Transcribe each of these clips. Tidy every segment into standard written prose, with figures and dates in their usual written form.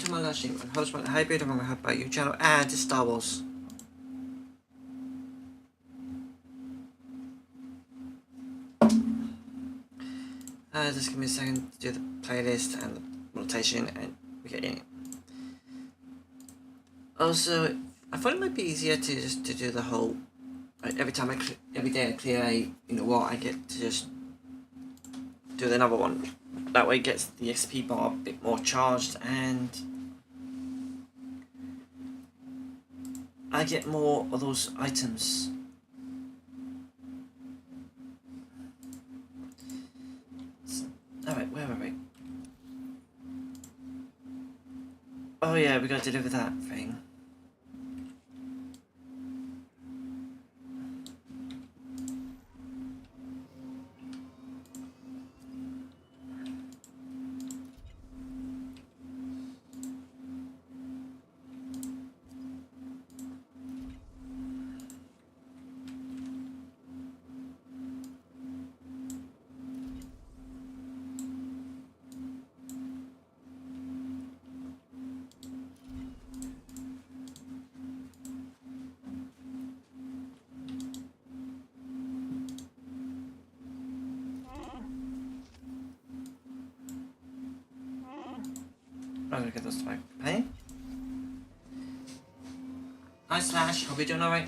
to my last stream. Host my Hi Peter, my about your channel and Star Wars. Just give me a second to do the playlist and the rotation and we get in. Also, I thought it might be easier to just to do the whole every day I clear a I get to just do another one. That way it gets the XP bar a bit more charged and I get more of those items. Alright, where are we? Oh yeah, we gotta deliver that thing. I'm gonna get those to my companion. Hi Slash, hope you're doing alright.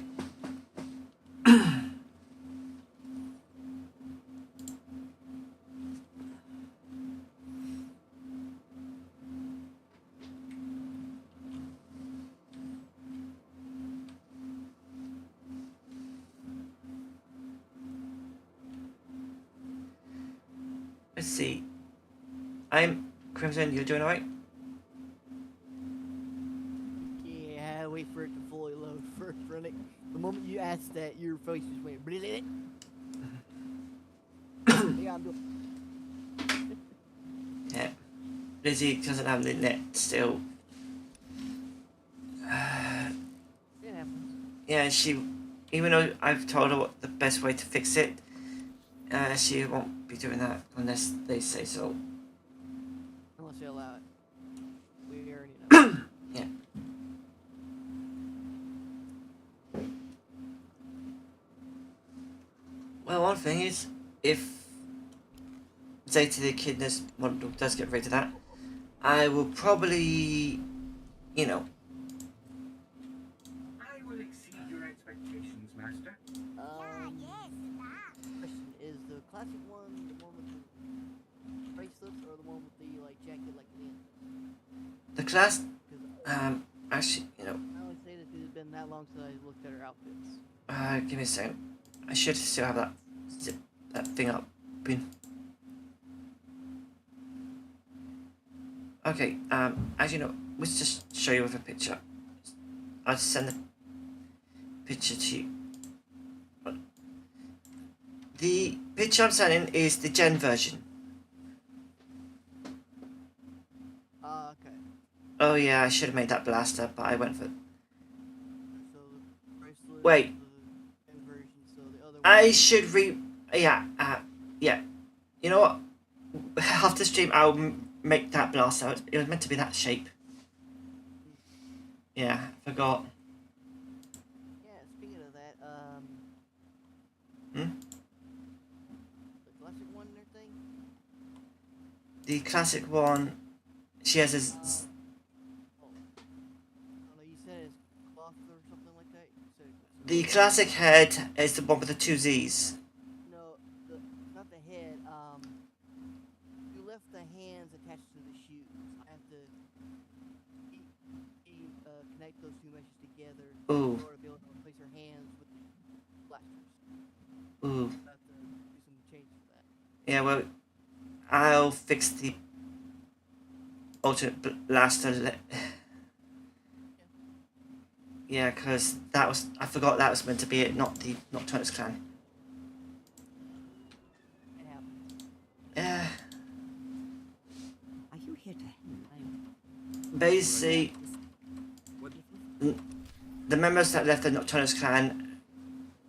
Let's see. I'm Crimson, you're doing alright? Yeah, wait for it to fully load first, Rennick. The moment you asked that, your face just went bleh. Yeah, I'm doing. Yeah. Lizzie doesn't have the net still. It happens. Yeah, even though I've told her what the best way to fix it, she won't be doing that unless they say so. Unless they allow it. We already know. Yeah. Well, one thing is, if Zeta the Echidna's model does get rid of that, I will probably, I will exceed your expectations, Master. Question, is the classic one the one with the bracelets or the one with the jacket like the end? the class, actually, I only say that because it's been that long since I looked at her outfits. give me a second. I should still have that thing up. Okay, as you know, let's just show you with a picture. I'll just send the picture to you. The picture I'm sending is the Gen version. Okay. Oh yeah, I should have made that blaster, but I went for... So the bracelet. Wait. The version, so the other I one. should yeah. You know what? After stream, I'll make that blaster. It was meant to be that shape. Yeah, forgot. Yeah, speaking of that, Hmm? the classic one and everything. The classic one, she has a... Oh no, you said it's cloth or something like that? You said The classic head is the one with the two Z's. no, not the head, you left the hands attached to the shoes. I have to connect those two meshes together Ooh. in order to be able to replace her hands with the blasters. Ooh. I have to do some changes to that. Yeah, well, I'll fix the alternate blaster. Yeah, because that was... I forgot that was meant to be it, not the Nocturnus clan. It happens. Yeah. Are you here to help? Basically, the members that left the Nocturnus clan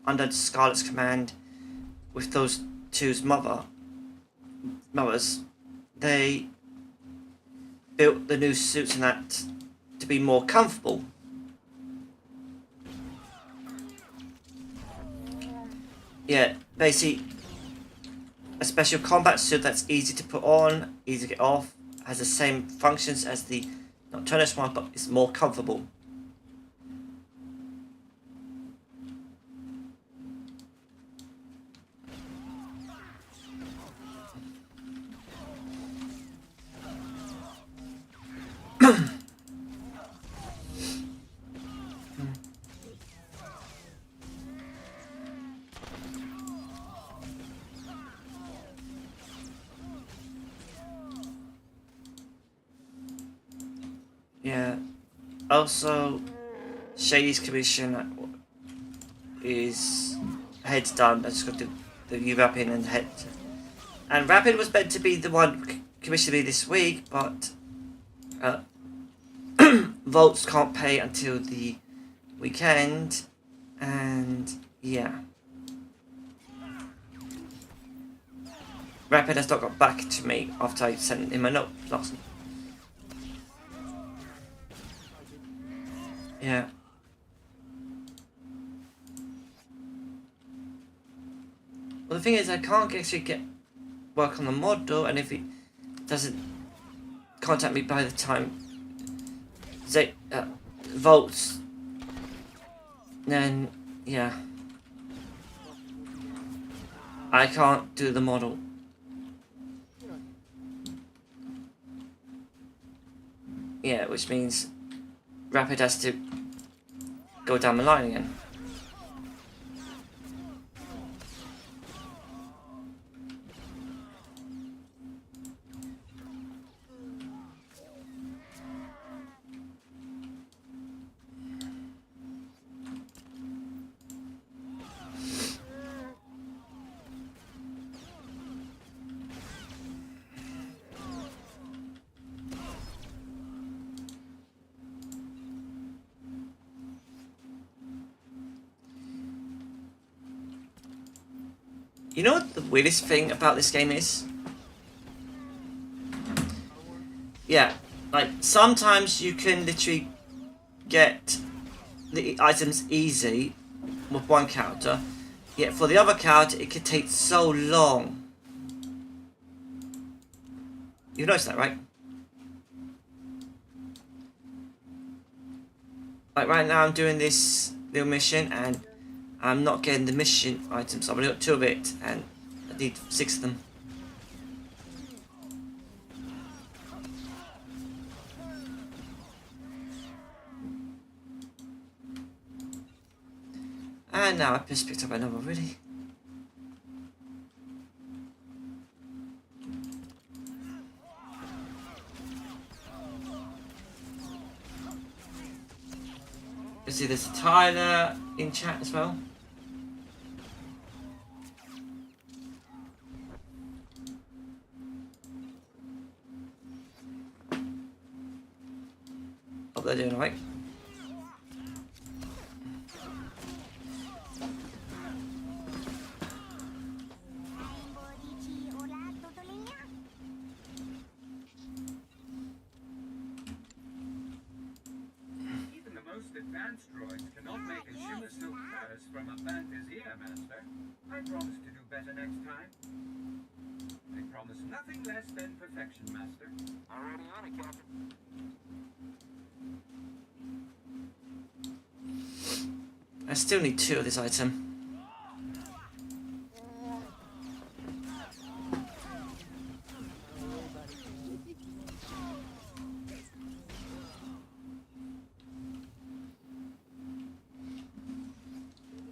under Scarlet's command with those two's mothers, they built the new suits and that to be more comfortable. Yeah, basically a special combat suit that's easy to put on, easy to get off, has the same functions as the Nocturnus one, but it's more comfortable. Yeah. Also, Shady's commission is head's done. I just got to do the Rapid and head. And Rapid was meant to be the one commissioned to be this week, but Volts can't pay until the weekend, and yeah. Rapid has not got back to me after I sent him a note last night. Yeah. Well, the thing is, I can't actually get work on the model, and if he doesn't contact me by the time they Volts, then yeah, I can't do the model. Yeah, which means Rapid has to go down the line again. You know what the weirdest thing about this game is? Yeah, like sometimes you can literally get the items easy with one character, yet for the other character it could take so long. You noticed that, right? Like right now I'm doing this little mission and I'm not getting the mission items. I've only got 2 of it and I need 6 of them. And now I've just picked up another already. You see there's a Tyler in chat as well. Hope they're doing alright. Even the most advanced droids cannot make a shimmer silk purse from a Banter's ear, Master. I promise to do better next time. I promise nothing less than perfection, Master. Already on it, Captain. I still need 2 of this item.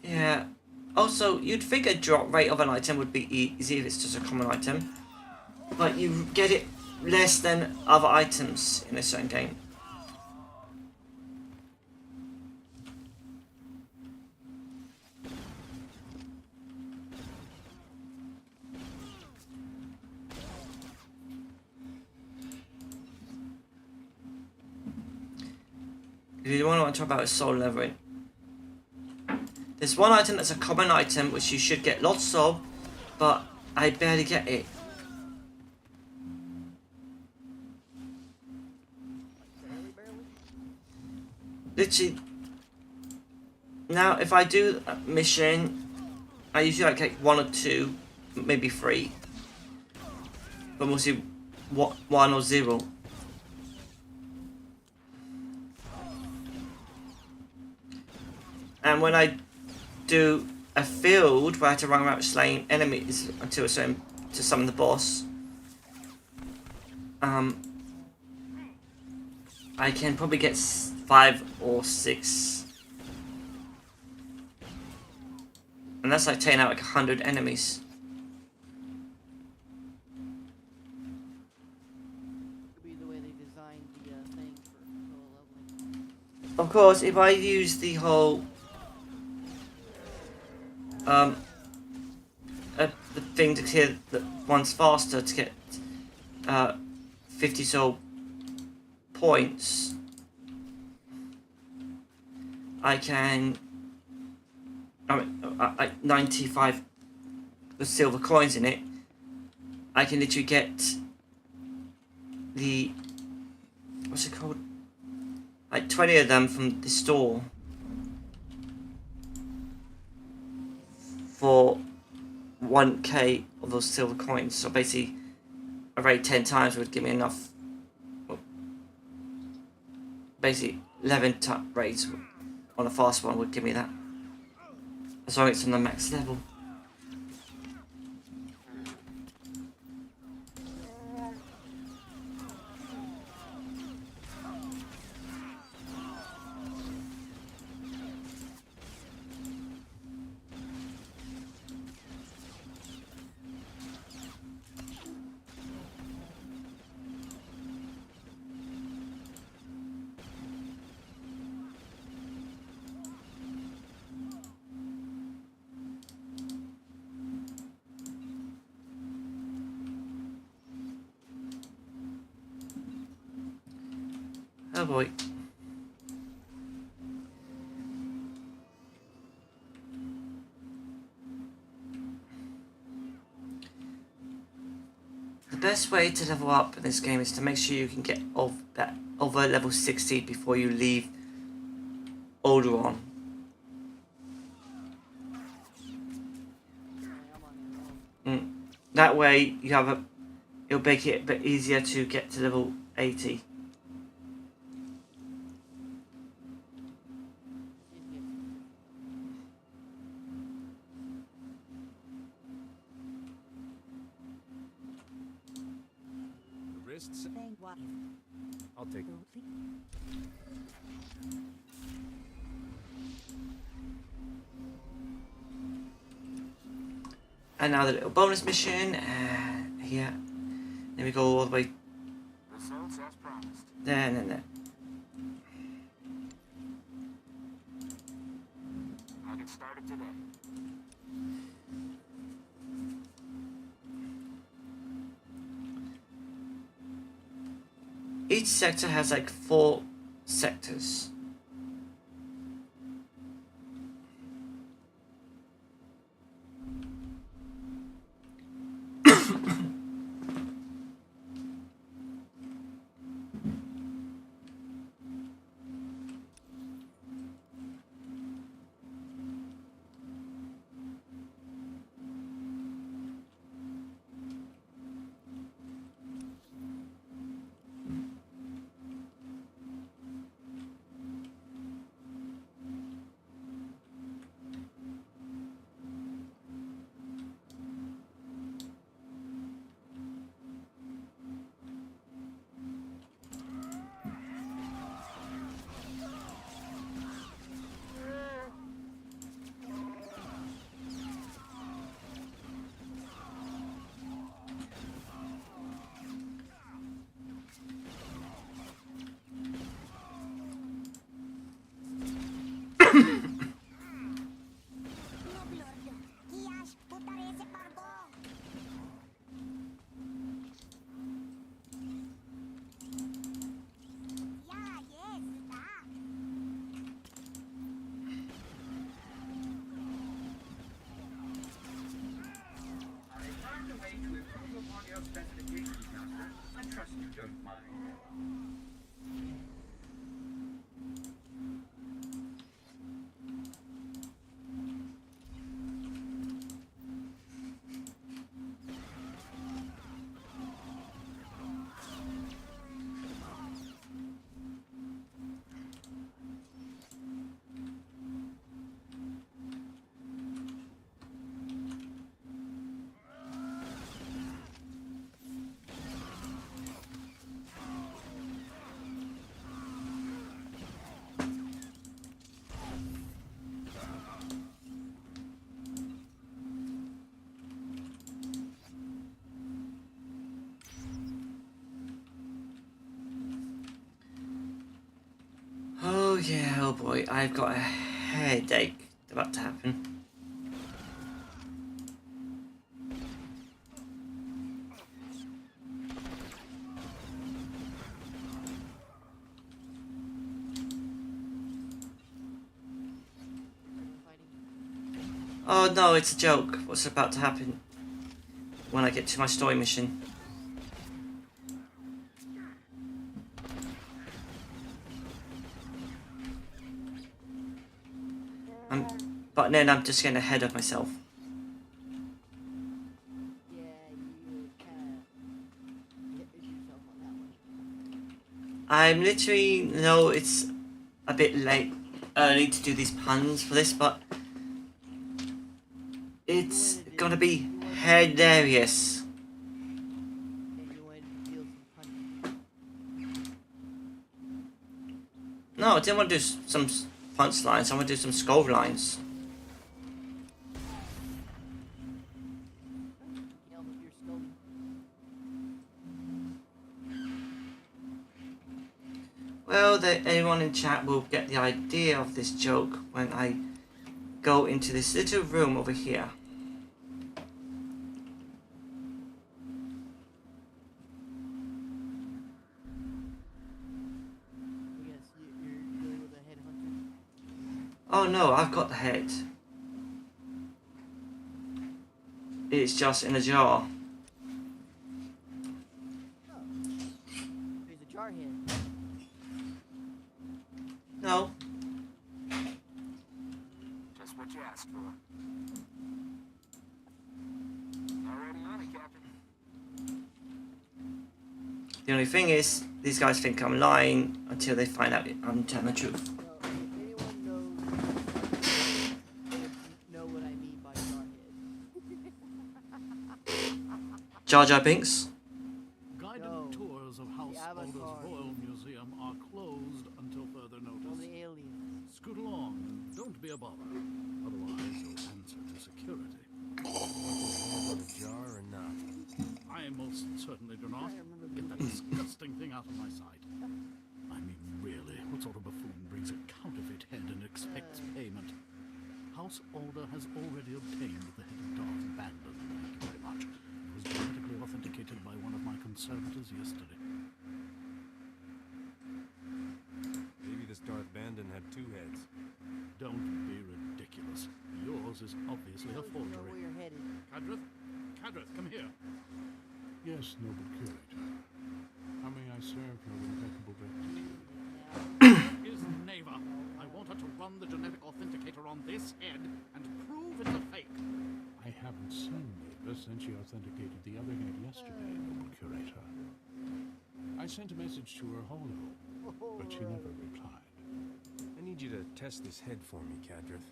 Yeah. Also, you'd think a drop rate of an item would be easy if it's just a common item. But you get it less than other items in a certain game. If you want to talk about is soul leveling. There's one item that's a common item which you should get lots of, but I barely get it. literally, now if I do a mission, I usually like get 1 or 2, maybe 3, but mostly 1 or 0. And when I do a field where I have to run around slaying enemies until to summon the boss, I can probably get 5 or 6, and that's like taking out like 100 enemies. Could be the way they designed the thing for solo leveling. Of course, if I use the whole the thing to clear the ones faster to get 50 soul points, I can 95 with silver coins in it. I can literally get the, what's it called, like 20 of them from the store for 1k of those silver coins. So basically a raid 10 times would give me enough, well, basically 11 raids on a fast one would give me that, as long as it's on the max level. Oh boy. The best way to level up in this game is to make sure you can get over level 60 before you leave Alderaan. That way you have it'll make it a bit easier to get to level 80. Wrists. Thank what? I'll take them. And now the little bonus mission here. Then we go all the way Results as promised. there and then there. I'll get started today. Each sector has like 4 sectors. yeah, oh boy, I've got a headache about to happen. Everyone fighting? Oh no, it's a joke. What's about to happen when I get to my story mission? But then I'm just getting ahead of myself. Yeah, you kind of hit yourself on that one. I'm literally, no, it's a bit early to do these puns for this, but it's gonna be hilarious. And you wanted to deal some punches. No, I didn't want to do some punchlines, I want to do some skull lines. Yell with your skull. Well, anyone in chat will get the idea of this joke when I go into this little room over here. Yes, you're dealing with a headhunter. Oh no, I've got the head. It's just in a jar. Oh. There's a jar head. No. Just what you asked for. Already on it, Captain. The only thing is, these guys think I'm lying until they find out I'm telling the truth. Well, if anyone knows, they would know what I mean by jar head. Jar Jar Binks? Guided No. tours of House The Alder's Avatar. Royal Museum are closed until further From notice. the aliens. Scoot along and don't be a bother. Otherwise, you'll answer to security. A jar or not? I most certainly do not. I remember Get that disgusting thing out of my sight. I mean, really, what sort of buffoon brings a counterfeit head and expects payment? House Alder has already obtained the head of Darth Bandon. Thank you very much. It was genetically authenticated by one of my conservators yesterday. Maybe this Darth Bandon had two heads. Don't be ridiculous. Yours is obviously a You know where forgery. you're headed. Cadrith, come here. Yes, noble curator. How may I serve your impeccable rectitude? Now, Is Neva. I want her to run the genetic authenticator on this head and prove it's a fake. I haven't seen Neva since she authenticated the other head yesterday, noble curator. I sent a message to her holo, but she never replied. I need you to test this head for me, Cadrith.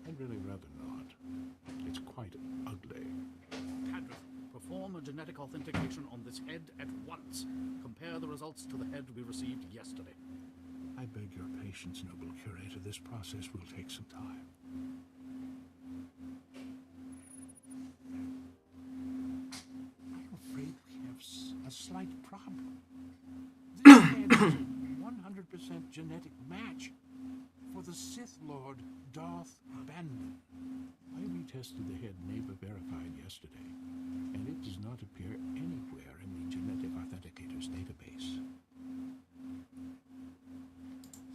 I'd really rather not. It's quite ugly. Cadrith, perform a genetic authentication on this head at once. Compare the results to the head we received yesterday. I beg your patience, noble curator. This process will take some time. I'm afraid we have a slight problem. This head is a 100% genetic match for the Sith Lord Darth Bandon. I retested the head Neva verified yesterday, and it does not appear anywhere in the genetic authenticator's database.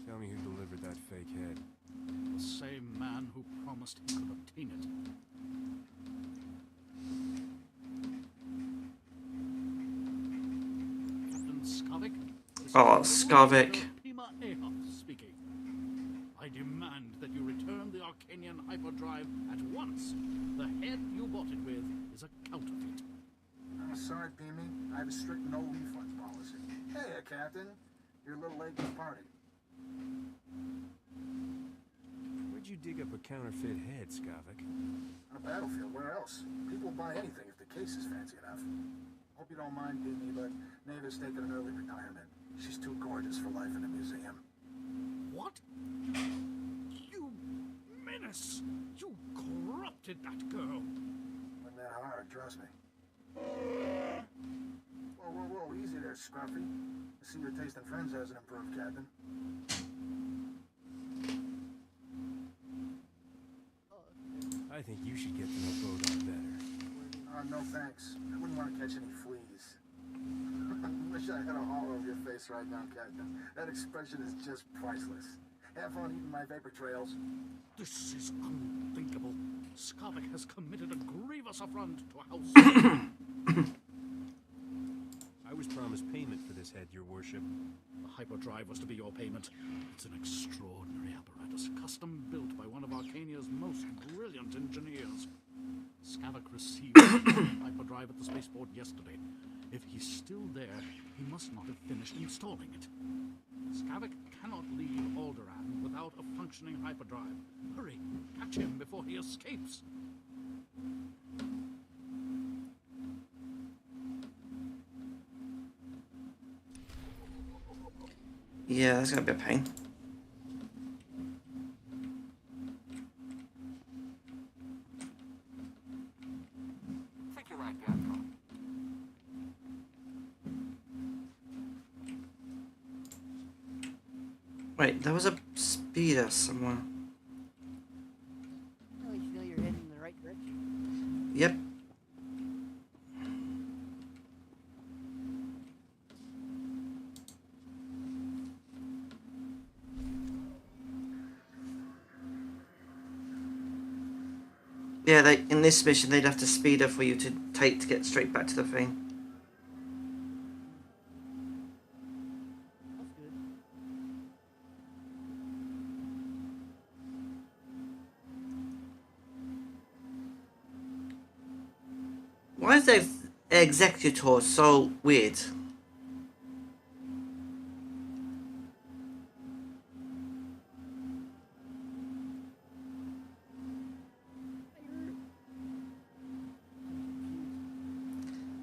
Tell me who delivered that fake head. The same man who promised he could obtain it. Captain Skavik? This Oh, is Skavik. Pima Ahab speaking. I demand that you return the Arcanian hyperdrive at once. The head you bought it with is a counterfeit. I'm sorry, Beamy. I have a strict no refunds policy. Hey, Captain. You're a little late to the party. Where'd you dig up a counterfeit head, Skavik? On a battlefield, where else? People will buy anything if the case is fancy enough. Hope you don't mind, Beamy, but Neva's taking an early retirement. She's too gorgeous for life in a museum. What? You menace! You corrupted that girl! Wasn't that hard, trust me. Whoa, easy there, Scruffy. I see your taste in friends hasn't improved, Captain. think you should get to know Bodar better. No thanks. I wouldn't want to catch any fleas. I wish I had a hollow of your face right now, Captain. That expression is just priceless. Have fun eating my vapor trails. This is unthinkable. Skavik has committed a grievous affront to House. I was promised payment for this head, your worship. The hyperdrive was to be your payment. It's an extraordinary apparatus, custom built by one of Arcania's most brilliant engineers. Skavik received the hyperdrive at the spaceport yesterday. If he's still there, he must not have finished installing it. Skavik cannot leave Alderaan without a functioning hyperdrive. Hurry, catch him before he escapes. Yeah, that's gonna be a pain. Think you're right, Captain. Wait, there was a speeder somewhere. At least you know you're heading in the right direction. Yep. Yeah, in this mission they'd have to speed up for you to get straight back to the thing. That's good. Why is the executor so weird?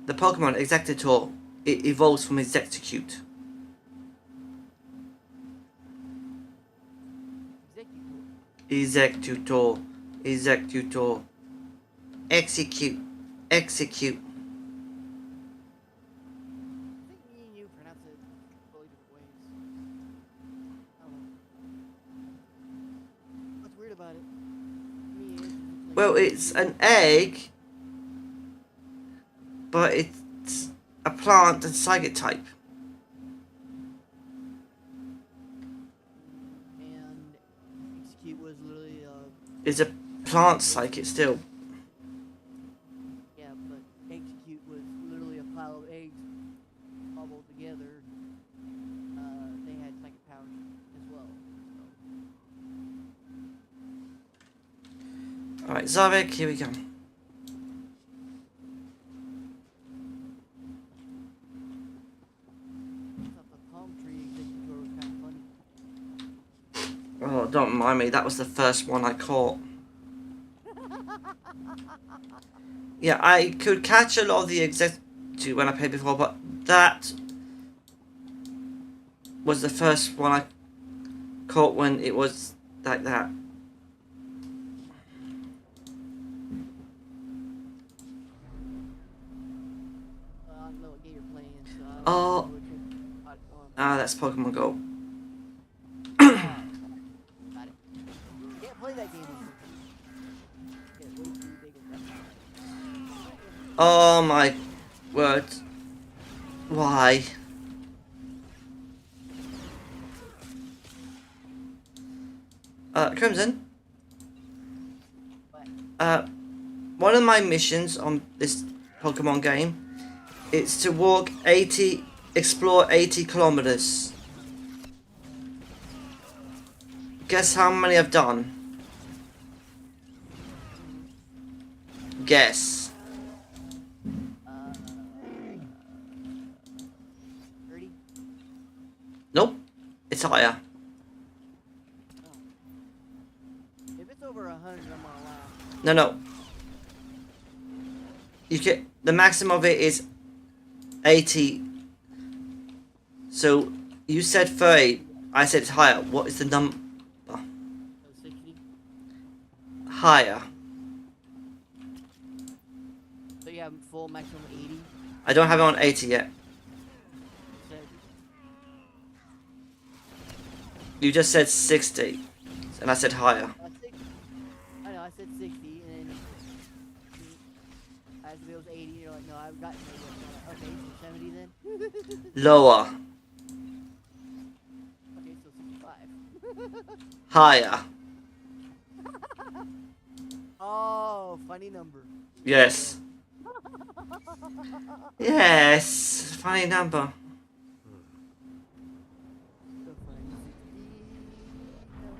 The Pokemon Executor, it evolves from Execute. Executor. Executor. Execute. Execute. I think me and you pronounce it totally different ways. I don't know. What's weird about it? Me and you, like, Well, it's an egg, but it's a plant and psychic type. and Execute was literally It's a plant psychic still. yeah, but Execute was literally a pile of eggs bubbled together. They had psychic powers as well. Alright, Zavik, here we go. I thought the palm tree Executor was kind of funny. Oh, don't mind me, that was the first one I caught. Yeah, I could catch a lot of the Execute when I played before, but that was the first one I caught when it was like that. I don't know what game you're playing, so I don't Oh. know which platform. Ah, that's Pokemon Go. Got it. Can't play that game anymore. Get way too big of that. Oh my word. Why? Crimson? But One of my missions on this Pokemon game is to explore 80 kilometers. Guess how many I've done? Guess. 30? Nope. It's higher. If it's over 100, I'm gonna laugh. No. You get the maximum of it is 80. So you said 30. I said it's higher. What is the number? So 60? Higher. So you have full maximum 80? I don't have it on 80 yet. So You just said 60, and I said higher. 60. I know, I said 60, and then asked if it was 80. You're like, no, I've gotten 80. I'm like, okay, so 70 then? Lower. Okay, so 65. Higher. Oh, funny number. Yes. Yes. Funny number. The funny 60 number.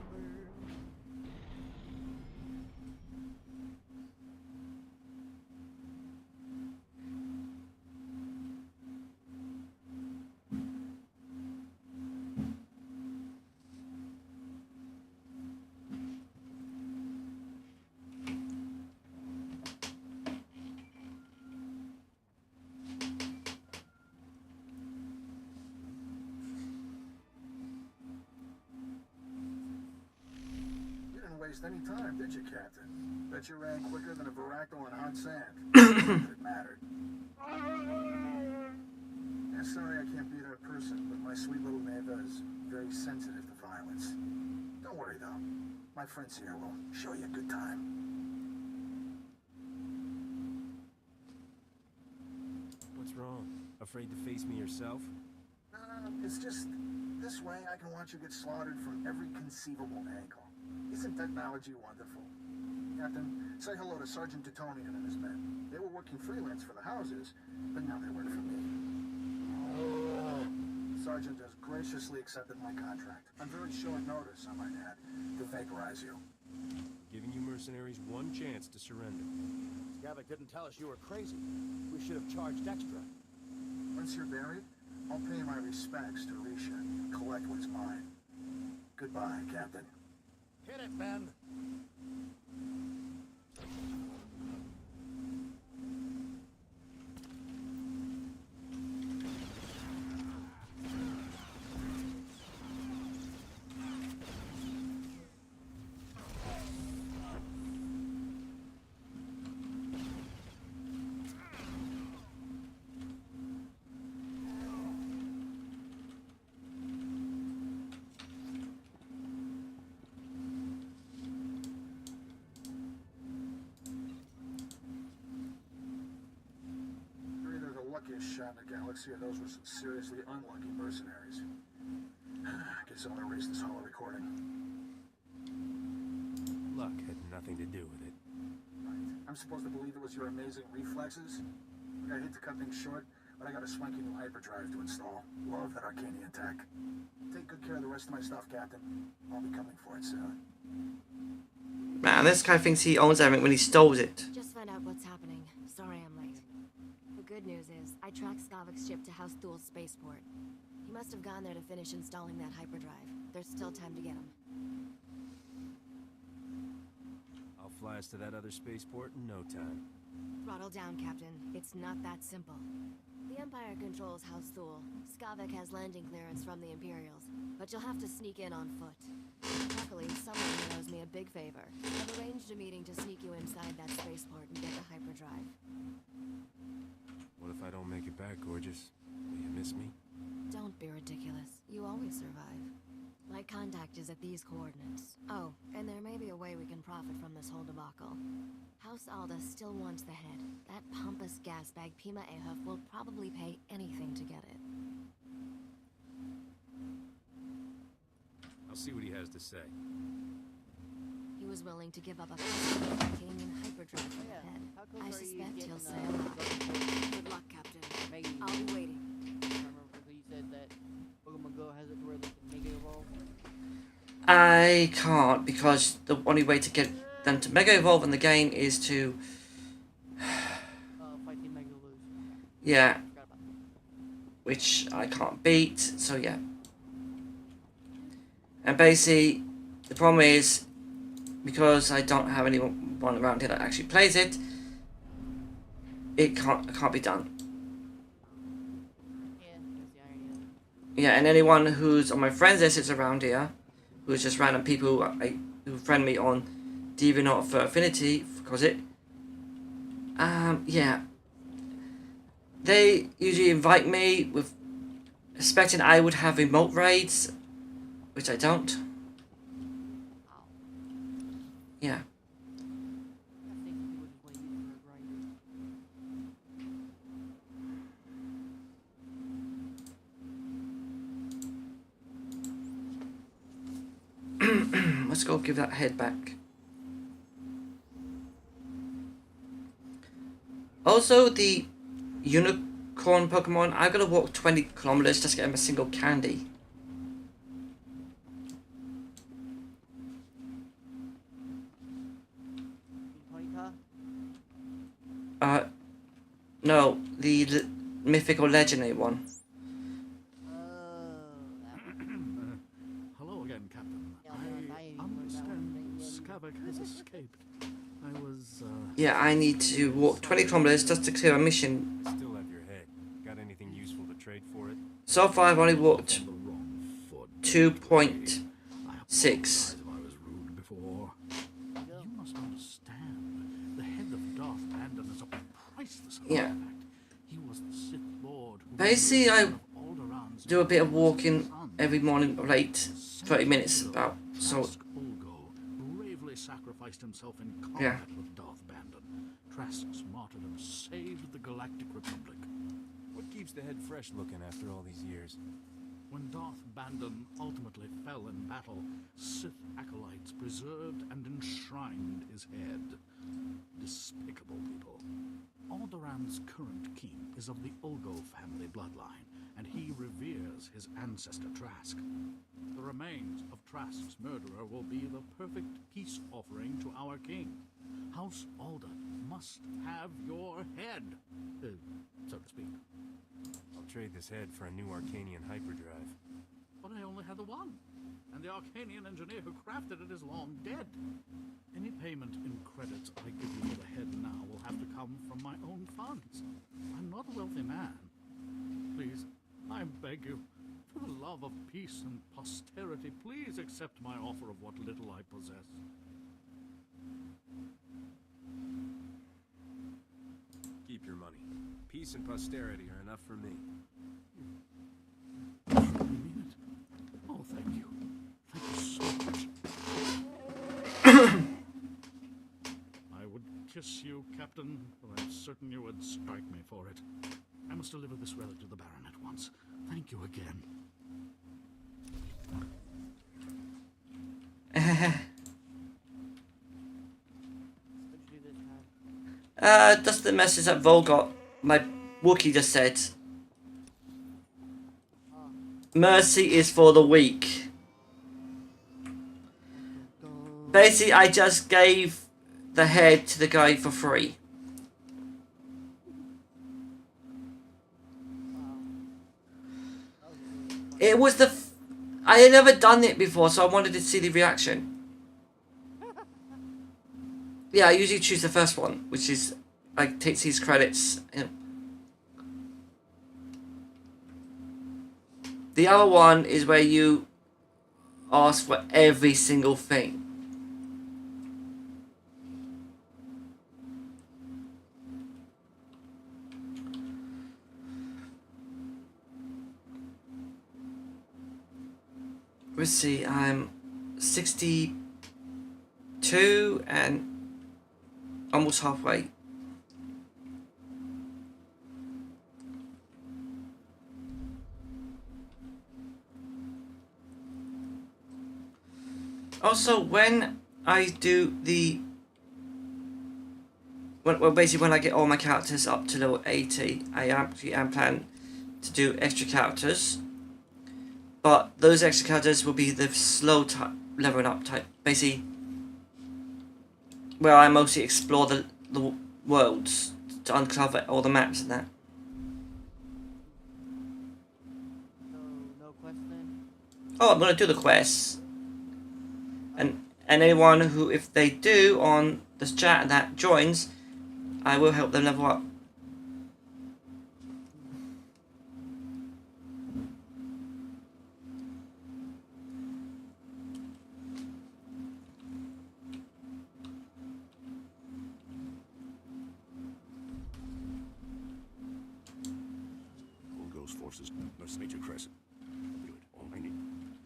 You didn't waste any time, did you, Captain? Bet you ran quicker than a Varactyl on hot sand. It mattered. Yeah, sorry I can't be there in person, but my sweet little Neva is very sensitive to violence. Don't worry, though. My friends here will show you a good time. What's wrong? Afraid to face me yourself? It's just, this way I can watch you get slaughtered from every conceivable angle. Isn't technology wonderful? Captain, say hello to Sergeant Titonian and his men. They were working freelance for the houses, but now they work for me. Sergeant has graciously accepted my contract. On very short notice, I might add, to vaporize you. Giving you mercenaries one chance to surrender. Gavik didn't tell us you were crazy. We should have charged extra. Once you're buried, I'll pay my respects to Risha and collect what's mine. Goodbye, Captain. Hit it, Ben. You're either the luckiest shot in the galaxy, or those were some seriously unlucky mercenaries. Guess I'll erase this hollow recording. Luck had nothing to do with it. Right. I'm supposed to believe it was your amazing reflexes? I hate to cut things short, but I got a swanky new hyperdrive to install. Love that Arcanian tech. Take good care of the rest of my stuff, Captain. I'll be coming for it soon. Man, this guy thinks he owns everything when he stole it. Just found out what's happening. Sorry I'm late. The good news is, I tracked Skavik's ship to House Thul's spaceport. He must have gone there to finish installing that hyperdrive. There's still time to get him. I'll fly us to that other spaceport in no time. Throttle down, Captain. It's not that simple. The Empire controls House Thul. Skavik has landing clearance from the Imperials, but you'll have to sneak in on foot. Luckily, someone who owes me a big favor. I've arranged a meeting to sneak you inside that spaceport and get the hyperdrive. What if I don't make it back, gorgeous? Will you miss me? Don't be ridiculous. You always survive. My contact is at these coordinates. Oh, and there may be a way we can profit from this whole debacle. House Alda still wants the head. That pompous gasbag Pima Ahuf will probably pay anything to get it. I'll see what he has to say. He was willing to give up a custom Arcanian hyperdrive for the head. How close I are you suspect getting, he'll say a lot. Good luck, Captain. Maybe. I'll be waiting. I remember correctly you said that Pokemon Go has it to where they can Mega Evolve. I can't, because the only way to get them to Mega Evolve in the game is to... Fight the Mega Lose. Yeah, Forgot about that. which I can't beat, so yeah. And basically, the problem is, because I don't have anyone around here that actually plays it, it can't be done. Yeah, that's the irony of it. Yeah, and anyone who's on my friends list is around here, who's just random people who friend me on DeviantArt for Affinity, because it. Yeah. They usually invite me with expecting I would have remote raids, which I don't. Wow. Yeah. I think people just want to use it for a grinder. Let's go give that head back. Also, the unicorn Pokemon, I gotta walk 20 kilometers just to get him a single candy. No, the mythical legendary one. Hello again, Captain. Yeah, I understand Skavak has escaped. I was, Yeah, I need to walk 20 kilometers just to clear a mission. Still have your head. Got anything useful to trade for it? So far, I've only walked on the wrong foot. 2.6. I apologize if I was rude before. You must understand. The head of Darth Bandon is a priceless Yeah. artifact. He was the Sith Lord who Basically, I of Alderaan's do a bit of walking son. every morning late, 30 minutes about. So, Trask Ulgo bravely sacrificed himself in combat Yeah. with Darth Bandon. Trask's martyrdom saved the Galactic Republic. What keeps the head fresh looking after all these years? When Darth Bandon ultimately fell in battle, Sith acolytes preserved and enshrined his head. Despicable people. Alderaan's current king is of the Ulgo family bloodline, and he reveres his ancestor Trask. The remains of Trask's murderer will be the perfect peace offering to our king. House Alder must have your head, so to speak. I'll trade this head for a new Arcanian hyperdrive. But I only had the one, and the Arcanian engineer who crafted it is long dead. Any payment in credits I give you for the head now will have to come from my own funds. I'm not a wealthy man. Please, I beg you, for the love of peace and posterity, please accept my offer of what little I possess. Keep your money. Peace and posterity are enough for me. You mean it? Oh, thank you. Thank you so much. I would kiss you, Captain, but I'm certain you would strike me for it. I must deliver this relic to the Baron at once. Thank you again. What'd you do this time? just the message that Volgot, my Wookiee, just said. Mercy is for the weak. Basically, I just gave the head to the guy for free. It was the... I had never done it before, so I wanted to see the reaction. Yeah, I usually choose the first one, which is... like, takes these credits. The other one is where you ask for every single thing. Let's see, I'm 62 and almost halfway. Also, when I do the... Well, basically when I get all my characters up to level 80, I actually am planning to do extra characters. But those extra characters will be the slow type, leveling up type. Basically, where I mostly explore the worlds to uncover all the maps and that. So, no quest then? Oh, I'm going to do the quests. And anyone who, if they do on this chat and that joins, I will help them level up. Ulgo's forces must Major Crescent. Do it. All I need.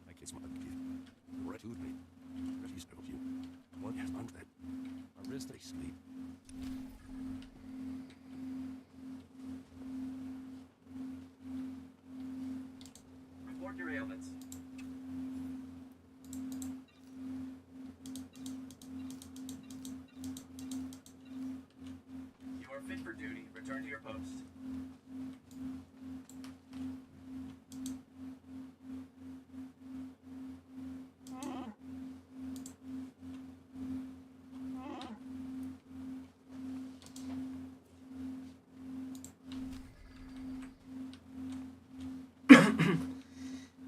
I kiss my gift. Right to me. Ready to you. One has under that. A rest they sleep. Report your ailments. fit for duty. Return to your post.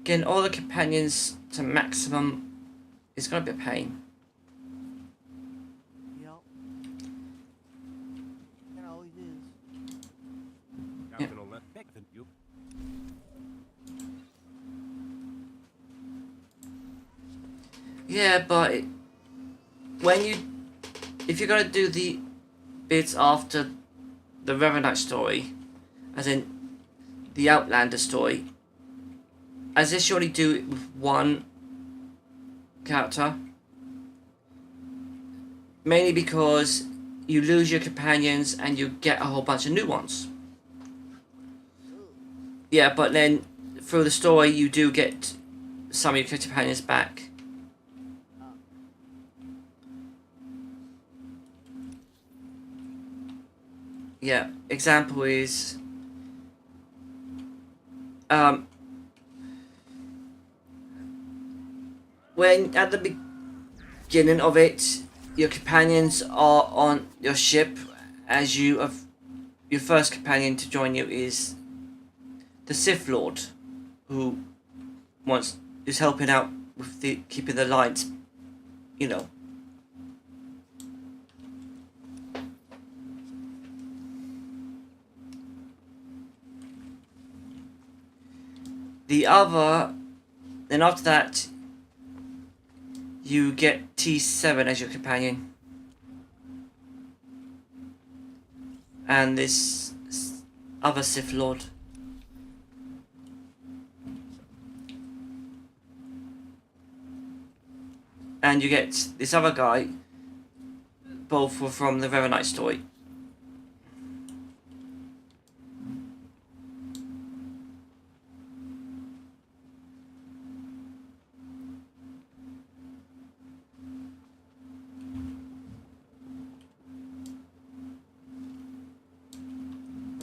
Getting all the companions to maximum is going to be a pain. Yep. It always is. Captain will let back than you. Yeah, but if you're going to do the bits after the Revenant story, as in the Outlander story, as this you only do it with one character, mainly because you lose your companions and you get a whole bunch of new ones. Yeah, but then through the story you do get some of your companions back. Yeah, example is when at the beginning of it, your companions are on your ship, as you have your first companion to join you is the Sith Lord, who is helping out with the keeping the lights, you know. Then after that, you get T7 as your companion. And this other Sith Lord. And you get this other guy. Both were from the Revenant story.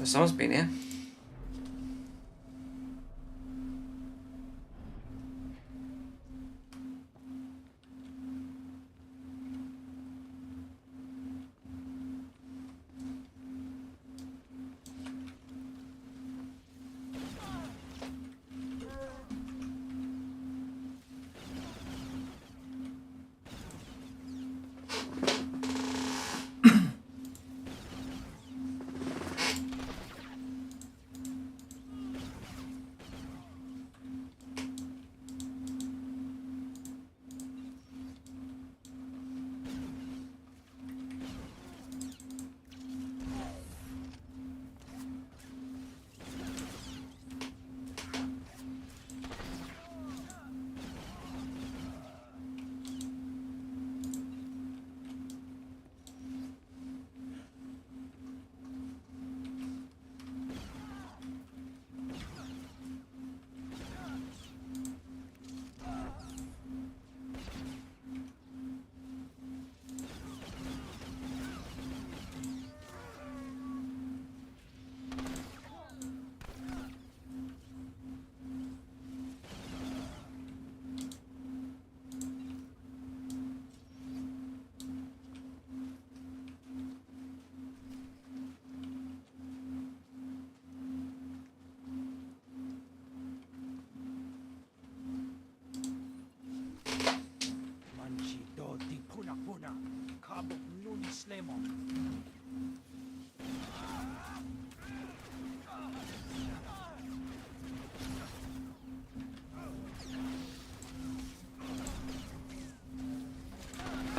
Someone's been here.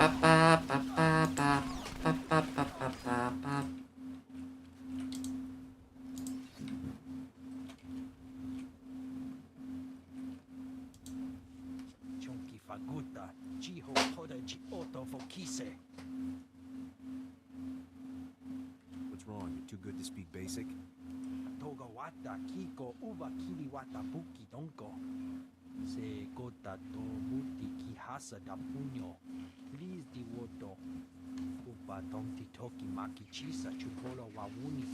Ba ba ba ba ba ba ba ba ba ba ba. Chunky faguta, jiho toda ji oto fokise. What's wrong? You're too good to speak basic? Toga wata kiko uba kili wata buki donko. Se gota to buti ki hasa da puño. Please di woto. Upa Tonti toki maki chisa chupolo wawuni.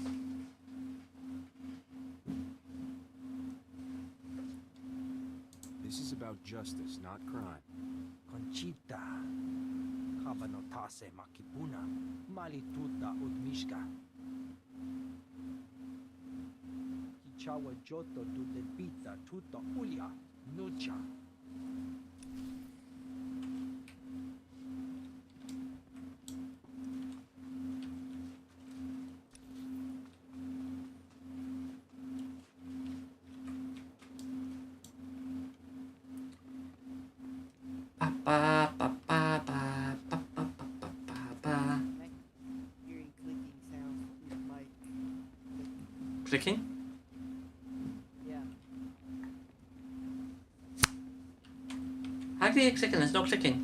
This is about justice, not crime. Conchita. Kabanotase makipuna. Malituta udmishka. Kichawa joto tu debita tuta ulia. Nucha. Ba ba ba ba ba ba ba ba ba ba. Hearing clicking sounds through the mic. Clicking? Yeah. How do you clicking? There's no clicking.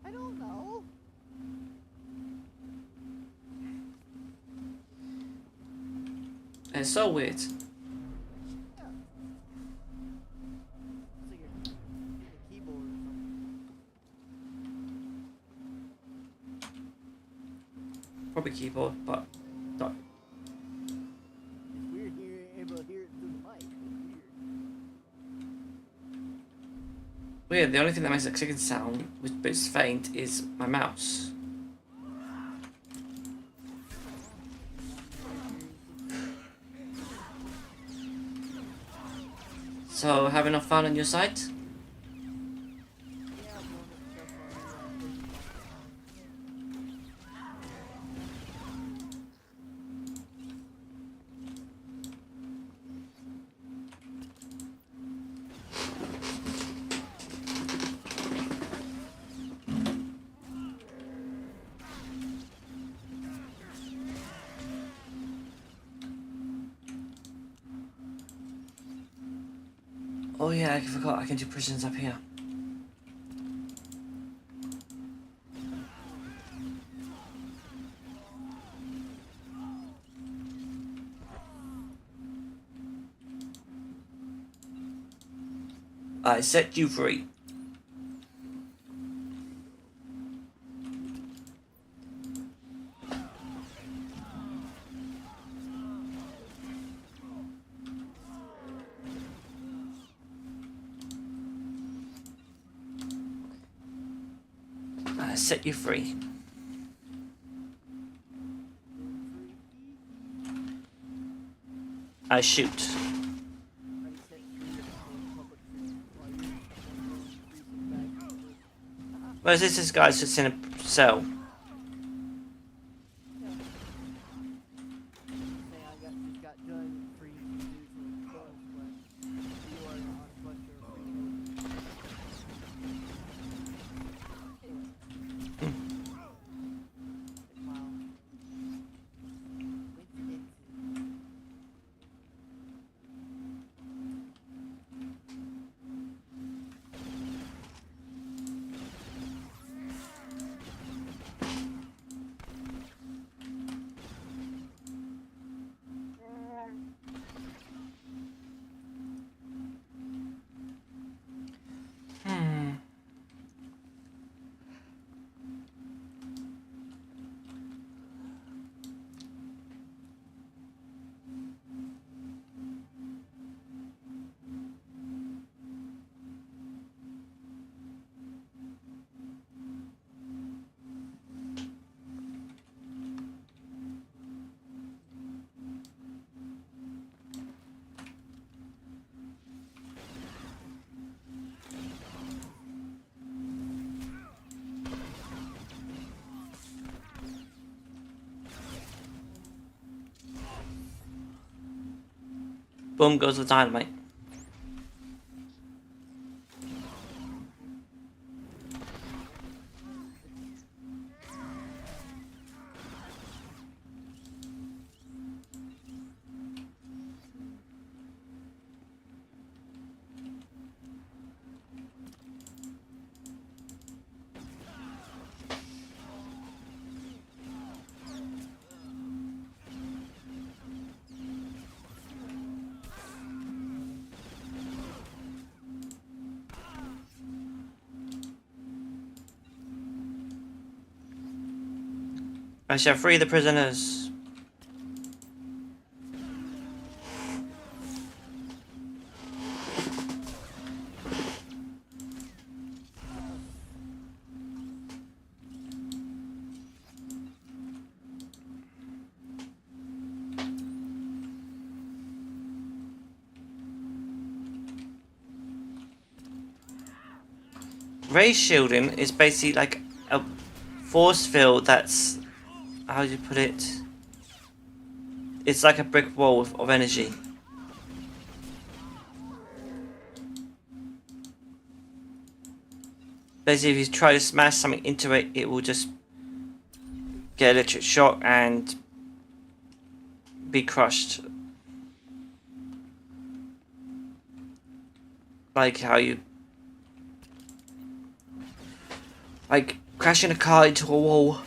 I don't know. It's so weird. Yeah. It's like you're hitting a keyboard or something. Probably keyboard, but not. It's weird hearing able to hear it through the mic. It's weird. Weird. The only thing that makes a clicking sound, which but it's faint, is my mouse. So, have enough fun on your site? Yeah, I'm going to stuff on Oh yeah, I forgot I can do prisons up here. I set you free. I set you free. I shoot. Whereas this guy's just in a cell. Say I just got done free to do some buzz, but you are on a bunch of free. Wow. Coincidence. Boom goes the dynamite. I shall free the prisoners. Ray shielding is basically like a force field that's, how do you put it? It's like a brick wall of energy. Basically, if you try to smash something into it, it will just get electric shock and be crushed. Like how you... like crashing a car into a wall.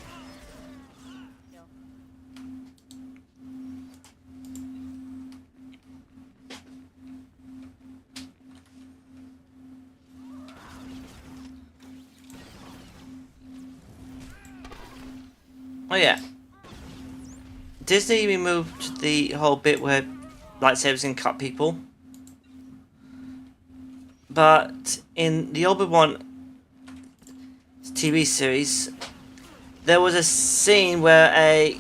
Oh yeah. Disney removed the whole bit where lightsabers can cut people. But in the Obi-Wan TV series, there was a scene where a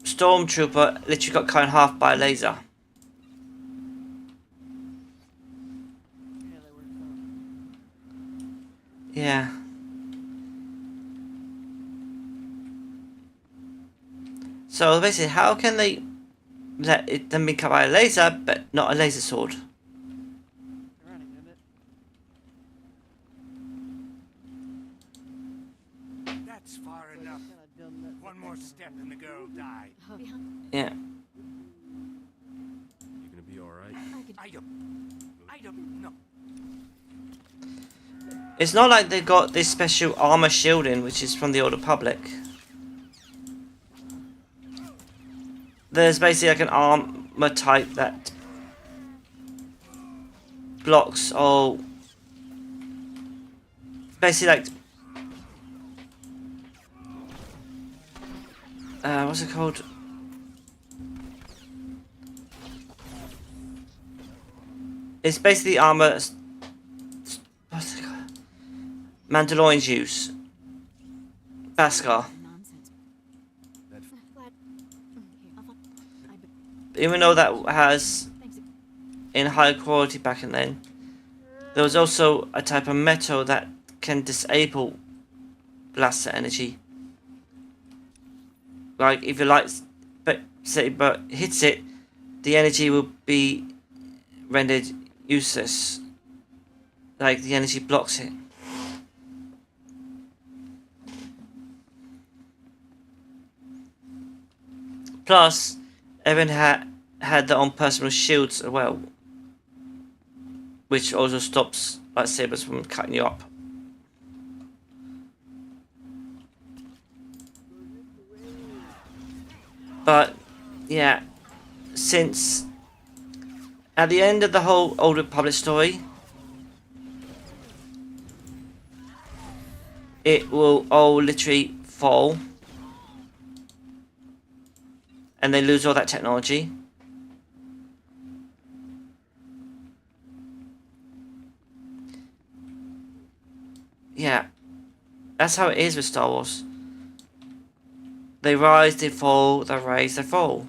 stormtrooper literally got cut in half by a laser. Yeah. So basically, how can they let it then be cut by a laser, but not a laser sword? That's far enough. One more step and the girl died. Yeah. You gonna be alright? I don't know. It's not like they got this special armor shielding, which is from the Old Republic. There's basically like an armor type that blocks all. Basically, like what's it called? It's basically armor. What's it called? Mandalorians use. Beskar. Even though that has in high quality back and then, there was also a type of metal that can disable blaster energy. Like if your light but hits it, the energy will be rendered useless. Like the energy blocks it. Plus, everyone had their own personal shields as well, which also stops lightsabers from cutting you up. But yeah, since at the end of the whole Old Republic story, it will all literally fall. And they lose all that technology. Yeah. That's how it is with Star Wars. They rise, they fall, they rise, they fall.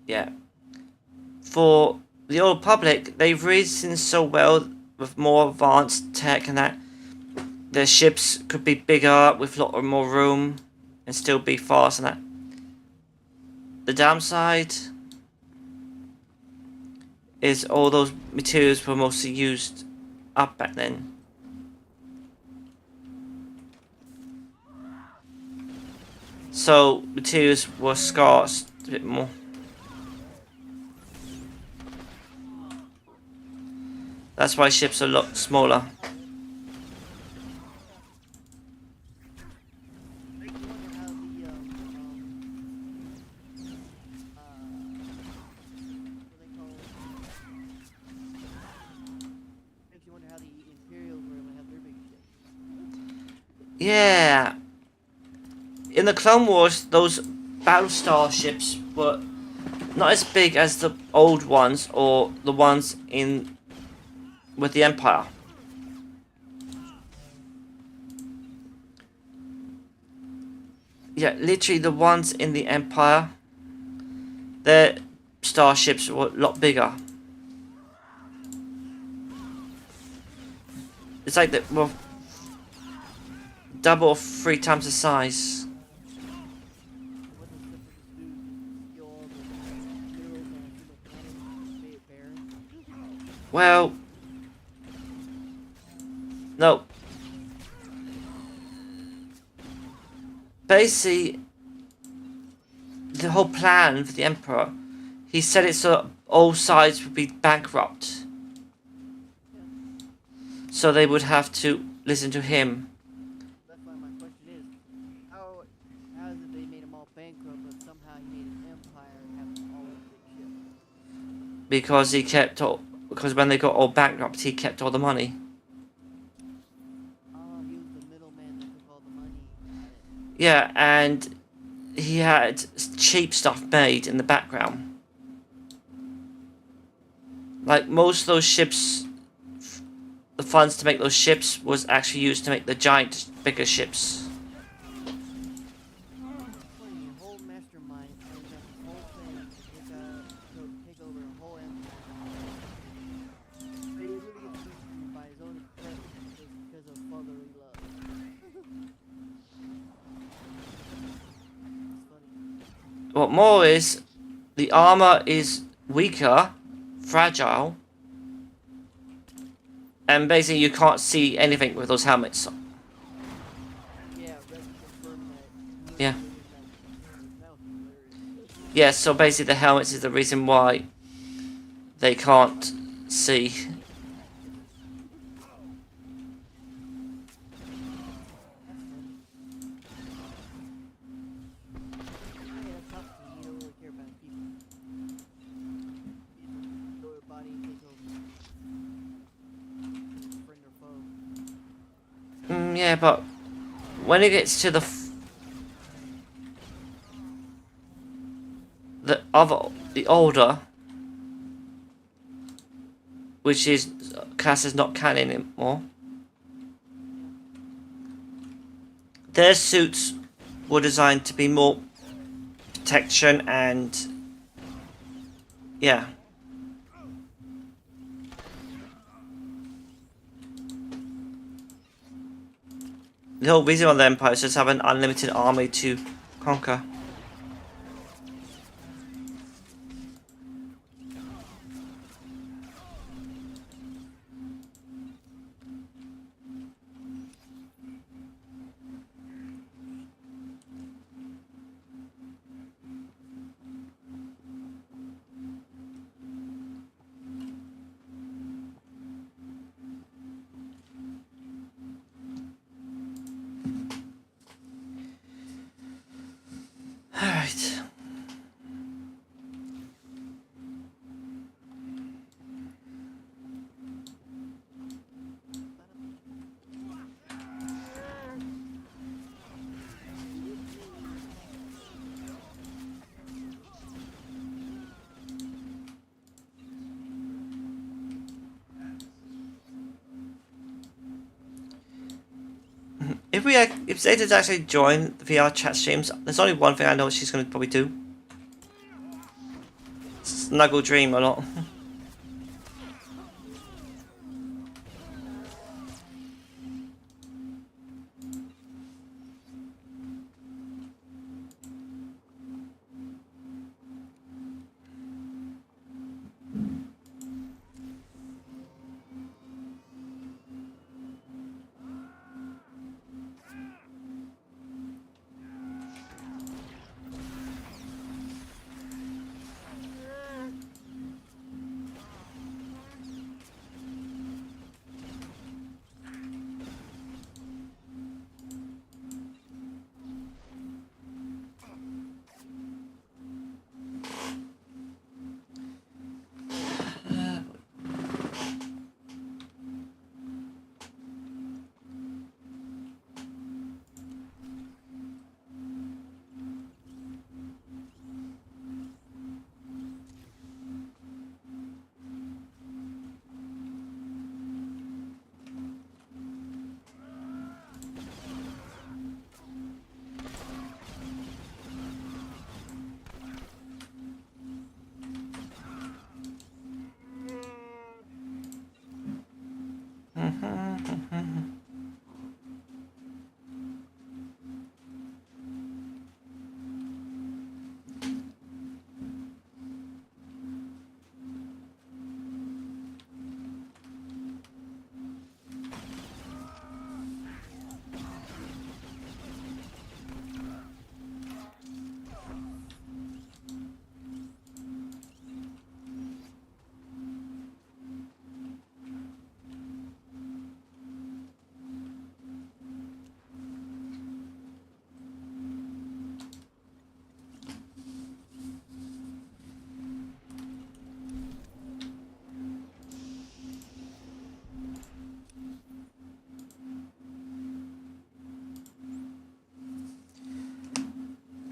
Yeah. For the Old Republic, they've risen so well with more advanced tech and that their ships could be bigger with a lot more room and still be fast and that. The downside is all those materials were mostly used up back then. So materials were scarce a bit more. That's why ships are a lot smaller. Yeah. In the Clone Wars, those Battlestar ships were not as big as the old ones or the ones in with the Empire. Yeah, literally the ones in the Empire, their starships were a lot bigger. It's like that, well, double or 3 times the size. Well, no. Basically, the whole plan for the Emperor, he said it so all sides would be bankrupt. So they would have to listen to him. That's why my question is, how is it they made them all bankrupt, but somehow he made an empire and have all of the ships? Because he kept all, because when they got all bankrupt, he kept all the money. Oh, he was the middleman that took all the money. Yeah, and he had cheap stuff made in the background. Like most of those ships, the funds to make those ships was actually used to make the giant, bigger ships. Your whole mastermind plans out the whole thing to take over a whole empire. But he really gets beaten by his own expression just because of fatherly love. It's funny. What more is, the armor is weaker, fragile, and basically you can't see anything with those helmets. Yeah, Red confirmed that. Yeah. That was hilarious. Yeah, so basically the helmets is the reason why they can't see. Yeah, that's tough. You don't really care about people. You throw your body and take over. Friend or foe. Yeah, but when it gets to the older, which is class is not canon anymore, their suits were designed to be more protection and yeah. The whole reason of the Empire is just have an unlimited army to conquer. Alright. If Zeta's actually joined the VR chat streams, there's only one thing I know she's going to probably do. Snuggle dream a lot.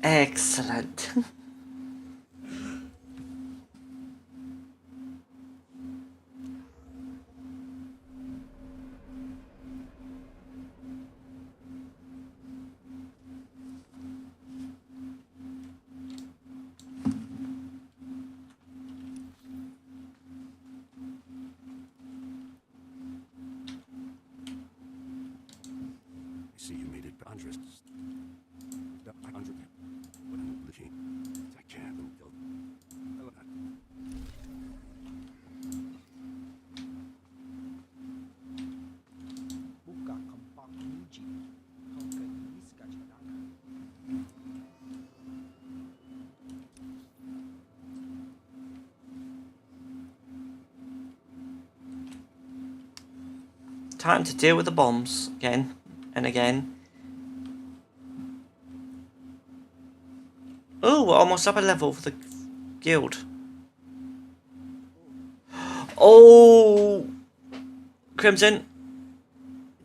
Excellent. I see you made it, Andres. Andres. What I'm looking. I can't. Buka kampak niji. Hangka iska chadanga. Time to deal with the bombs again and again. Oh, we're almost up a level for the guild. Oh, Crimson.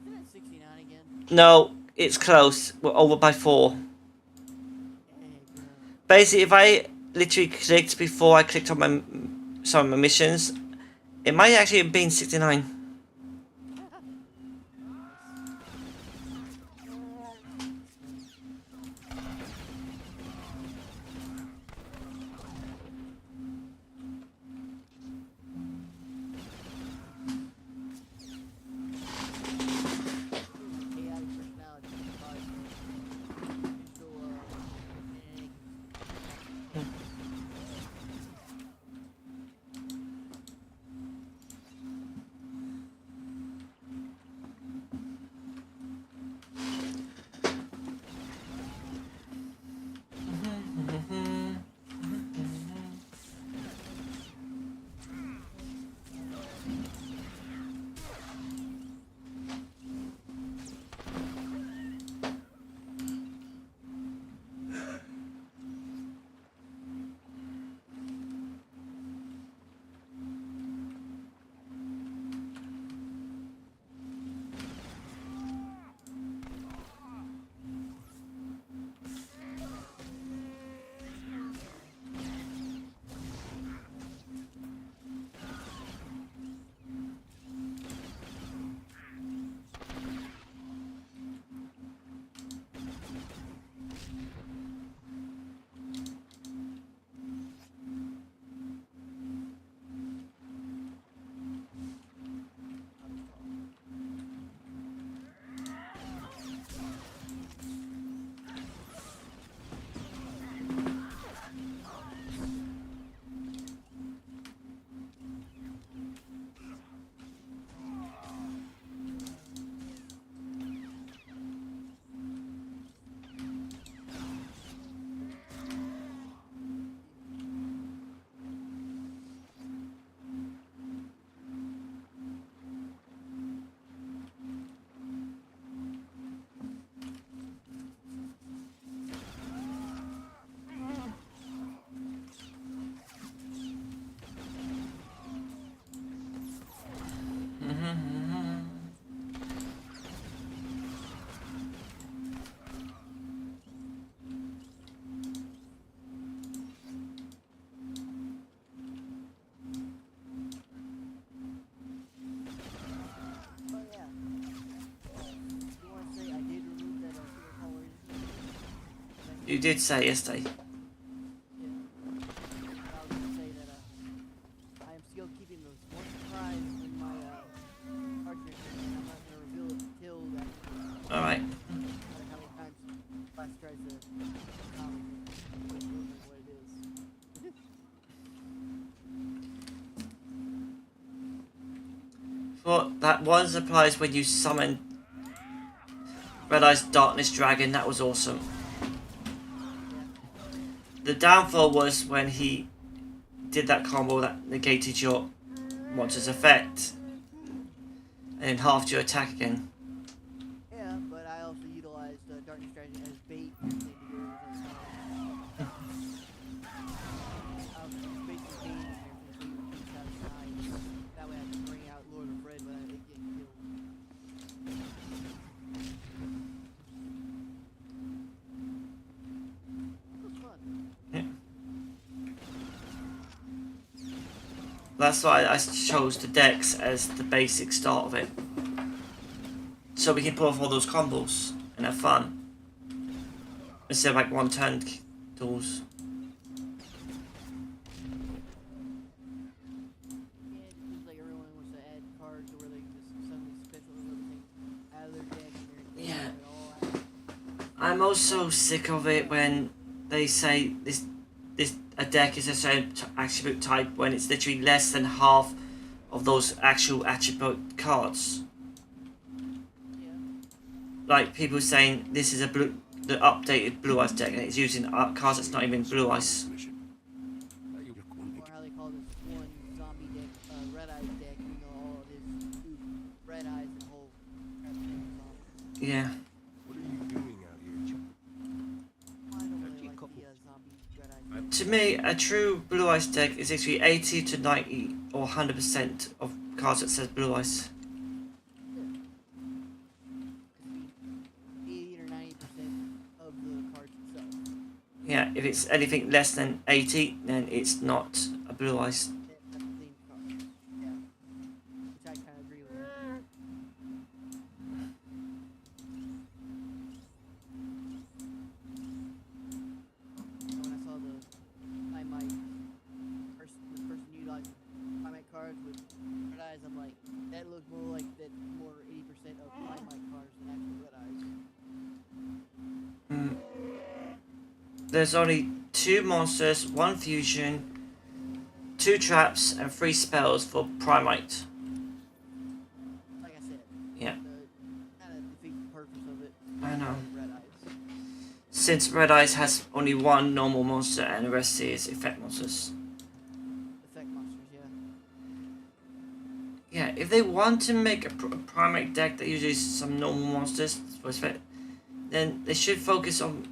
Isn't it 69 again? No, it's close. We're over by 4. Dang, bro. Basically, if I literally clicked before I clicked on my some of my missions, it might actually have been 69. Chaotic personality. So, oh yeah. You want to say I did remove that super color? You did say yesterday. Yeah. I was gonna say that I am still keeping those one surprise in my partner, and I'm not gonna reveal it until that. All right. How many times Flash tries to comment what it is. But that one surprise when you summoned Red Eyes Darkness Dragon, that was awesome. The downfall was when he did that combo that negated your monster's effect and halved your attack again. Yeah, but I also utilized Darkness Dragon as bait. I was bait for Bane and everything, so he was outside. That way I could bring out Lord of Red without it getting killed. That's why I chose the decks as the basic start of it. So we can pull off all those combos and have fun. Instead of like one turn tools. Yeah, it seems like everyone wants to add cards where they just suddenly special everything out of their deck and they're Yeah. it all out. I'm also sick of it when they say this a deck is a certain attribute type when it's literally less than half of those actual attribute cards. Yeah. Like people saying this is the updated Blue Eyes deck and it's using cards that's not even Blue Eyes. Mission. You're one Or how they call this one zombie deck, Red Eyes deck, you know, all this Red Eyes and whole crap thing zombie. Yeah. What are you doing out here, Chuck? I don't really like the zombie Red Eyes. To me, a true Blue Eyes deck is actually 80 to 90 or 100% of cards that says Blue Eyes. 80 or 90% of the cards itself. Yeah, if it's anything less than 80, then it's not a Blue Eyes. That's the same cards. Yeah. Which I kind of agree with. And when I saw the person utilizing Primite cards with Red Eyes, I'm like, that looks more like that more 80% of Primite cards than actual Red Eyes. There's only 2 monsters, 1 fusion, 2 traps, and 3 spells for Primite. Like I said, Yeah, kind of defeats the purpose of it. I know. Red Eyes. Since Red Eyes has only 1 normal monster and the rest is effect monsters. Effect monsters, yeah. Yeah, if they want to make a Primate deck that uses some normal monsters for effect, then they should focus on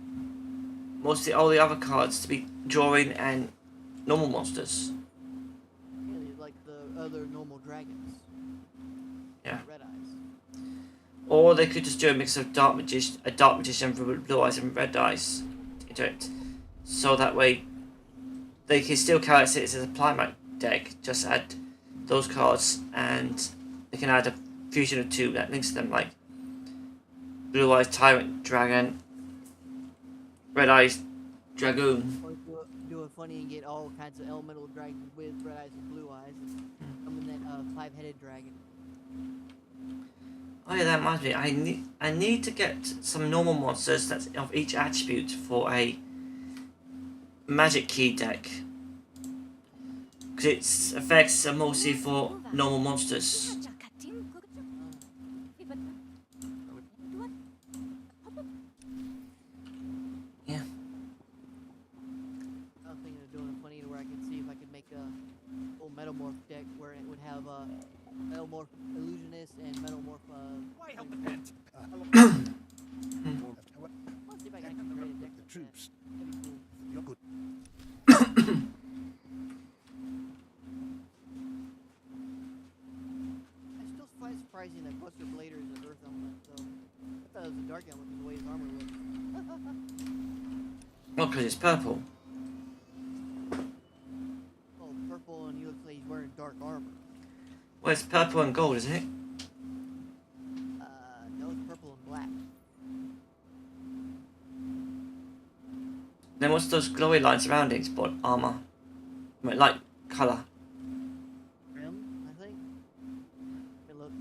mostly all the other cards to be drawing and normal monsters. Yeah, like the other normal dragons. Yeah. Red Eyes. Or they could just do a mix of Dark Magician for Blue Eyes and Red Eyes into it. So that way they can still count it as a Primate deck, just add those cards and they can add a fusion of 2 that links them, like Blue Eyes Tyrant Dragon, Red Eyes Dragoon. Or do it funny and get all kinds of elemental dragons with Red Eyes and Blue Eyes. And come in that 5-headed dragon. Oh yeah, that reminds me. I need to get some normal monsters that's of each attribute for a magic key deck. Because its effects are mostly for normal monsters. Yeah. I was thinking of doing it funny where I could see if I could make a full Metamorph deck where it would have Metamorph Illusionist and Metamorph. Why help the vent? Let's see if I can actually create a deck. The troops. That'd be cool. You're good. I still find surprising that Buster Blader is an Earth element, so I thought it was a Dark element because the way his armor looks. Well, because it's purple. Well, purple and he looks like he's wearing dark armor. Well, it's purple and gold, isn't it? No, it's purple and black. Then what's those glowy lines around its armor? I mean, like colour. Rim, I think. Hey, look.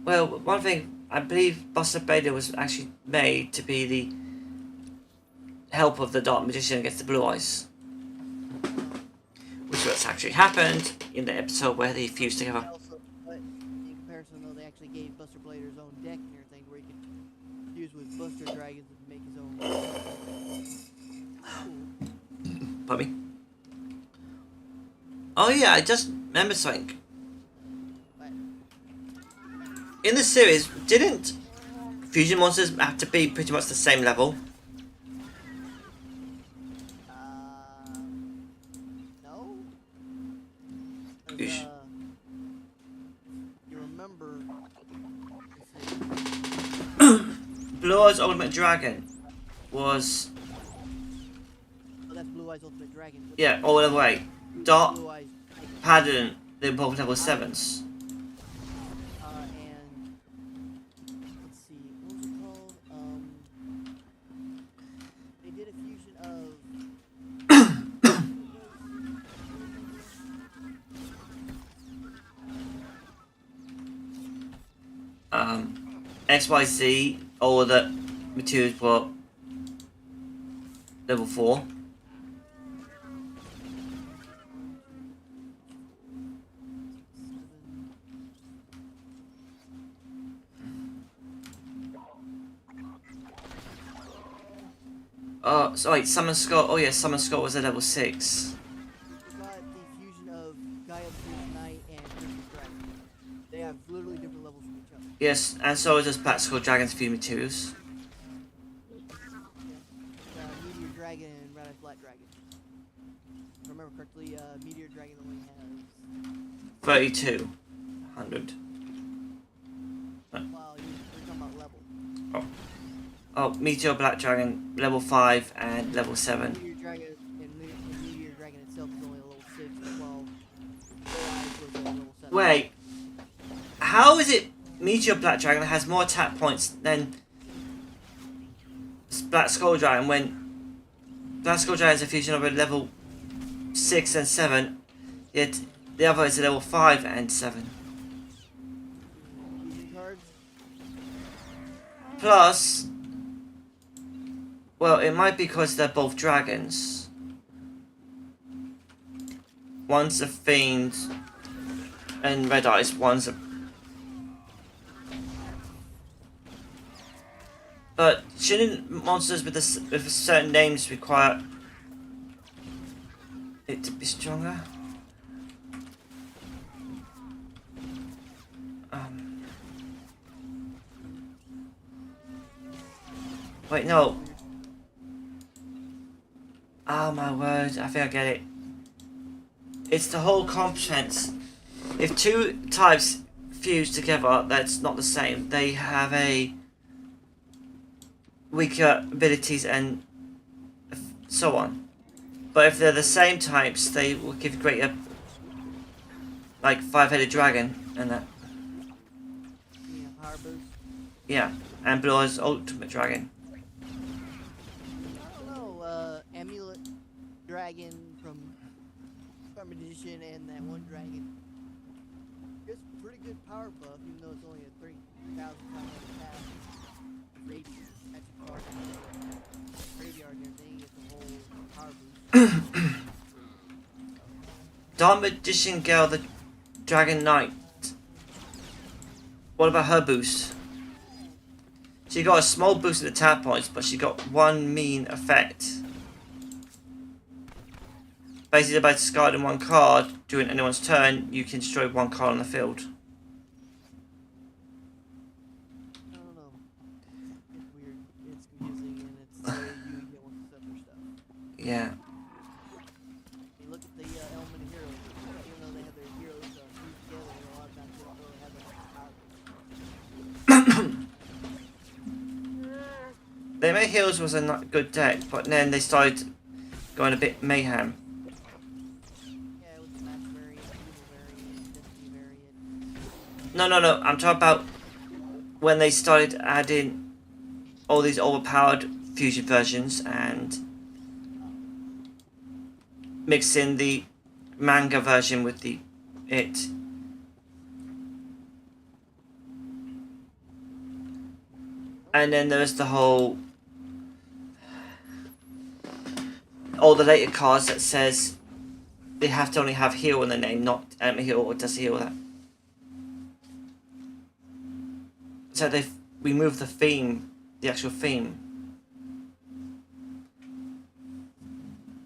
Well, one thing, I believe Buster Blader was actually made to be the help of the Dark Magician against the Blue Eyes. Which has actually happened in the episode where they fused together. Also, but in comparison, though, they actually gave Buster Blader his own deck and everything where he could fuse with Buster Dragons and make his own. Pardon me? Oh yeah, I just remembered something. In the series, didn't fusion monsters have to be pretty much the same level? No? Blue Eyes Ultimate Dragon was Oh, that's Blue Eyes Ultimate Dragon. What's yeah all the way. Dark Blue Eyes Tiger? Paladin, they're both level 7s. And let's see, what was it called? They did a fusion of XYZ, all the materials were level 4. Oh, sorry, Summon Skull. Oh yeah, Summon Skull was a level 6. we got the fusion of Gaia Blue Knight and Christmas Dragon. They have literally different levels from each other. Yes, and so does Black Skull Dragon's few materials. Meteor Dragon and Red Eyes Black Dragon. If I remember correctly, Meteor Dragon only has 3200. well, you're talking about level. Oh, Meteor Black Dragon, level 5 and level 7. Meteor Dragon and Meteor Dragon itself is only a level 6 as well. Blue Eyes was a level 7. Wait, how is it Meteor Black Dragon that has more attack points than Black Skull Dragon when Black Skull Dragon is a fusion of a level 6 and 7, yet the other is a level 5 and 7. Fusion cards? Plus, well, it might be because they're both dragons. One's a fiend and Red Eyes, one's a... But shouldn't monsters with certain names require it to be stronger? Wait, no. Oh my word, I think I get it. It's the whole competence. If two types fuse together, that's not the same. They have a weaker abilities and so on. But if they're the same types, they will give greater, like 5-headed dragon and that. Yeah, power boost. Yeah, and Blue Eyes Ultimate Dragon. I don't know, Amulet Dragon from Farm Edition and that one dragon. It's pretty good power buff, even though it's only a 3,000 attack. Radiant, that's a card. Graveyard and everything, it's a whole power boost. Dark Magician Girl, the Dragon Knight. What about her boost? She got a small boost in attack points, but she got one mean effect. Basically, by discarding one card during anyone's turn, you can destroy one card on the field. I don't know. It's weird. It's confusing, and it's the way you wants to set their stuff. Yeah. You look at the Element of Heroes, even though they have their heroes fused together, a lot of times they don't really have that much power. Their May Heals was a not good deck, but then they started going a bit mayhem. Yeah, with the match variant, evil variant, destiny variant. No. I'm talking about when they started adding all these overpowered fusion versions and mixing the manga version with it. And then there's the whole... all the later cards that says they have to only have heal in the name, not heal or does heal that. So they've removed the theme, the actual theme.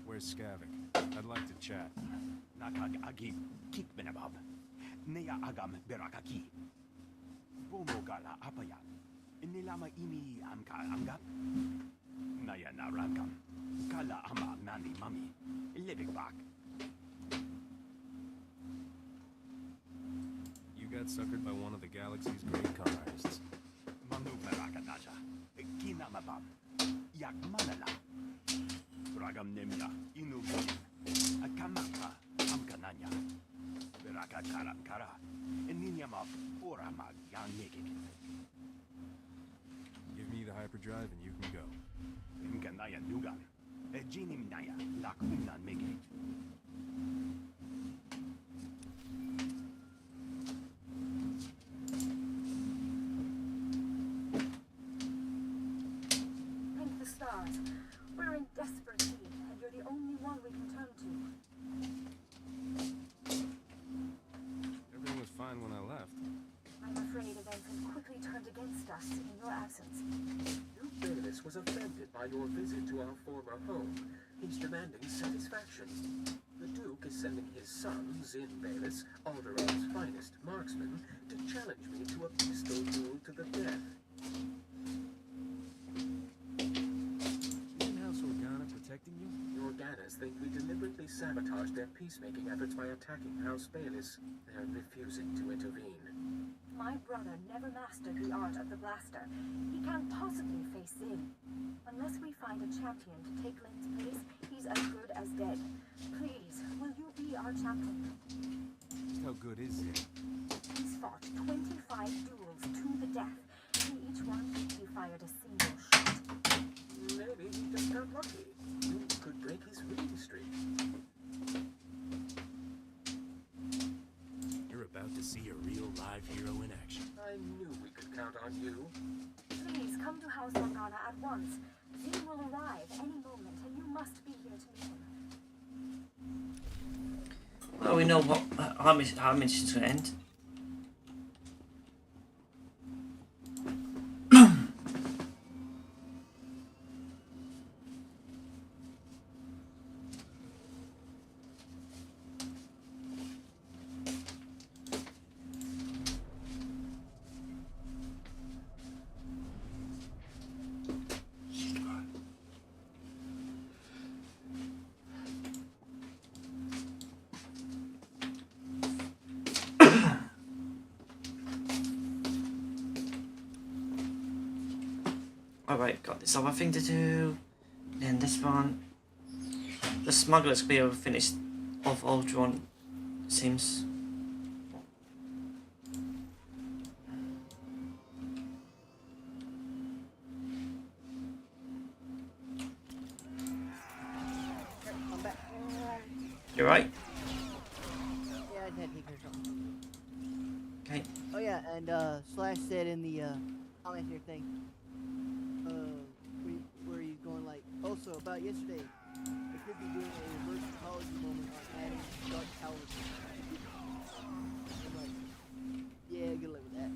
Where's Skavik? I'd like to chat. Nakag-agi kitbenabab. Neya agam berakaki. Bomo gala apaya. Inilama imi amka amgap. Naya narakam. Kala ama nani mami. Living back. You got suckered by one of the galaxy's great con artists. Manu berakadaja. Habab. Yak Manala. Bragam Nemya. Inugi. Akamaka. Amkananya. Beraka Kara. Eninyama. Orama. Yanegi. Give me the hyperdrive and you can go. Imkanaya Nugan. Ejinim Naya. Lakunan Megi. Thank the stars. We're in desperate need, and you're the only one we can turn to. Everything was fine when I left. I'm afraid events have quickly turned against us in your absence. Duke Bayless was offended by your visit to our former home. He's demanding satisfaction. The Duke is sending his son, Zin Bayless, Alderaal's finest marksman, to challenge me to a pistol duel to the death. Isn't House Organa protecting you? The Organas think we deliberately sabotaged their peacemaking efforts by attacking House Bayless. They're refusing to intervene. My brother never mastered the art of the blaster. He can't possibly face Zin. Unless we find a champion to take Lin's place, he's as good as dead. Please, will you be our champion? How good is it? He's fought 25 duels to the death. In each one, he fired a single shot. Maybe he just got lucky. You could break his winning streak. You're about to see a real live hero in action. I knew we could count on you. Please come to House Organa at once. Zin will arrive any moment, and you must be here to meet him. Well, we know what how mission's going to end. Alright, got this other thing to do. Then this one. The smugglers will be able to finish off Ultron, seems. I'm back. You're right? Yeah, I had to take care of something. Okay. Oh yeah, and Slash said in the comment here thing, where he's going like, also about yesterday, I could be doing a reverse psychology moment on adding dark television. I'm like, yeah, good luck with that.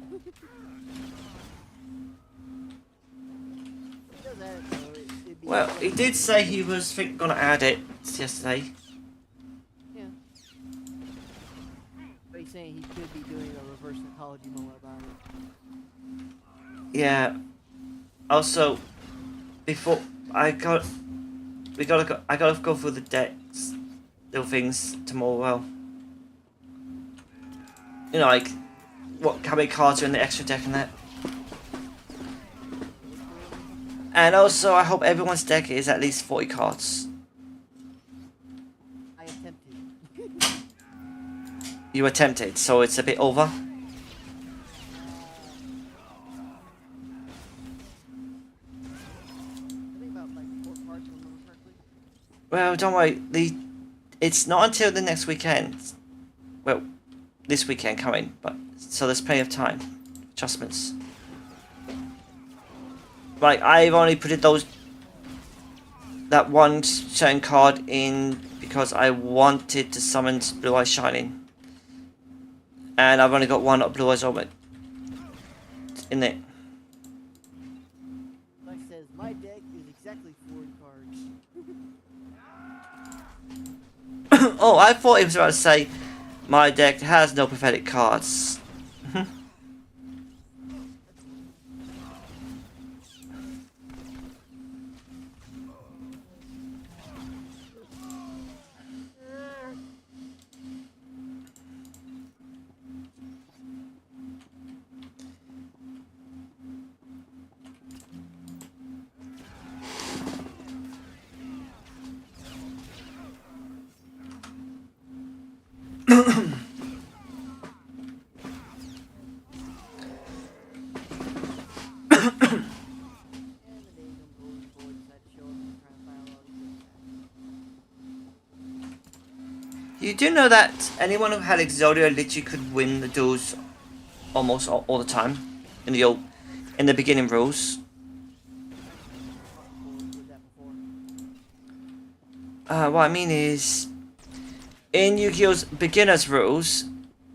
He does add it though. It'd be Well, he did say he was gonna add it yesterday. Yeah. But he's saying he could be doing a reverse psychology moment about it. Yeah. Also, before I gotta go through the decks, little things tomorrow. Well, you know, like how many cards are in the extra deck and that. And also, I hope everyone's deck is at least 40 cards. I attempted. You attempted, so it's a bit over. Well, don't worry. It's not until the next weekend. Well, this weekend coming, but so there's plenty of time. Adjustments. Like I've only put that one certain card in because I wanted to summon Blue Eyes Shining, and I've only got one Blue Eyes Omen in it. Like says, my deck is exactly 40 cards. Oh, I thought he was about to say, my deck has no pathetic cards. You do know that anyone who had Exodia literally could win the duels almost all the time in the beginning rules. What I mean is, in Yu-Gi-Oh's beginners rules,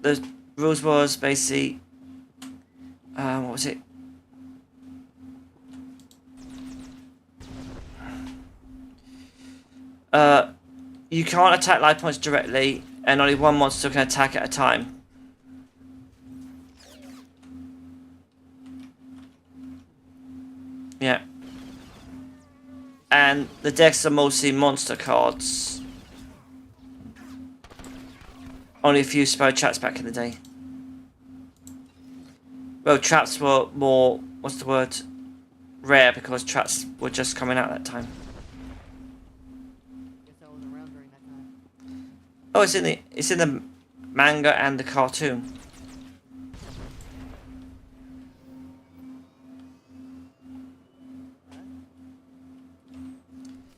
the rules was basically, what was it? You can't attack life points directly, and only one monster can attack at a time. Yeah. And the decks are mostly monster cards. Only a few spell traps back in the day. Well, traps were more, what's the word? Rare, because traps were just coming out at that time. Oh, it's in the manga and the cartoon. I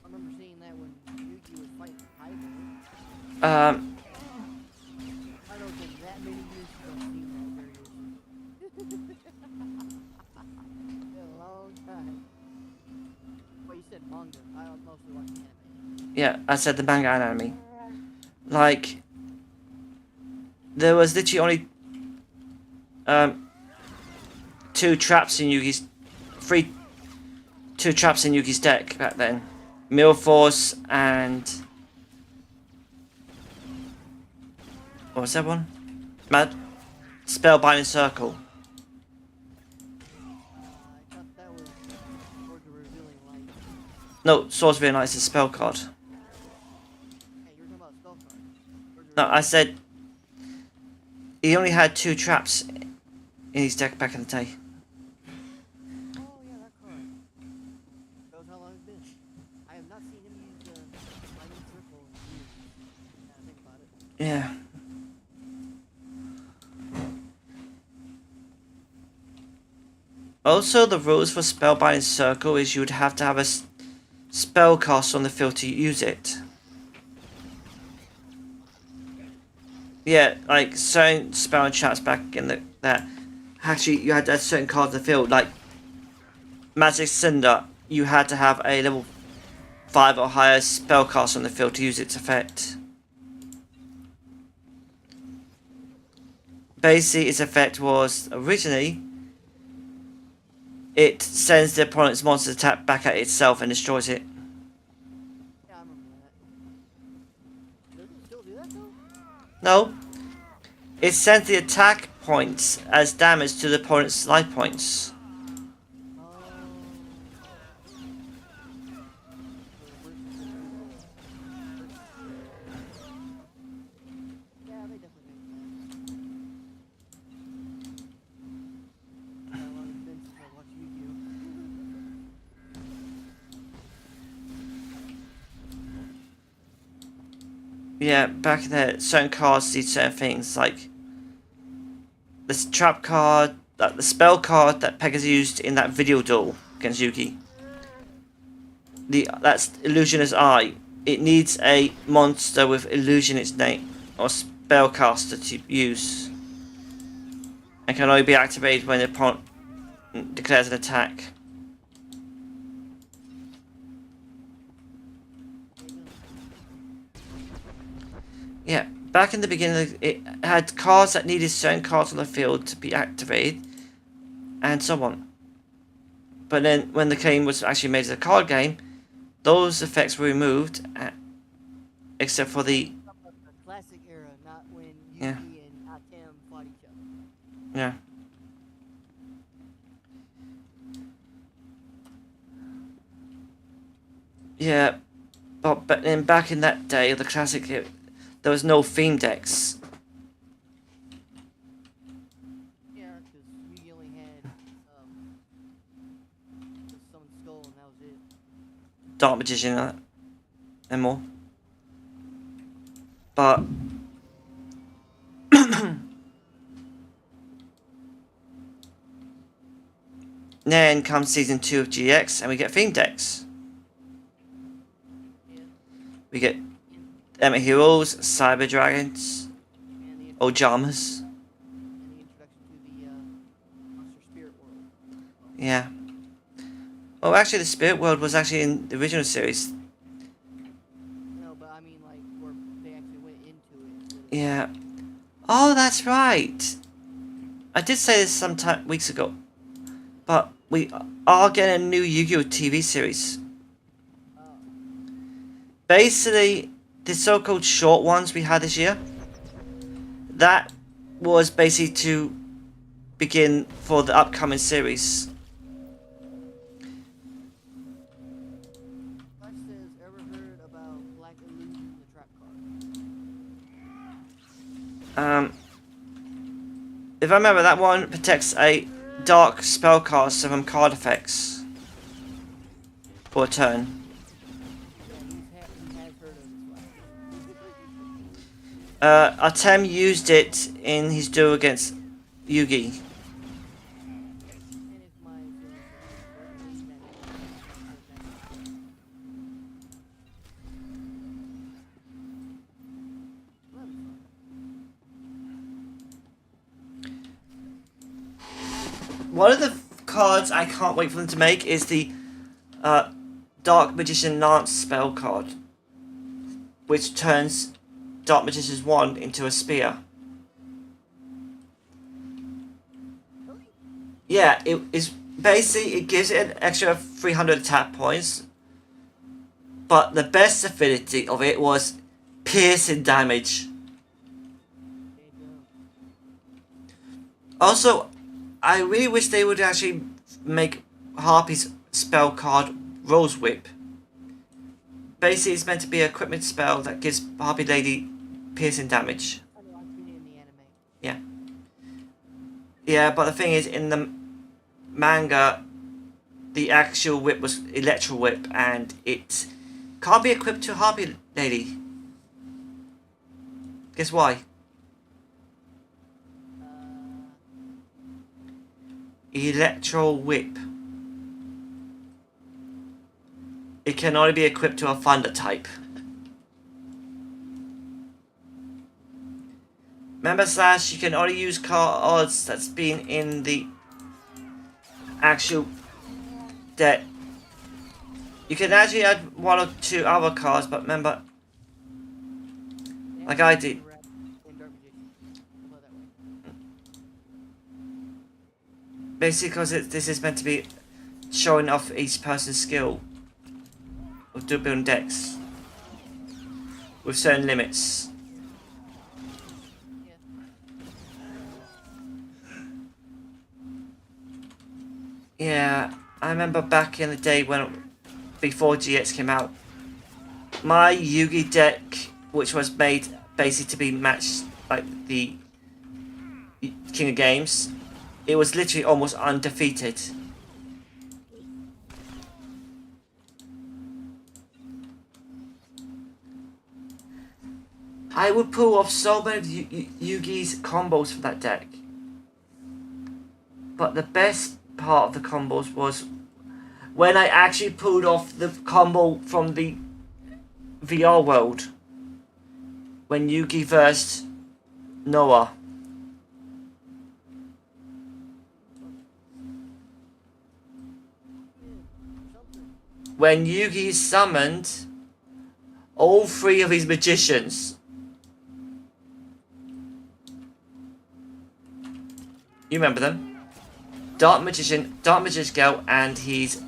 remember seeing that when Yugi was fighting Kaido. Um. I don't think that many years ago seen that very easy. Been a long time. Well, you said manga. I mostly watch anime. Yeah, I said the manga and anime. Like, there was literally only two traps in Yugi's deck back then. Mill Force and what was that one? Spellbinding Circle. I thought that was Swords of Revealing Light. No, Swords of Revealing Light is a spell card. Hey, you were talking about spell cards. No, I said he only had two traps in his deck back in the day. Oh, yeah, that card. Shows how long it's been. I have not seen him use the Lightning Circle in years. Now I think about it. Yeah. Also, the rules for Spellbinding Circle is you would have to have a spell cast on the field to use it. Yeah, like certain spell and traps back in that. Actually, you had to have certain cards in the field, like Magic Cinder. You had to have a level 5 or higher spell cast on the field to use its effect. Basically, its effect was originally it sends the opponent's monster attack back at itself and destroys it. Yeah, I remember that. Does it still do that though? No. It sends the attack points as damage to the opponent's life points. Yeah, they definitely make sense. How long it's been since I watched Yu-Gi-Oh! Yeah, back there, certain cards did certain things, like this trap card, the spell card that Pegasus used in that video duel against Yugi. That's Illusioner's Eye. It needs a monster with Illusion its name, or spellcaster to use. And can only be activated when the opponent declares an attack. Yeah, back in the beginning, it had cards that needed certain cards on the field to be activated, and so on. But then, when the game was actually made as a card game, those effects were removed, except for the classic era, not when Yugi Yeah. and Atem fought each other. yeah. Yeah, but then back in that day, the classic, there was no theme decks. Yeah, because Yugi only had the Summoned Skull and that was it. Dark Magician and more. But then comes season 2 of GX and we get theme decks. Yeah. We get Element Heroes, Cyber Dragons, and the Ojamas. and the introduction to the Monster Spirit World. Yeah. Oh, actually, the Spirit World was actually in the original series. No, but I mean like where they actually went into it. Yeah. Oh, that's right. I did say this some weeks ago, but we are getting a new Yu-Gi-Oh! TV series. Basically, the so-called short ones we had this year, that was basically to begin for the upcoming series. Flash says, ever heard about Black Illusion, the trap card? If I remember, that one protects a dark spellcaster from card effects for a turn. He has heard of this one. Artem used it in his duel against Yugi. And if my One of the cards I can't wait for them to make is the Dark Magician Lance spell card, which turns Dark Magician's wand into a spear. Yeah, it is basically, it gives it an extra 300 attack points, but the best affinity of it was piercing damage. Also, I really wish they would actually make Harpy's spell card Rose Whip. Basically, it's meant to be an equipment spell that gives Harpy Lady piercing damage. Yeah. Yeah, but the thing is, in the manga, the actual whip was Electro Whip, and it can't be equipped to Harpy Lady. Guess why? Electro Whip. It can only be equipped to a Thunder type. Remember, Slash, you can only use cards that's been in the actual deck. You can actually add one or two other cards, but remember, like I did. Basically, because this is meant to be showing off each person's skill of building decks with certain limits. Yeah, I remember back in the day before GX came out, my Yugi deck, which was made basically to be matched like the King of Games, it was literally almost undefeated. I would pull off so many of Yugi's combos from that deck. But the best part of the combos was when I actually pulled off the combo from the VR world. When Yugi versed Noah. When Yugi summoned all three of his magicians. You remember them? Dark Magician, Dark Magician Girl, and his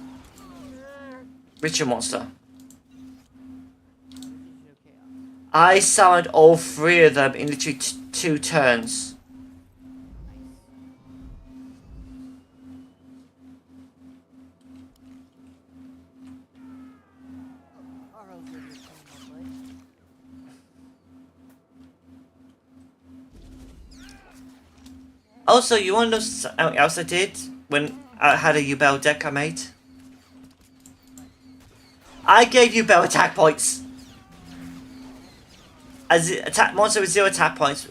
Ritual Monster. I summoned all three of them in literally 2 turns. Also, you want to know something else I did when I had a Yubel deck I made? I gave Yubel attack points. As attack monster with 0 attack points,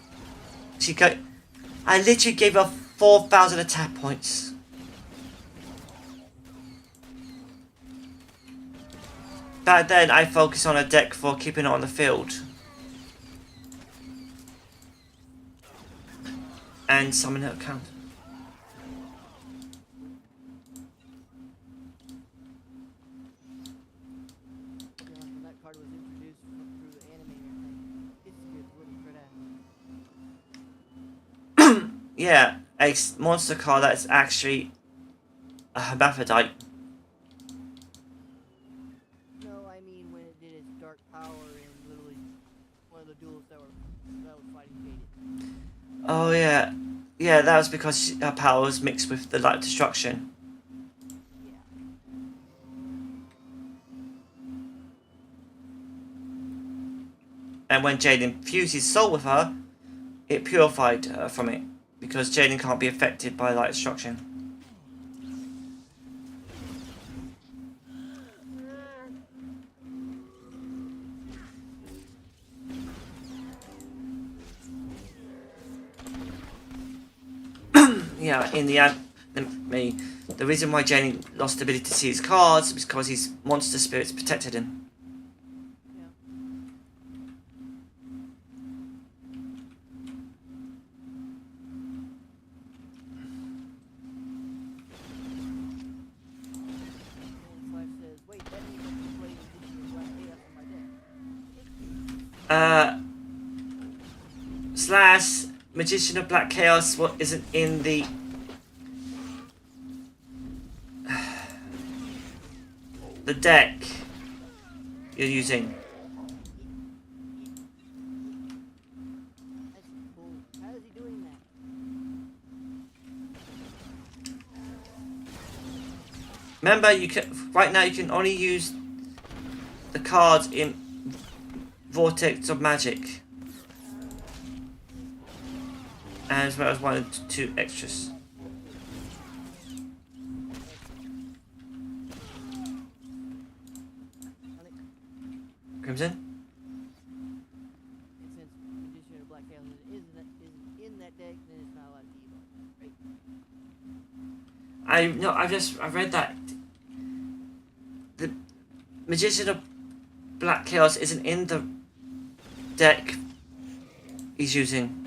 I literally gave her 4,000 attack points. Back then, I focused on a deck for keeping it on the field. and summon her account. When that card was introduced through the animator, it's good little for that. Yeah, a monster card that's actually a hermaphrodite. No, I mean when it did its dark power in literally one of the duels that was fighting Jaden. Oh yeah. Yeah, that was because her power was mixed with the light destruction. And when Jaden fused his soul with her, it purified her from it, because Jaden can't be affected by light destruction. Yeah, in the anime, the reason why Jaden lost the ability to see his cards was because his monster spirits protected him. Slash Magician of Black Chaos, what isn't in the deck you're using. How is he doing that? Remember, you can right now you can only use the cards in Vortex of Magic, as well as 1 and 2 extras. Crimson? And since Magician of Black Chaos is in that deck, then it's not allowed to use it, right? I've read that the Magician of Black Chaos isn't in the deck he's using.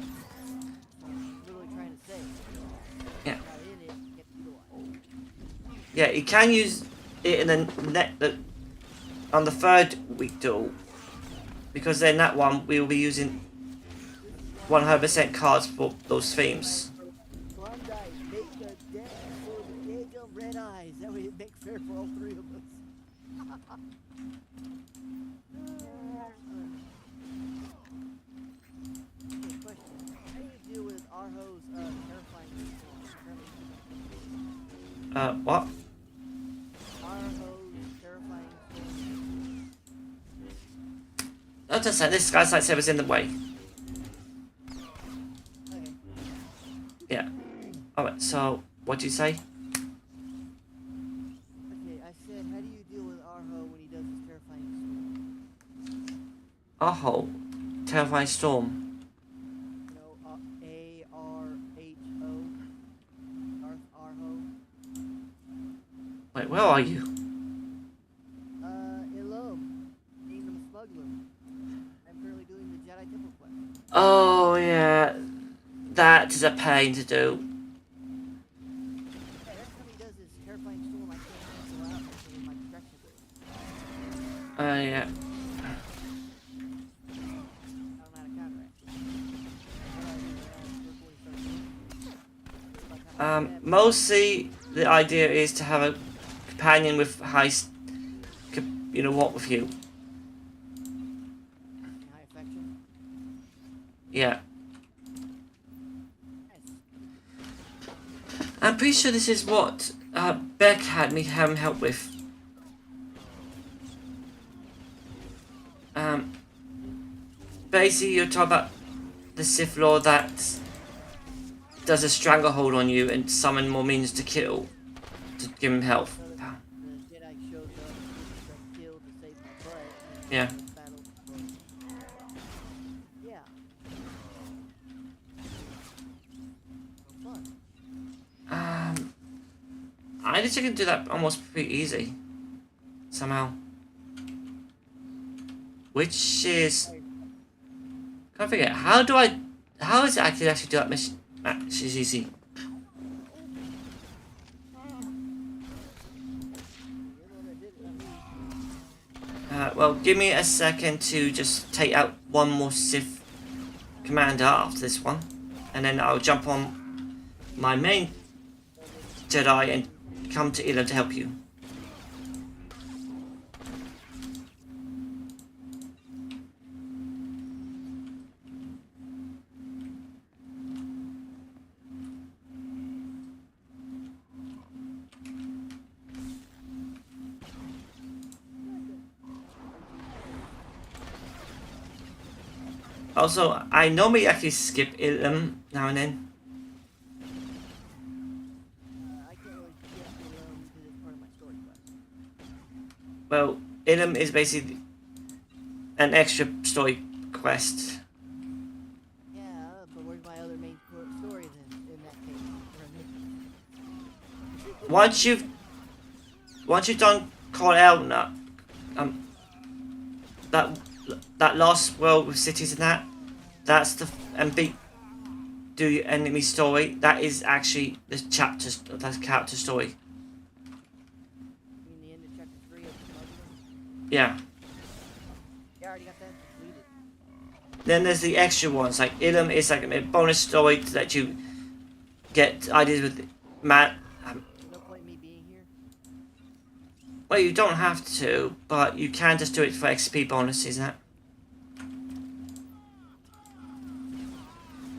Yeah. Yeah, he can use it in the on the 3rd week duel, because then that one we will be using 100% cards for those themes. Klondike, make a deck for the Diego Red Eyes. That way it makes fair for all 3 of us. Question. How do you deal with Arho's terrifying What? Arho's terrifying I don't understand, this guy's lightsaber's in the way. Okay. Yeah. Alright, so what do you say? Okay, I said, how do you deal with Arho when he does his terrifying storm? Arho. Terrifying Storm. No, A-R-H-O. Arho. Wait, where are you? Hello. Kingdom Smuggler. I'm currently doing the Jedi Temple quest. Oh yeah. That is a pain to do. Yeah, every time he does his terrifying storm, I can't cancel out because of my distraction ability. Yeah. Mostly the idea is to have a companion with high, with you. High affection. Yeah. I'm pretty sure this is what Beck had me have him help with. Basically, you're talking about the Sith Lord that does a stranglehold on you and summon more minions to kill to give him health. The Jedi shows up, to kill to save my butt. Yeah. Yeah. I think I can do that almost pretty easy. Somehow. Which is... I can't figure out, how is it I can actually do that She's easy. Well, give me a second to just take out one more Sith commander after this one, and then I'll jump on my main Jedi and come to Ilum to help you. Also, I normally actually skip Ilum now and then. I can't really get Ilum because it's part of my story quest. Well, Ilum is basically an extra story quest. Yeah, but where's my other main story then? In that case, Once you've done Call Elna, that last world with cities and that's the do your enemy story. That is actually the chapters, that's character story. You mean the end of chapter 3 of Smuggler? Yeah. Yeah, I already got that completed. Then there's the extra ones, like Ilum is like a bonus story to let you get ideas with Matt. No point in me being here? Well, you don't have to, but you can just do it for XP bonuses, that.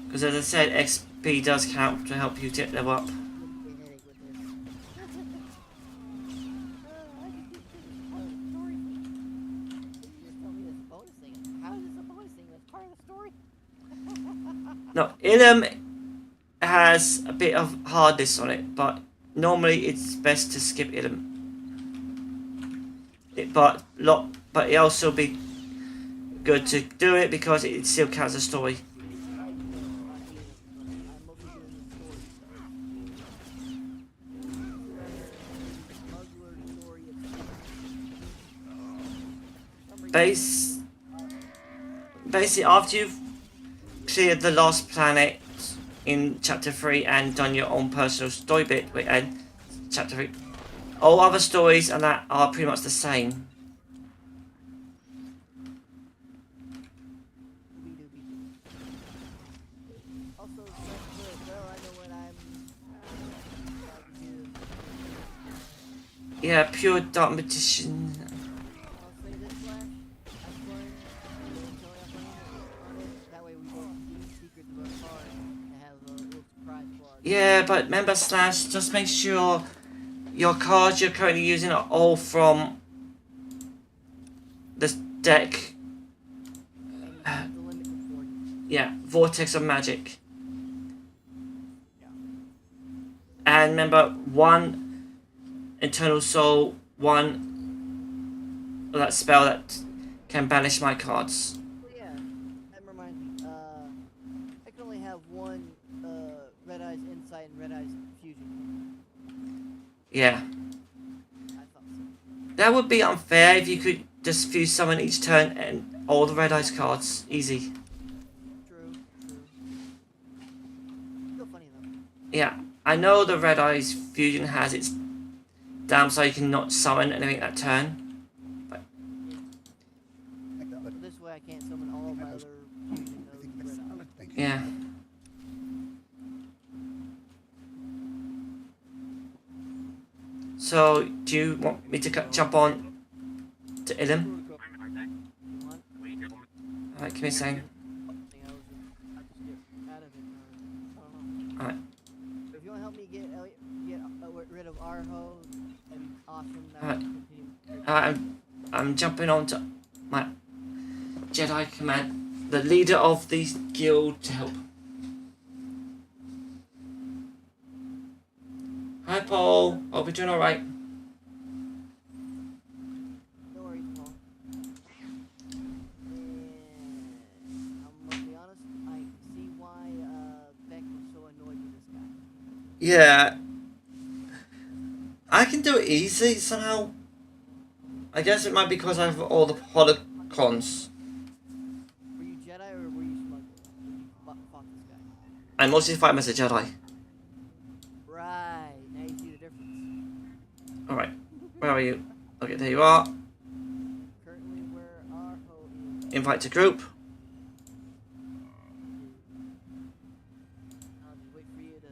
Because as I said, XP does count to help you get level up. No, Ilum has a bit of hardness on it, but normally it's best to skip Ilum. But it also be good to do it because it still counts as a story. Basically, after you've cleared the last planet in chapter 3 and done your own personal story bit and chapter 3, all other stories and that are pretty much the same. Yeah, pure dark magician. Yeah, but remember, Slash, just make sure your cards you're currently using are all from this deck. Yeah, Vortex of Magic. And remember, 1 Eternal Soul, 1 that spell that can banish my cards. Yeah, that reminds me. I can only have 1 Red Eyes Insight and Red Eyes Fusion. Yeah. I thought so. That would be unfair if you could just fuse summon each turn and all the Red Eyes cards. Easy. True. Still funny though. Yeah, I know the Red Eyes Fusion has its downside, you cannot summon anything that turn. But this way I can't summon all of my other fusion nodes Red Eyes. yeah. So, do you want me to jump on to Ilum? Alright, give me a second. Alright. If you want to help me get rid of Arho, that'd be awesome. Alright, I'm jumping on to my Jedi Command, the leader of the guild, to help. Hi Paul, hope you're doing alright. No worries, Paul. And I'm gonna be honest, I can see why Beck was so annoyed with this guy. Yeah. I can do it easy somehow. I guess it might be because I have all the holocrons. Were you Jedi or were you Smuggler? You fought this guy. I mostly fight him as a Jedi. Right. Now you see the difference. Alright. Where are you? Okay, there you are. Currently, where are Invite to group. I'll just wait for you to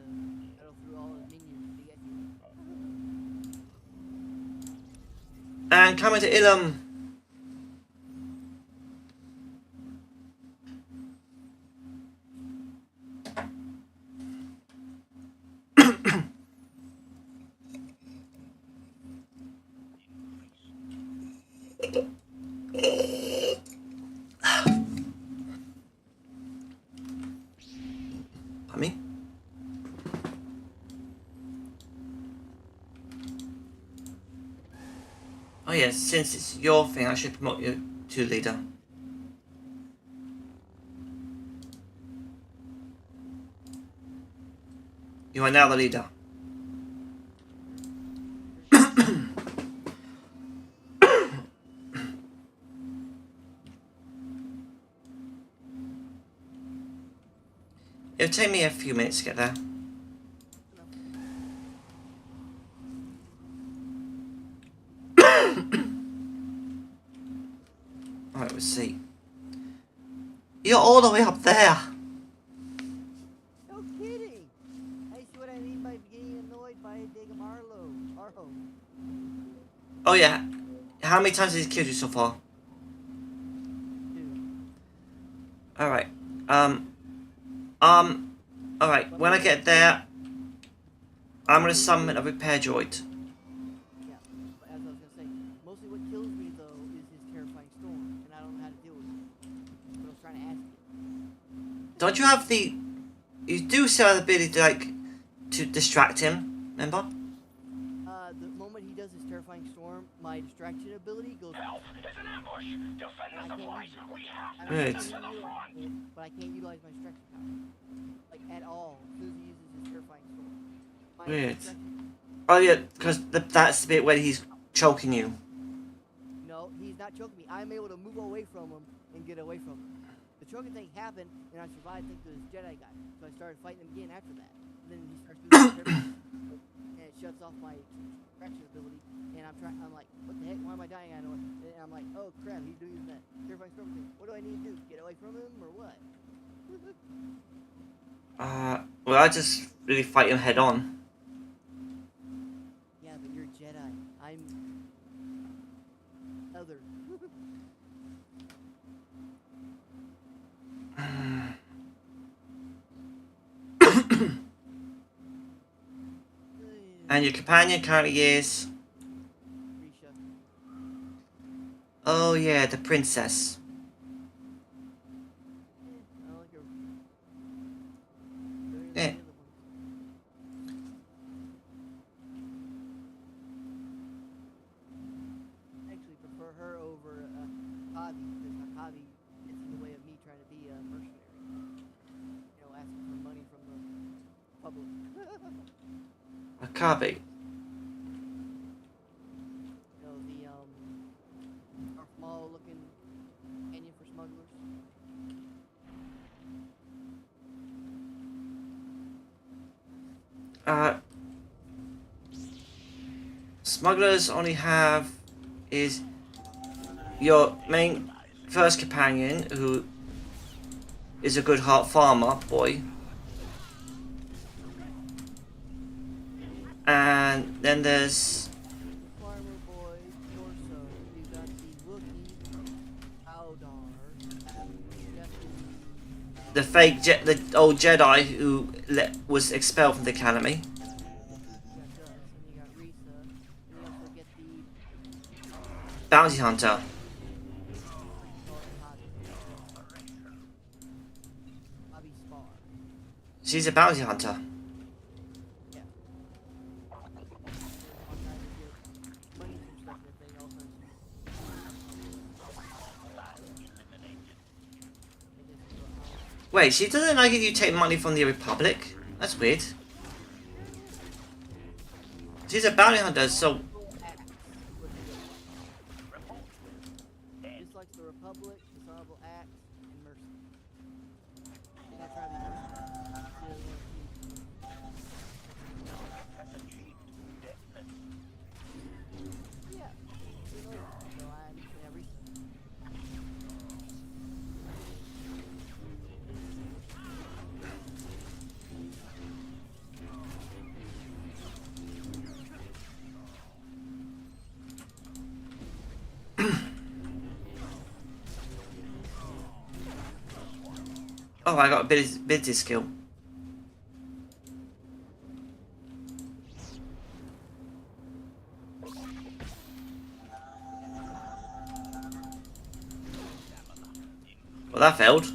battle through all his minions to get you. And coming to Ilum. Pardon me? Oh yes, since it's your thing, I should promote you to leader. You are now the leader. It'll take me a few minutes to get there. Alright, let's see. You're all the way up there. No kidding. I see what I mean by getting annoyed by Diggum Arho. Oh yeah. How many times has he killed you so far? Alright. Alright, when I get there, I'm gonna summon a repair droid. Yeah, but as I was gonna say, mostly what kills me though is his terrifying storm, and I don't know how to deal with it. But I was trying to ask you. Don't you have the... You do still have the ability to, like, to distract him, remember? The moment he does his terrifying storm, my distraction ability goes. Help! It's an ambush! Defend the supplies! We have to Right. but I can't utilize my distraction power. Like, at all. As soon as he uses his terrifying storm. My Weird. distraction- Oh yeah, because that's the bit where he's choking you. No, he's not choking me. I'm able to move away from him and get away from him. The choking thing happened, and I survived thanks to this Jedi guy. So I started fighting him again after that. And then he starts doing his terrifying and it shuts off my distraction ability. And I'm like, what the heck? Why am I dying? I know it. And I'm like, oh crap, he's doing that terrifying storm thing. What do I need to do? Get away from him or what? Well, I just really fight him head on. Yeah, but you're a Jedi. I'm other. And your companion currently is... Risha. Oh yeah, the princess. I don't like her. Yeah. I actually prefer her over Hakabi, because Hakabi gets in the way of me trying to be a mercenary. You know, asking for money from the public. Akabe. You know, the small looking canyon for smugglers. Smugglers only have is your main first companion, who is a good heart farmer boy, and then there's Farmer boy, torso. You got the Wookiee, Aldar, the fake the old Jedi who was expelled from the academy. Bounty hunter. She's a bounty hunter. Wait, she doesn't like it you take money from the Republic? That's weird. She's a bounty hunter, so... Dislikes the Republic, dishonorable acts, and mercy. She's not trying to be mercenary. Yeah. You know, so I understand everything. Oh, I got a ability skill. Well, that failed.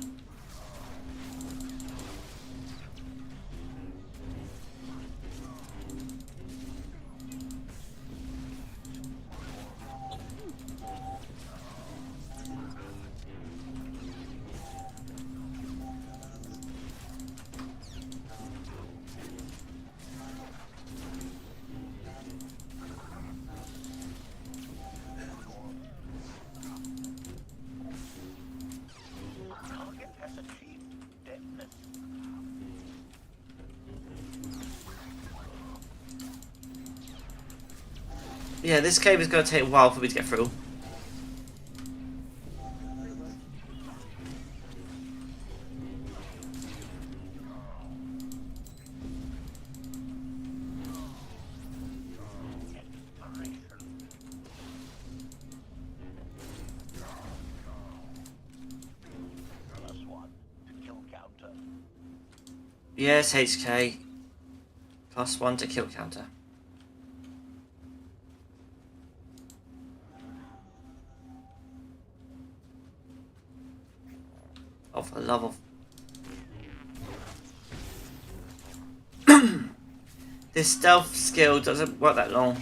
Yeah, this cave is going to take a while for me to get through. Yes, HK. +1 to kill counter. Oh, for the love of... This stealth skill doesn't work that long.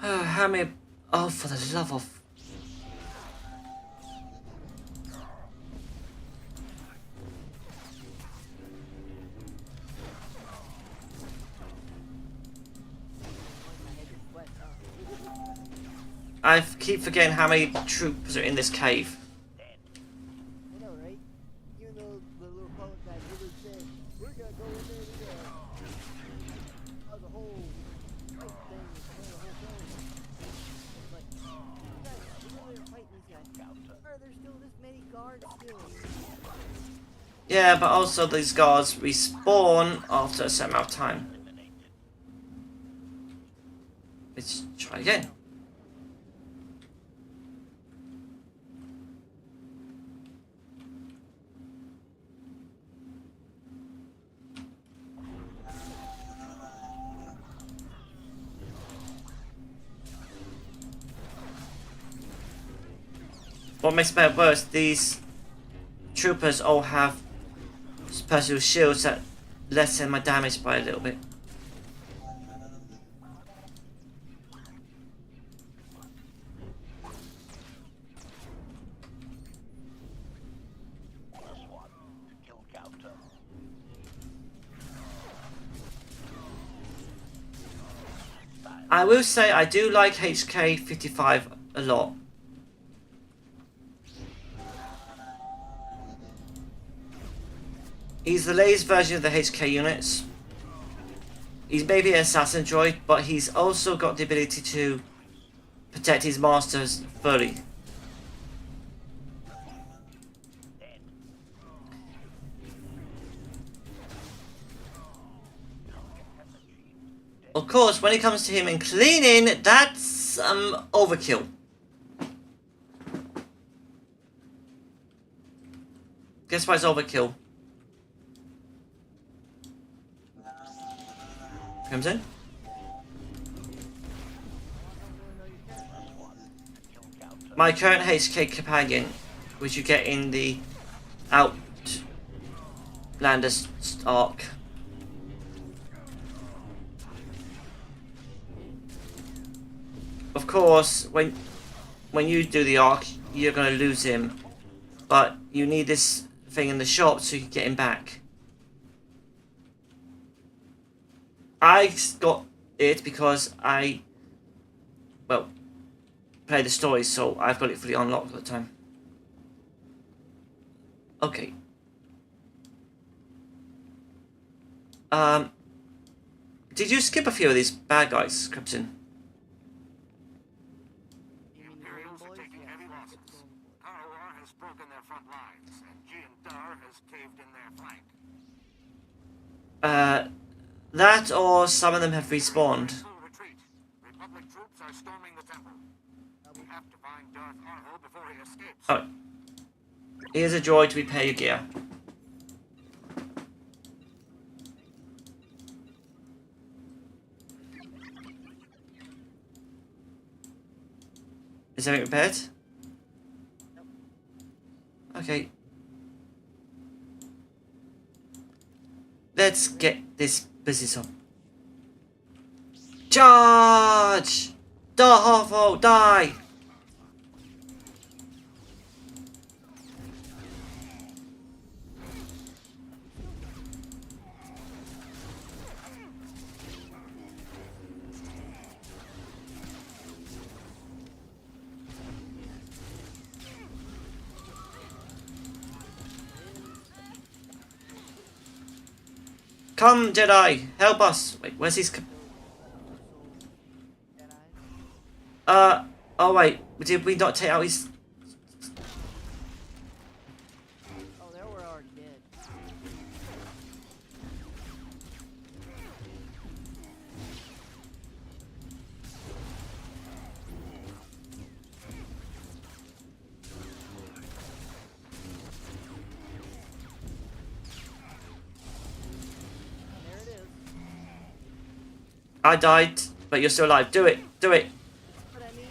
How many... Oh, for the love of... I keep forgetting how many troops are in this cave. I know, right? Even though the little public guy really said, we're gonna go in there to the whole fight thing, the whole thing. It's like, guys, we're going to fight these guys. Are there still this many guards still? Yeah, but also these guards respawn after a certain amount of time. Let's try again. What makes it worse, these troopers all have special shields that lessen my damage by a little bit. I will say I do like HK55 a lot. He's the latest version of the HK units. He's maybe an assassin droid, but he's also got the ability to protect his masters fully. Of course, when it comes to him and cleaning, that's overkill. Guess why it's overkill? Comes in. My current HK companion, which you get in the Outlanders arc. Of course, when you do the arc, you're gonna lose him, but you need this thing in the shop so you can get him back. I got it because I, well, play the story, so I've got it fully unlocked all the time. Okay. Did you skip a few of these bad guys, Crimson? The Imperials are taking heavy losses. Karwar has broken their front lines, and Jiandar has caved in their flank. That or some of them have respawned. Retreat. Republic troops are storming the temple. We have to find Darth Arho before he escapes. Oh. Here's a droid to repair your gear. Is everything repaired? Okay. Let's get this business up. Charge! Darth Arho, die! Come, Jedi, help us. Wait, where's his? Oh wait, did we not take out his? Oh, they were already dead. There it is. I died, but you're still alive. Do it, do it. What I mean?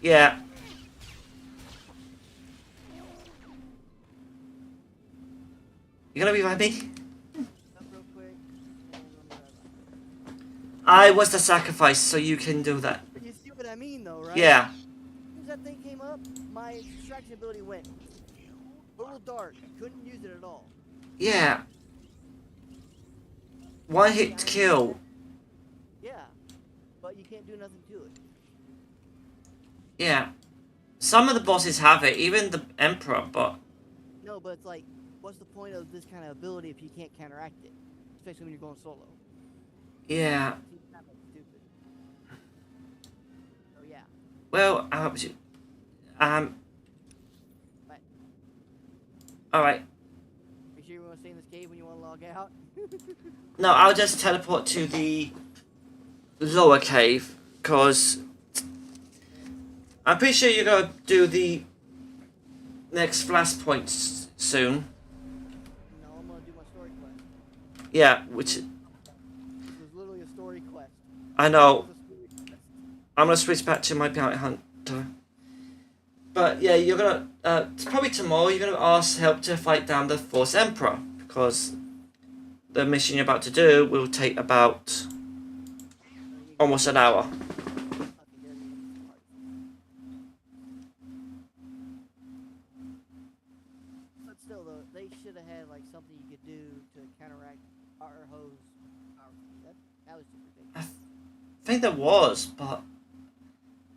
Yeah. You gonna revive me? Up real quick. And let me I was the sacrifice, so you can do that. You see what I mean, though, right? Yeah. As soon as that thing came up, my distraction ability went a little dark. I couldn't use it at all. Yeah. One hit kill. Yeah, but you can't do nothing to it. Yeah. Some of the bosses have it, even the Emperor, but No, but it's like, what's the point of this kind of ability if you can't counteract it? Especially when you're going solo. yeah. It's kind of stupid. So yeah. Well, I hope you. Right. Alright. You sure you want to stay in this cave when you want to log out? No, I'll just teleport to the lower cave, because I'm pretty sure you're going to do the next flashpoint soon. No, I'm going to do my story quest. Yeah, which This was literally a story quest. I know. It was a story quest. I'm going to switch back to my bounty hunter. But yeah, you're going to, probably tomorrow, you're going to ask help to fight down the Force Emperor, because the mission you're about to do will take about almost an hour. But still, though, they should have had like something you could do to counteract Arho's power. That was super big. I think there was, but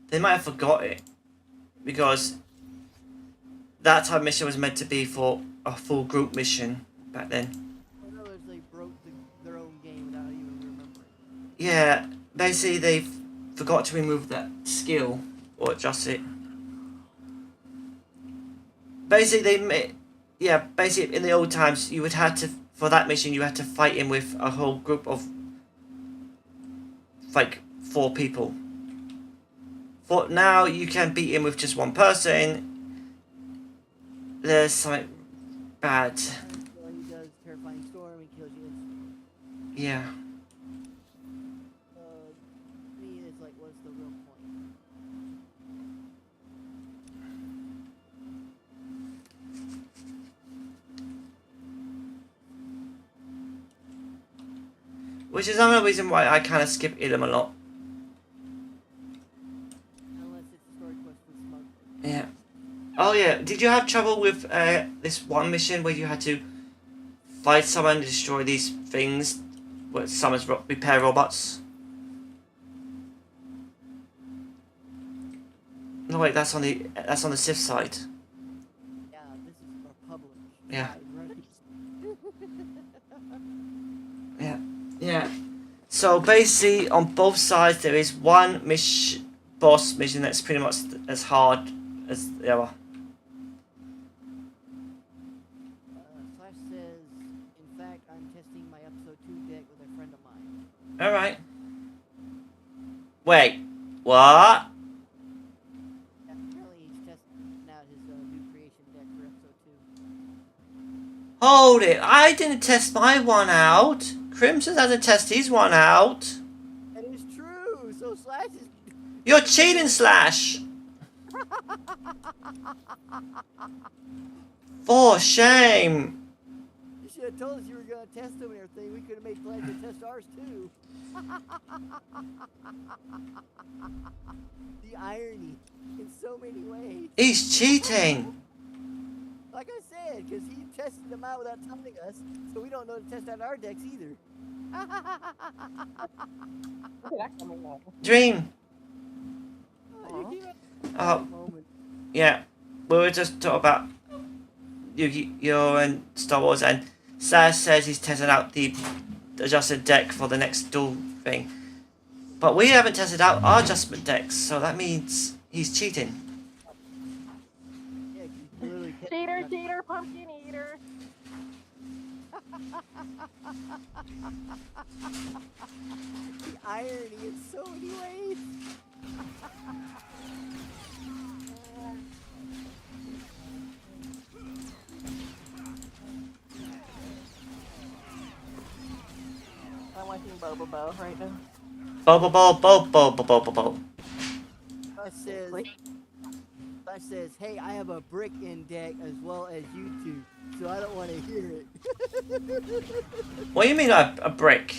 they might have forgot it, because that type of mission was meant to be for a full group mission back then. In other words, they broke their own game without even remembering. Yeah, basically they forgot to remove that skill or adjust it. Basically basically in the old times you would have to, for that mission you had to fight him with a whole group of like 4 people. For now you can beat him with just one person. There's something bad. Well, he does Terrifying Storm, he kills you instantly. Yeah. To me, it's like, what's the real point? Which is another reason why I kind of skip Ilum a lot. Unless it's a story quest with Smug. Yeah. Oh yeah, did you have trouble with this one mission where you had to fight someone to destroy these things with someone's repair robots? No wait, that's on the Sith side. Yeah, this is Republic. Yeah. side, right? Yeah. Yeah. So basically, on both sides there is one boss mission that's pretty much as hard as the other. Slash says, in fact, I'm testing my episode 2 deck with a friend of mine. All right. Wait. What? Yeah, apparently he's testing out his new creation deck for episode 2. Hold it! I didn't test my one out. Crimson hasn't tested his one out. That is true. So Slash is. You're cheating, Slash. For shame. You should have told us you were gonna test them and everything. We could have made plans to test ours too. The irony, in so many ways. He's cheating. Like I said, because he tested them out without telling us, so we don't know to test out our decks either. Dream. Oh, you Oh. Yeah. We were just talking about Yu-Gi-Oh! And Star Wars, and Slash says he's testing out the adjusted deck for the next duel thing. But we haven't tested out our adjustment decks, so that means he's cheating. Yeah, you literally Cheater, cheater, pumpkin eater. The irony in so many ways. I'm watching Boba Bo right now. Bo. Slash says, hey, I have a brick in deck as well as YouTube, so I don't want to hear it. What do you mean a brick?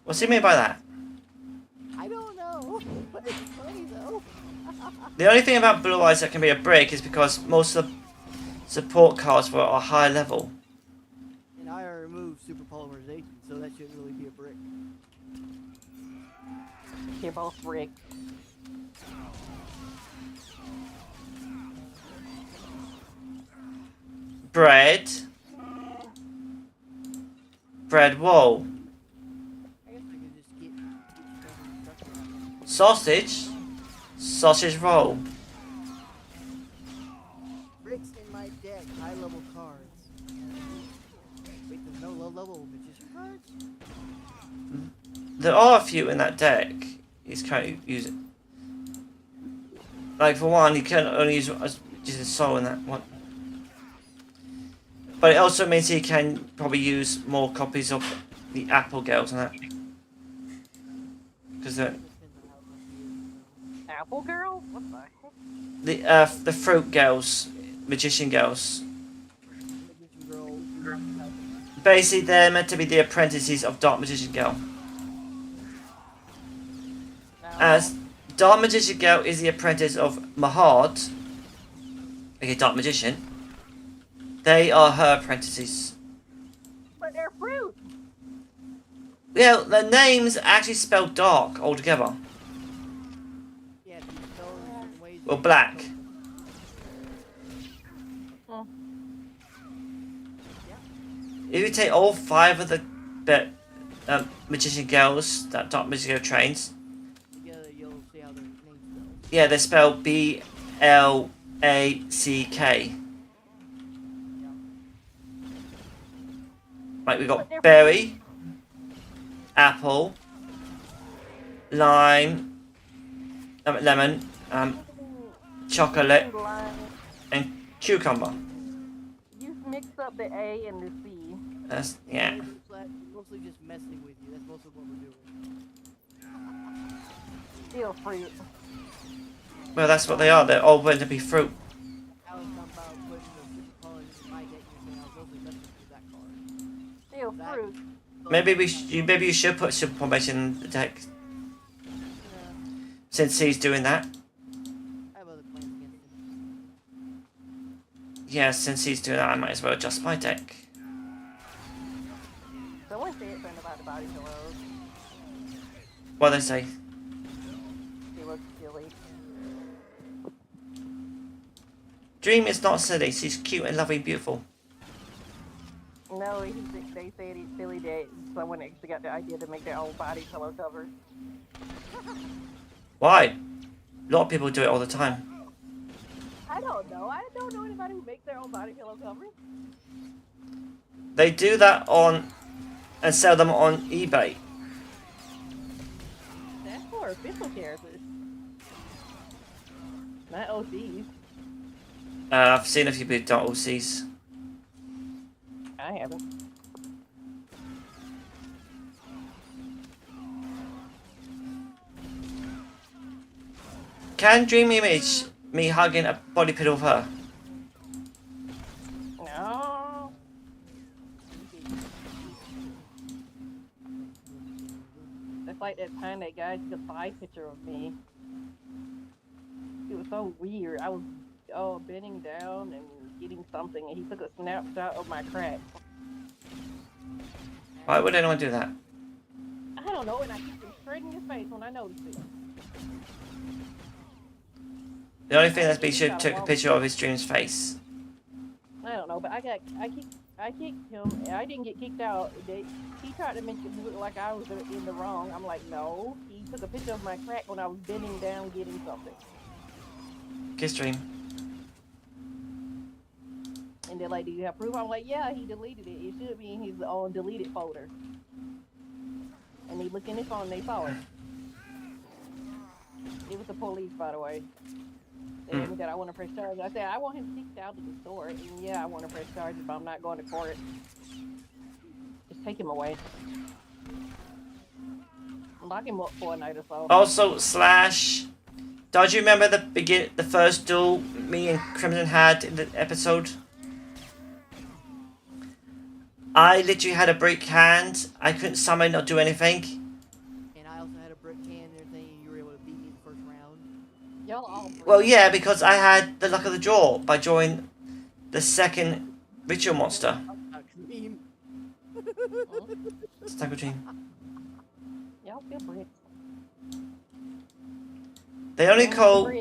What's he mean by that? I don't know, but it's funny though. The only thing about Blue Eyes that can be a brick is because most of the support cards were at a high level. And I removed super polymerization, so that shouldn't really be a brick. You're both rigged. Bread. Bread roll. I guess we could just get Sausage. Sausage roll. bricks in my deck, high level cards. Wait, there's no low level magician cards? There are a few in that deck he's currently using. Like for one, he can only use a soul in that one. But it also means he can probably use more copies of the Apple Girls and that. Because Apple Girl? What the heck? the Fruit Girls, Magician Girls. Basically, they're meant to be the apprentices of Dark Magician Girl. As Dark Magician Girl is the apprentice of Mahad, okay, Dark Magician. They are her apprentices. But they're fruit. Yeah, their names actually spell dark altogether. Yeah, if you spell it in certain ways. Well, black. Oh. If you take all 5 of the Magician Girls that Dark Magician Girl trains, Together, you'll see how their names spell. yeah, they spell B-L-A-C-K. Right, we got berry, apple, lime, lemon, chocolate, Lime. and cucumber. You mixed up the A and the C. That's, yeah. Mostly just messing with you. That's mostly what we're doing. Still fruit. Well, that's what they are. They're all meant to be fruit. I was talking about putting the super card in my deck and everything. I was mostly messing with that card. Still fruit. Maybe you should put super formation in the deck. Since he's doing that. I have other plans against him. Yeah, since he's doing that, I might as well adjust my deck. Someone said something about the body pillows. What they say? She looks silly. Dream is not silly. She's cute and lovely and beautiful. No, they said it's silly that someone actually got the idea to make their own body pillow cover. Why? A lot of people do it all the time. I don't know. I don't know anybody who makes their own body pillow cover. They do that on and sell them on eBay. That's for official characters. Not OCs. I've seen a few people do OCs. I haven't. Can Dream image me hugging a body pillow of her? No. That's like that time that guy took a side picture of me. It was so weird. I was bending down and getting something, and he took a snapshot of my crack. Why would anyone do that? I don't know, and I keep him straight in his face when I noticed it. The only thing that's been should took a picture of his Dream's face. I don't know, but I kicked him, and I didn't get kicked out. He tried to make it look like I was in the wrong. I'm like, no. He took a picture of my crack when I was bending down getting something. Kiss Dream. And they're like, do you have proof? I'm like, yeah, he deleted it. It should be in his own deleted folder. And they looked in his phone and they saw it. It was the police, by the way. They told me that I want to press charges. I said, I want him kicked out of the store. And yeah, I want to press charges, but I'm not going to court. Just take him away. Lock him up for a night or so. Also, Slash, don't you remember the first duel me and Crimson had in the episode? I literally had a brick hand. I couldn't summon or do anything. And I also had a brick hand and everything, and you were able to beat me the first round. Y'all all Well, yeah, because I had the luck of the draw by drawing the second ritual monster. Dream. Snuggle Dream. Y'all feel bricks. They only call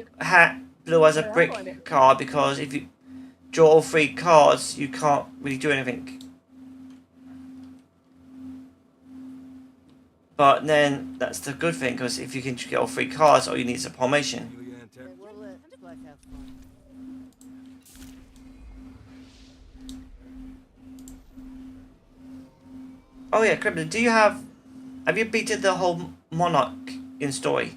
Blue as a brick card because if you draw all 3 cards, you can't really do anything. But then that's the good thing, because if you can get all 3 cards, all you need is a formation. We'll let Slash have fun. Oh yeah, Crimson, have you beaten the whole Monarch in story?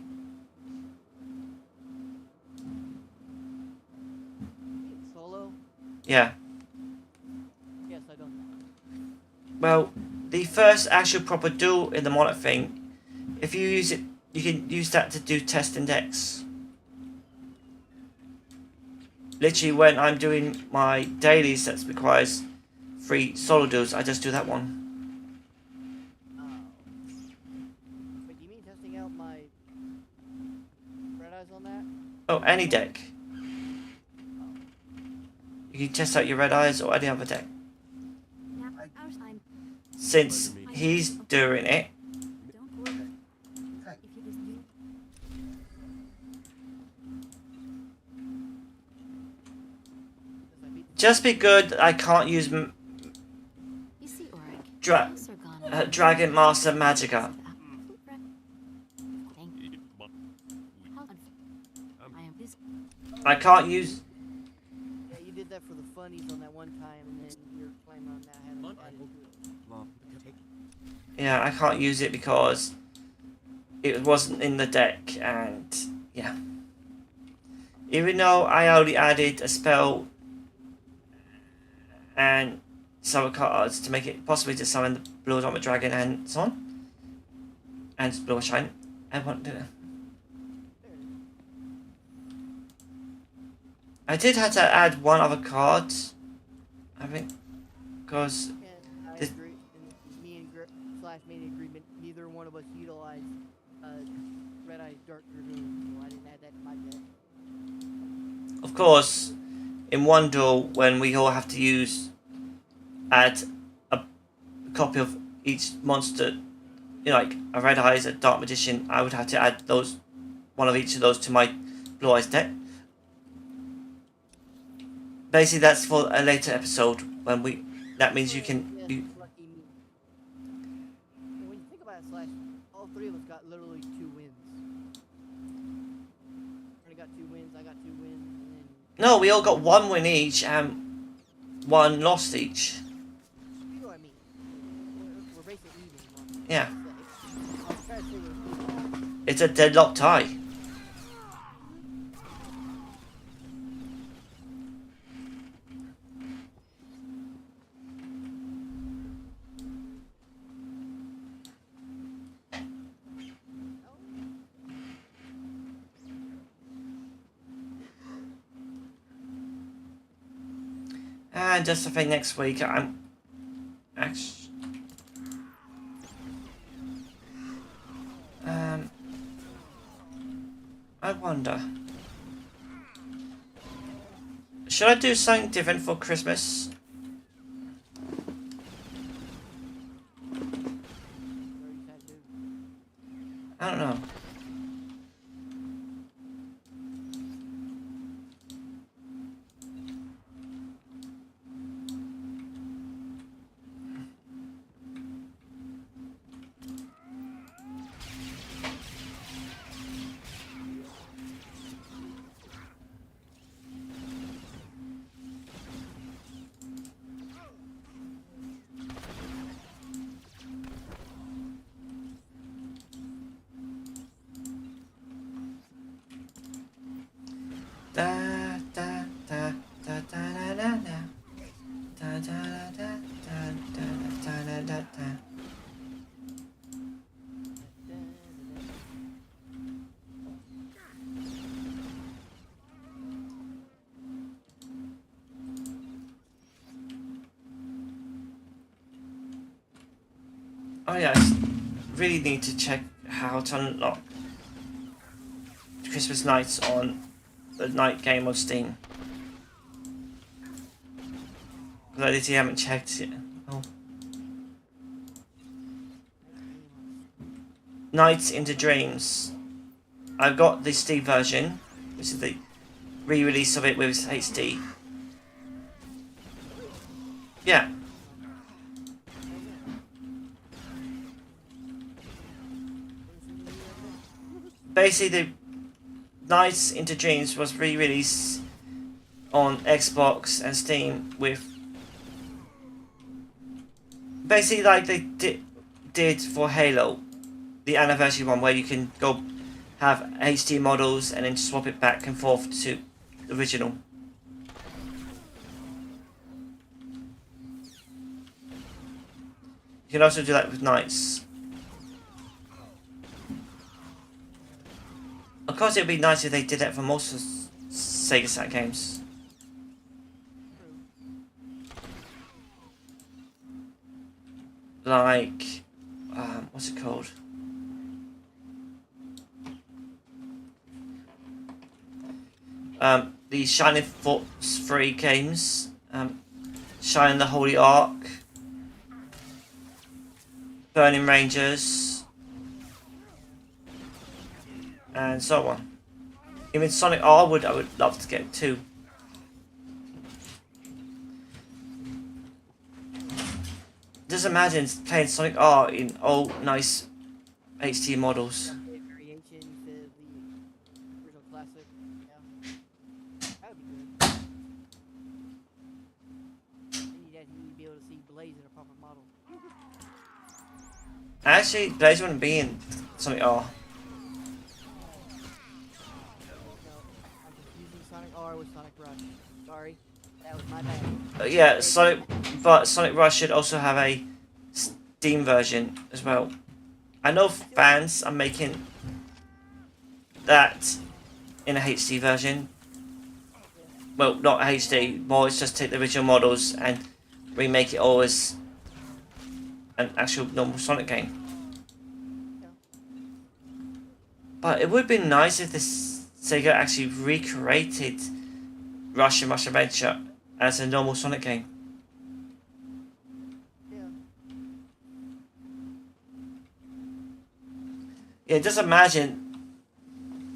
Solo? Yeah. Yes, I don't know. Well, the first actual proper duel in the Monarch thing, if you use it, you can use that to do test index. Literally, when I'm doing my dailies that requires 3 solo duels, I just do that one. Wait, do you mean testing out my red eyes on that? Oh, any deck. You can test out your red eyes or any other deck. Since he's doing it, just be good. I can't use Dragon Master Magicka. I can't use. Yeah, you did that for the funnies on that one time, and then you're claiming on that had an attitude. Yeah, I can't use it because it wasn't in the deck, and yeah. Even though I already added a spell and some cards to make it possible to summon the Blue Atomic Dragon and so on, and Blue Shine, I won't do it. I did have to add one other card, I think, because I agree. And me and slash made an agreement. Neither one of us utilized Red Eye Dark Dragoon, so I didn't add that to my deck. of course, in one duel when we all have to add a copy of each monster, you know, like a Red Eyes, a Dark Magician, I would have to add one of each of those to my Blue Eyes deck. Basically, that's for a later episode when that means you can. Lucky me. And when you think about it, Slash, all three of us got literally 2 wins. I got 2 wins. I got 2 wins. And then No, we all got 1 win each and 1 lost each. you know what I mean? We're basically even. Yeah. I was trying to say we're even. It's a deadlock tie. And just I think next week I'm actually I wonder, should I do something different for Christmas? I don't know. Da da da da da da da da da da da da da da da. Oh yeah, I really need to check how to unlock Christmas nights on the night game on Steam. Because I literally haven't checked it. Oh. Nights into Dreams. I've got the Steam version, which is the re-release of it with HD. Yeah. Basically, the Nights into Dreams was re-released on Xbox and Steam with basically like they did for Halo, the anniversary one, where you can go have HD models and then swap it back and forth to the original. You can also do that with Nights. Of course, it would be nice if they did that for most of Sega Saturn games. Like, what's it called? The Shining Force 3 games, Shining the Holy Ark, Burning Rangers, and so on. Even Sonic R I would love to get too. Just imagine playing Sonic R in old nice HD models. Variation to the original classic. Yeah. That would be good. Then you'd actually be able to see Blaze in a proper model. Actually, Blaze wouldn't be in Sonic R. was Sonic Rush. Sorry, that was my bad. Yeah, Sonic Rush should also have a Steam version as well. I know fans are making that in a HD version. Well, not HD, more it's just take the original models and remake it all as an actual normal Sonic game. But it would be nice if this Sega actually recreated Rush and Rush Adventure as a normal Sonic game. Yeah, just imagine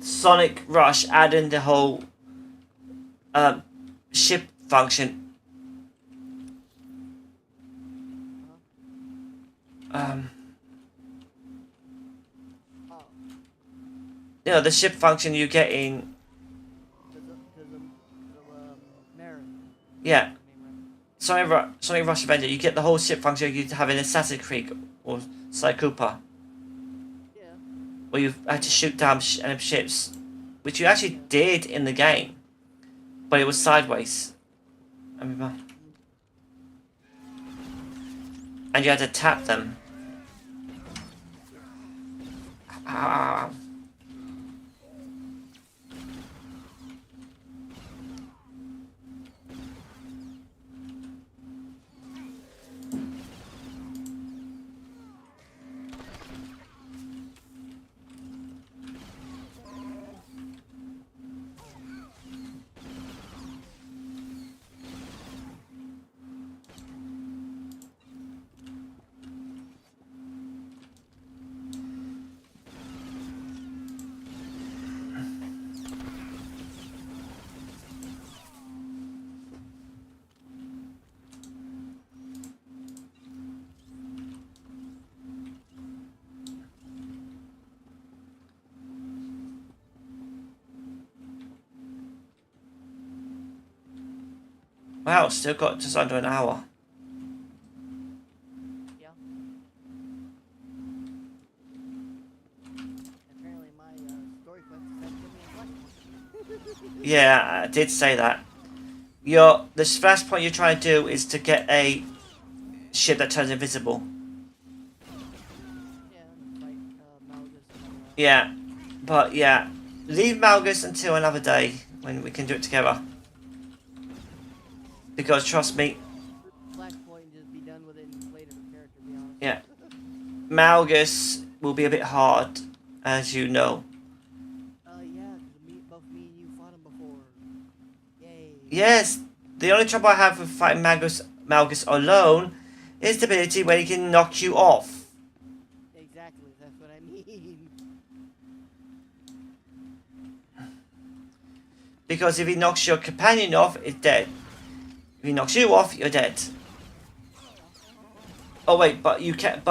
Sonic Rush adding the whole ship function. You know, the ship function you get in. Yeah. Sonic Rush Adventure, you get the whole ship function you have in Assassin's Creed or Sly Cooper. Where you had to shoot down enemy ships, which you actually did in the game, but it was sideways. I remember. And you had to tap them. Ow. Wow, still got just under an hour. Yeah. Apparently my story quest said give me a question. Yeah, I did say that. The first point you're trying to do is to get a ship that turns invisible. Yeah, but yeah, leave Malgus until another day when we can do it together. Because trust me, Flashpoint just be done with it and play different character, to be honest. yeah, Malgus will be a bit hard, as you know. Yeah, both me and you fought him before. Yay. Yes, the only trouble I have with fighting Malgus alone is the ability where he can knock you off. Exactly, that's what I mean. Because if he knocks your companion off, it's dead. If he knocks you off, you're dead. Oh wait, but you can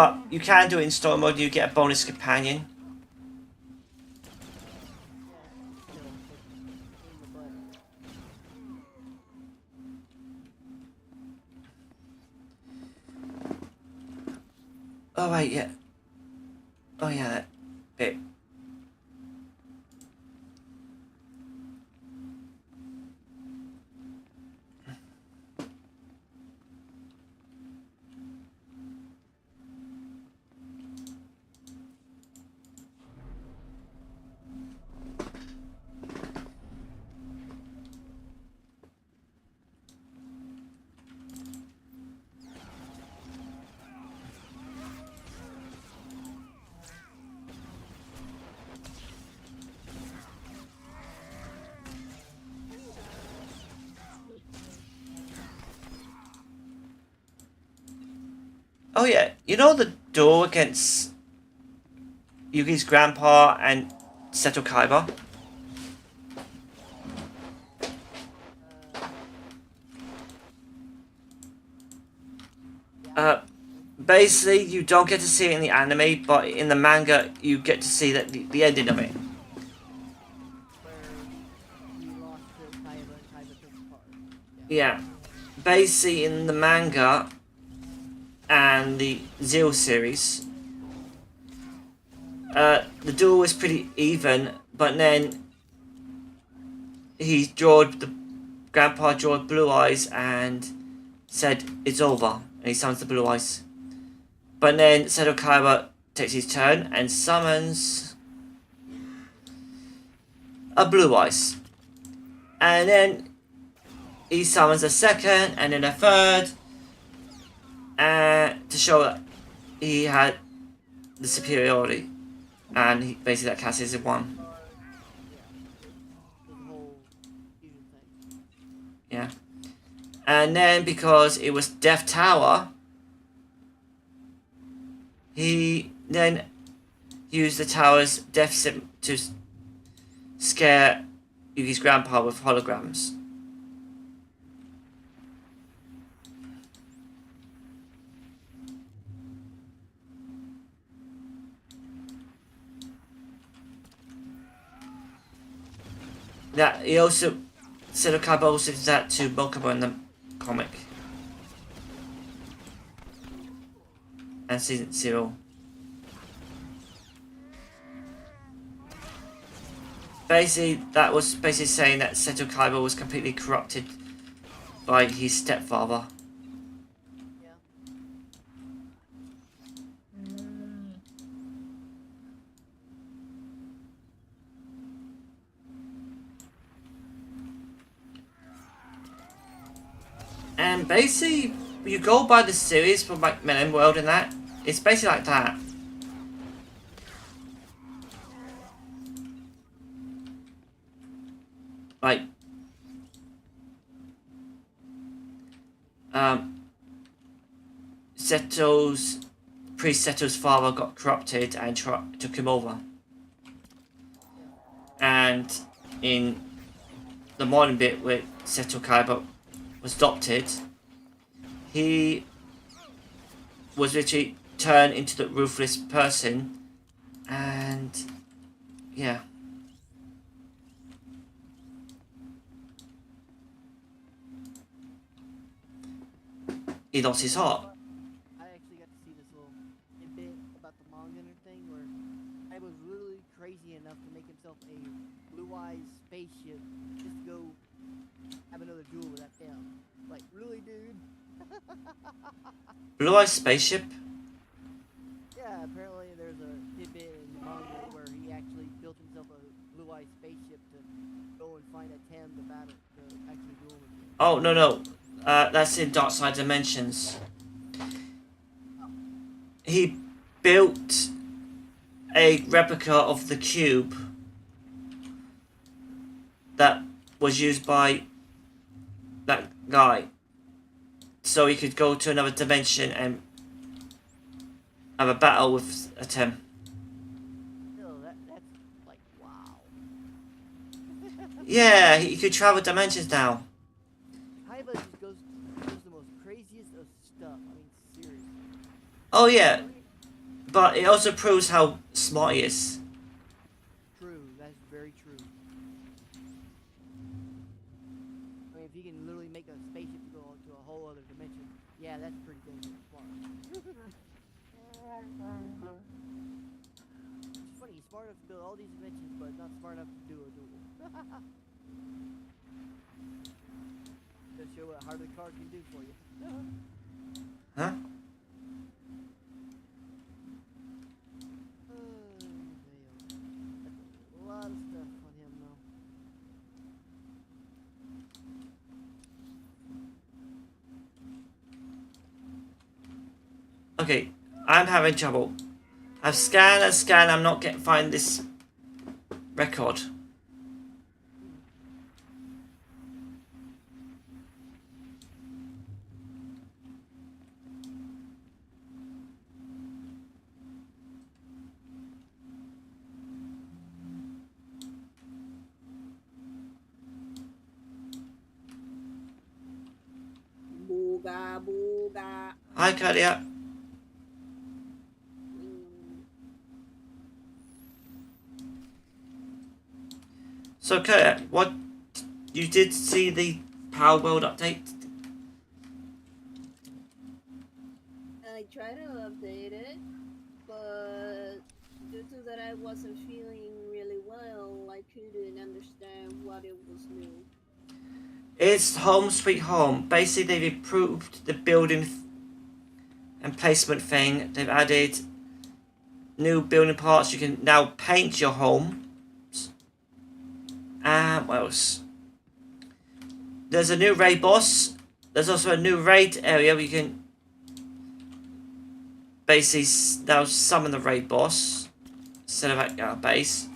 do it in story mode. You get a bonus companion. Oh wait, yeah. Oh yeah, that bit. Oh yeah, you know the duel against Yugi's grandpa and Seto Kaiba? Basically, you don't get to see it in the anime, but in the manga, you get to see that the ending of it. Yeah. Basically, in the manga and the Zero series, the duel was pretty even, but then he drawed Grandpa drew blue eyes and said it's over, and he summons the blue eyes. But then Seto Kaiba takes his turn and summons a blue eyes. And then he summons a second and then a third, to show that he had the superiority. And he basically that counts as one. Yeah. And then because it was Death Tower, he then used the tower's death sim to scare Yugi's grandpa with holograms. That he also Seto Kaiba also did that to Mokuba in the comic. And Season 0. Basically, that was basically saying that Seto Kaiba was completely corrupted by his stepfather. And basically, you go by the series from like Men and World and that, it's basically like that. Like, Seto's father got corrupted and took him over. And in the modern bit where Seto Kaiba was adopted, he was literally turned into the ruthless person, and yeah. He lost his heart. I actually got to see this little bit about the manga thing where I was literally crazy enough to make himself a blue-eyes spaceship just to go have another duel with that town. Like, really, dude? Blue Eyes spaceship? Yeah, apparently there's a tidbit in the manga where he actually built himself a blue-eyes spaceship to go and find a Tem to battle, to actually duel with him. Oh, no. That's in Dark Side Dimensions. He built a replica of the cube that was used by that guy, so he could go to another dimension and have a battle with a Tem. Still, that's like, wow. Yeah, he could travel dimensions now. Kaiba just goes the most craziest of stuff. I mean, seriously. Oh yeah, but it also proves how smart he is. True, that's very true. I mean, if you can literally make a spaceship go to a whole other dimension, yeah, that's pretty damn smart. It's funny, he's smart enough to build all these dimensions, but not smart enough to do a duel. Just show what Harvey Card can do for you. Huh? A lot of stuff on him, though. Okay, I'm having trouble. I've scanned and scanned, I'm not find this record. Booga booga. Hi, Kadia. So, Kadia, what you did see the Power World update? I tried to update it, but due to that I wasn't feeling really well, I couldn't understand what it was new. It's Home Sweet Home. Basically, they've improved the building and placement thing. They've added new building parts. You can now paint your home. And what else? There's a new raid boss. There's also a new raid area where you can basically now summon the raid boss instead of at our base.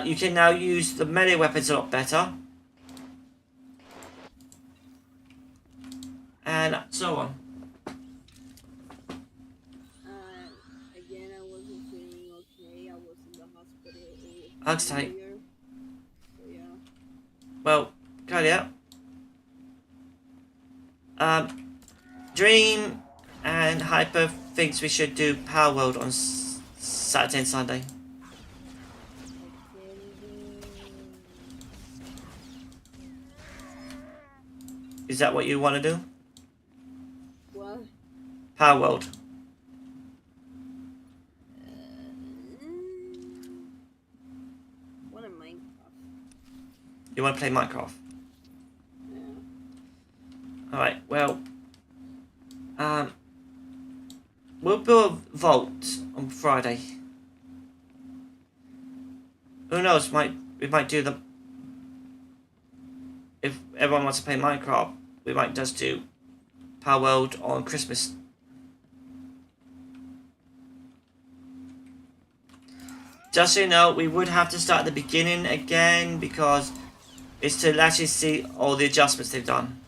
You can now use the melee weapons a lot better. And so on. Again, I wasn't feeling okay. I was in the hospital. Hugs tight. So yeah. Well, Kalia. Dream and Hyper thinks we should do Power World on Saturday and Sunday. Is that what you want to do? What? Power World. What a Minecraft. You want to play Minecraft? Yeah. Alright, well. We'll build a vault on Friday. Who knows, we might do the... If everyone wants to play Minecraft, we might just do Power World on Christmas. Just so you know, we would have to start at the beginning again because it's to actually see all the adjustments they've done.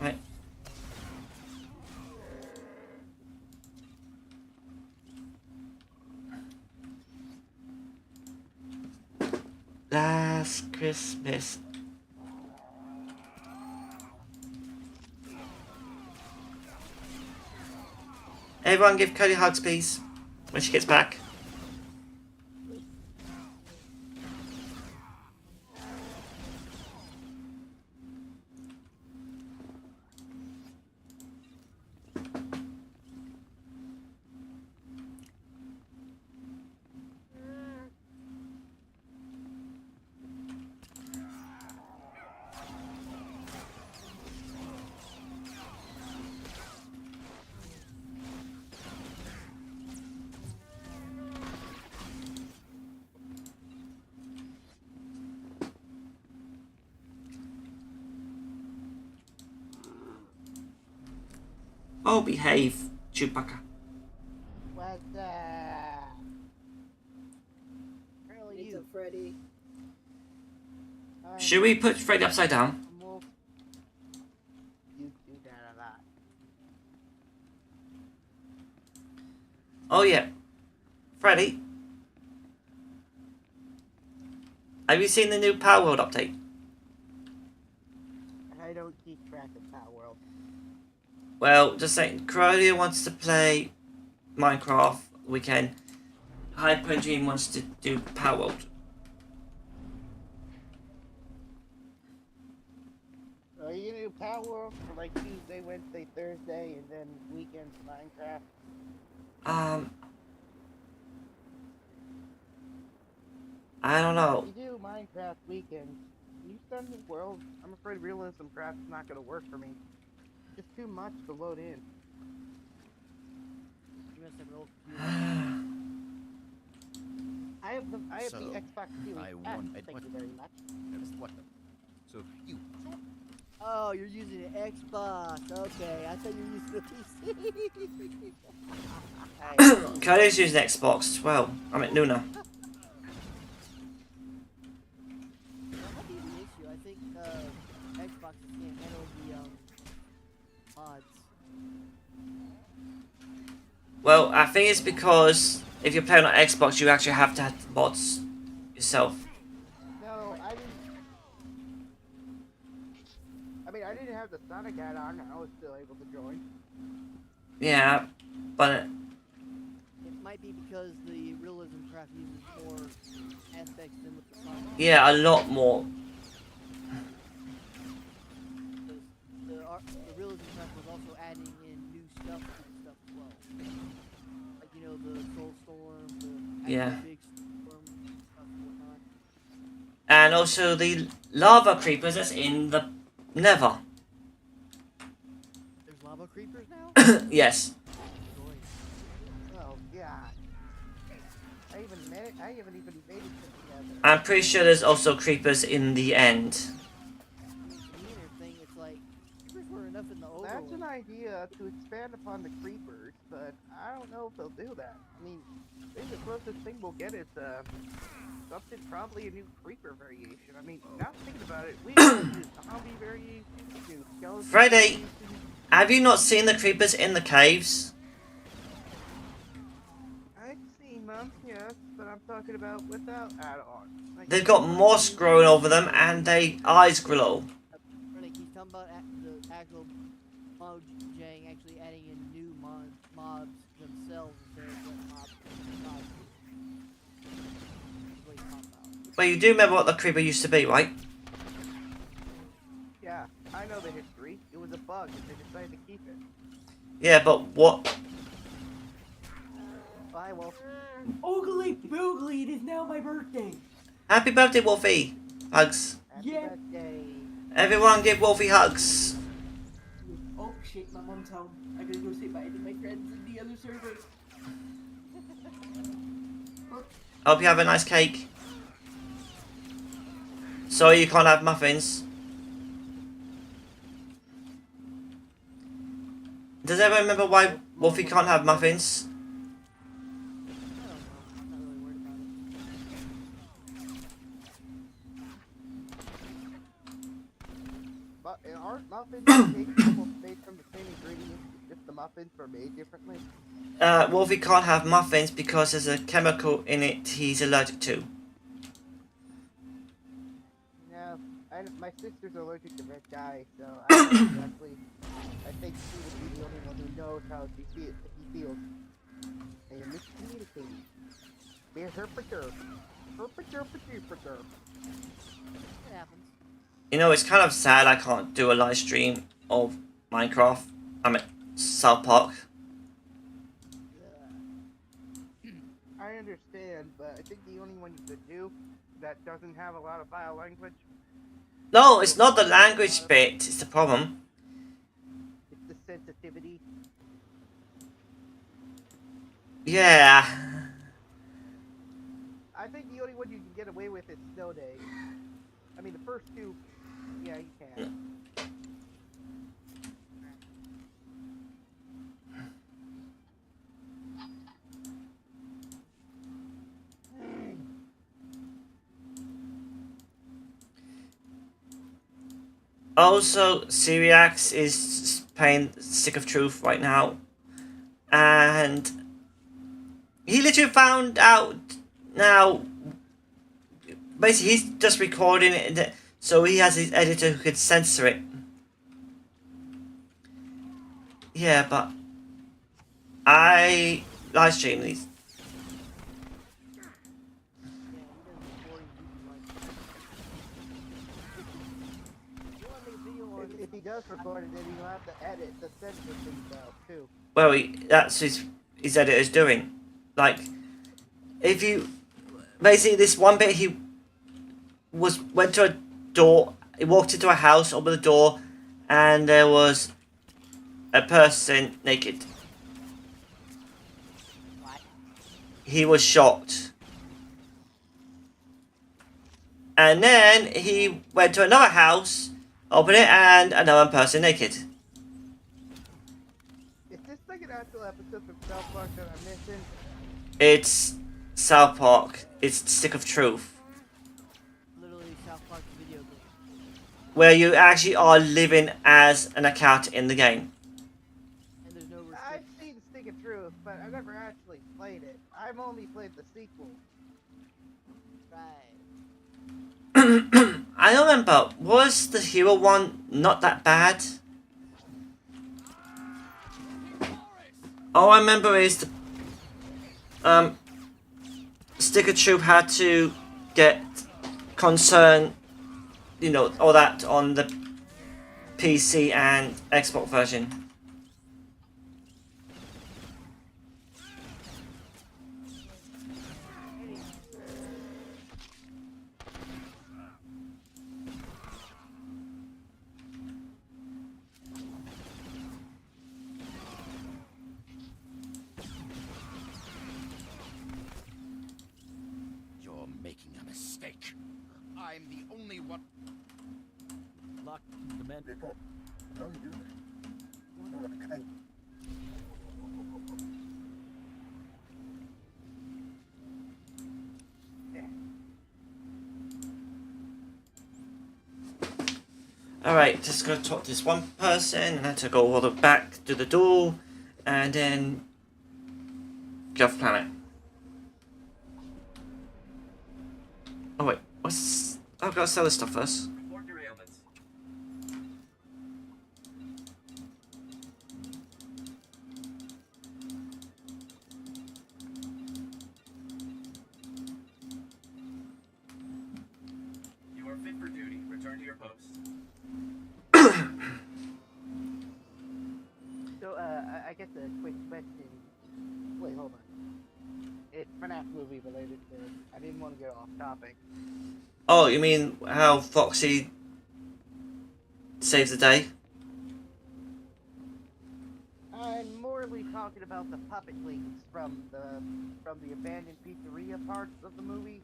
Right. Last Christmas. Everyone give Cody hugs, please, when she gets back. Oh, behave, Chewbacca. What's that? It's a Freddy. Should we put Freddy upside down? You do that a lot. Oh yeah. Freddy. Have you seen the new Power World update? I don't keep track of Power World. Well, just saying, Claudia wants to play Minecraft weekend. Hyper Dream wants to do Power World. Are you gonna do Power World for like Tuesday, Wednesday, Thursday, and then weekends Minecraft? I don't know. If you do Minecraft weekends, you send me World. I'm afraid Realism Craft's not gonna work for me. It's too much to load in. You must have rolled. I have the Xbox Series S. Thank you very much. So you. Oh, you're using an Xbox. Okay, I thought you were using a PC. Claudia's using Xbox as well. I'm at Luna. That might be the issue. I think Xbox can't handle the mods. Well, I think it's because if you're playing on Xbox, you actually have to have mods yourself. No, I didn't. I mean, I didn't have the Sonic add-on, and I was still able to join. Yeah, but It might be because the Realism Craft uses more aspects than with the Sonic. yeah, a lot more. The Realism Craft was also adding in new stuff to the stuff as well. Yeah. Big storm stuff going on. And also the lava creepers that's in the Nether. There's lava creepers now? Yes. Oh, God. I haven't even made it together. I'm pretty sure there's also creepers in the end. Meaner thing, it's like, creepers were enough in the Overworld. That's an idea to expand upon the creepers, but I don't know if they'll do that. I mean, I think the closest thing we'll get is something, probably a new creeper variation. I mean, now thinking about it, we do zombie variation, we do skeleton Friday, variation. have you not seen the creepers in the caves? I've seen them, yes, but I'm talking about without add-ons. Like, They've got moss growing over them and they eyes glow. He's talking about the actual Mojang actually adding in new mobs themselves instead of what mobs. That's what he's talking about. But you do remember what the creeper used to be, right? yeah, I know the history. It was a bug, and they decided to keep it. Yeah, but what? Bye, Wolf. Oogly boogly, it is now my birthday. Happy birthday, Wolfie. Hugs. Happy birthday. Everyone give Wolfie hugs. Oh shit, my mom's home. I gotta go say bye to my friends in the other server. Hope you have a nice cake. Sorry you can't have muffins. Does everyone remember why Wolfie can't have muffins? But aren't muffins and cakes almost made from the same ingredients, just the muffins were made differently? Wolfie can't have muffins because there's a chemical in it he's allergic to. No, my sister's allergic to red dye, so I don't know exactly. I think she would be the only one who knows how he feels. They are miscommunicating. They're herpature. Herpature. It happens. You know, it's kind of sad I can't do a live stream of Minecraft. I'm at South Park. I understand, but I think the only one you could do that doesn't have a lot of vile language. No, it's not the language bit, it's the problem. It's the sensitivity. Yeah. I think the only one you can get away with is Snow Day. I mean, the first two, yeah, you can. Also, Syriax is playing Stick of Truth right now. And he literally found out now. Basically, he's just recording it, so he has his editor who could censor it. Yeah, but I live stream these. If he does record it, then he'll have to edit the censor things out too. Well, that's his editor's doing. Like, if you basically this one bit he went to a door. He walked into a house, opened the door, and there was a person naked. What? He was shocked. And then he went to another house, opened it, and another person naked. Is this like an actual episode from South Park that I'm missing? It's South Park. It's Stick of Truth. Literally South Park video game. Where you actually are living as an account in the game. And there's no I've seen Stick of Truth, but I've never actually played it. I've only played the sequel. Right. I don't remember. Was the hero one not that bad? All I remember is the Stick of Truth had to get concern, you know, all that on the PC and Xbox version. only what... Luck, the men... No, you do. Alright, just gonna talk to this one person and then to go all the back to the door and then go off planet. Oh wait, what's... I've got to sell this stuff first. Report derailments. You are fit for duty. Return to your posts. So, I guess a quick question. Wait, hold on. It's FNAF movie related, so I didn't want to get off topic. Oh, you mean how Foxy saves the day? I'm morally talking about the puppet leads from the abandoned pizzeria parts of the movie.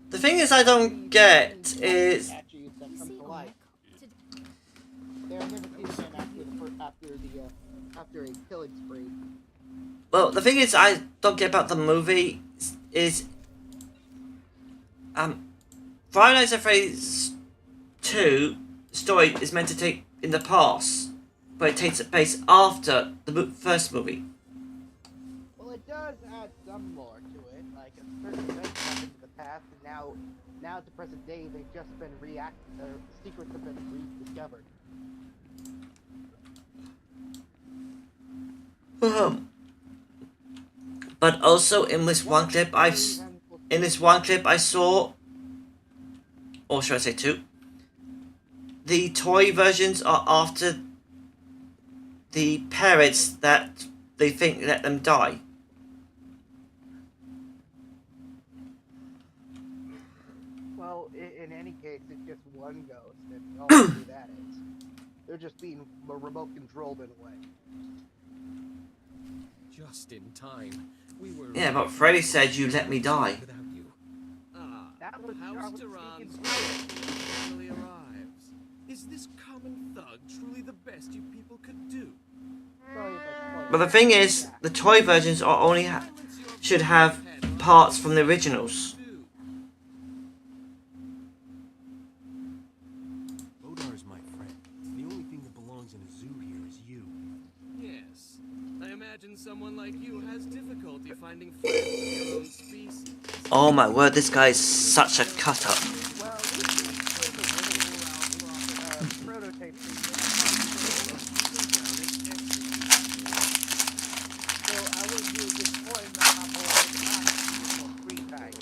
The thing is I don't get is... Statues that come to life. They're never seen again after a killing spree. Well, the thing is I don't get about the movie is... Friday Nights at Freddy's 2 story is meant to take in the past, but it takes place after the first movie. Well, it does add some lore to it, like a certain event happened in the past, and now at the present day, they've just been secrets have been rediscovered. But also in this one clip I saw, or should I say two, the toy versions are after the parents that they think let them die. Well, in any case, it's just one ghost, and all who that is. They're just being remote controlled in a way. Just in time. We were... Yeah, but Freddy said you let me die. Without you. That was House Duran's finally arrives. Is this common thug truly the best you people could do? But the thing is, the toy versions are only should have parts from the originals. Odar's my friend. The only thing that belongs in a zoo here is you. Yes. I imagine someone like you has difficulty finding friends of your own species. Oh my word, this guy is such a cut-up. Well, prototype. So I would do this point on free time,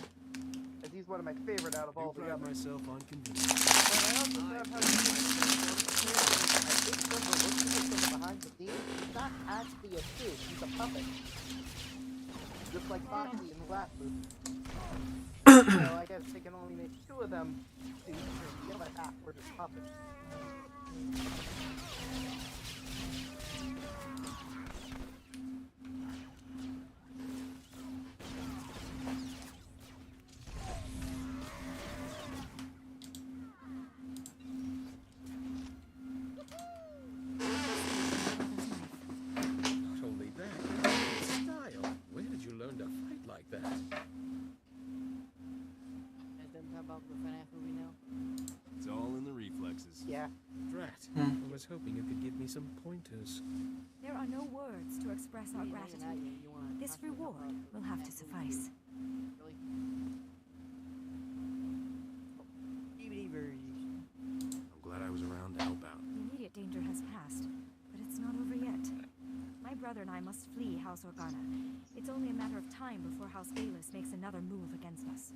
as he's one of my favorite out of all the others. myself on convenience. But I also love how I think Simba looking at him behind the scenes. He's not actually a kid. He's a puppet. Just like Foxy in the last movie. So I guess they can only make two of them to the other half were just puppets. Not only that, style. Where did you learn to fight like that? And then how about the FNAF movie now? It's all in the reflexes. Yeah. Drat. I was hoping you could give me some pointers. There are no words to express our gratitude. This reward will have to suffice. DVD version. I'm glad I was around to help out. The immediate danger has passed, but it's not over yet. My brother and I must flee House Organa. It's only a matter of time before House Bayless makes another move against us.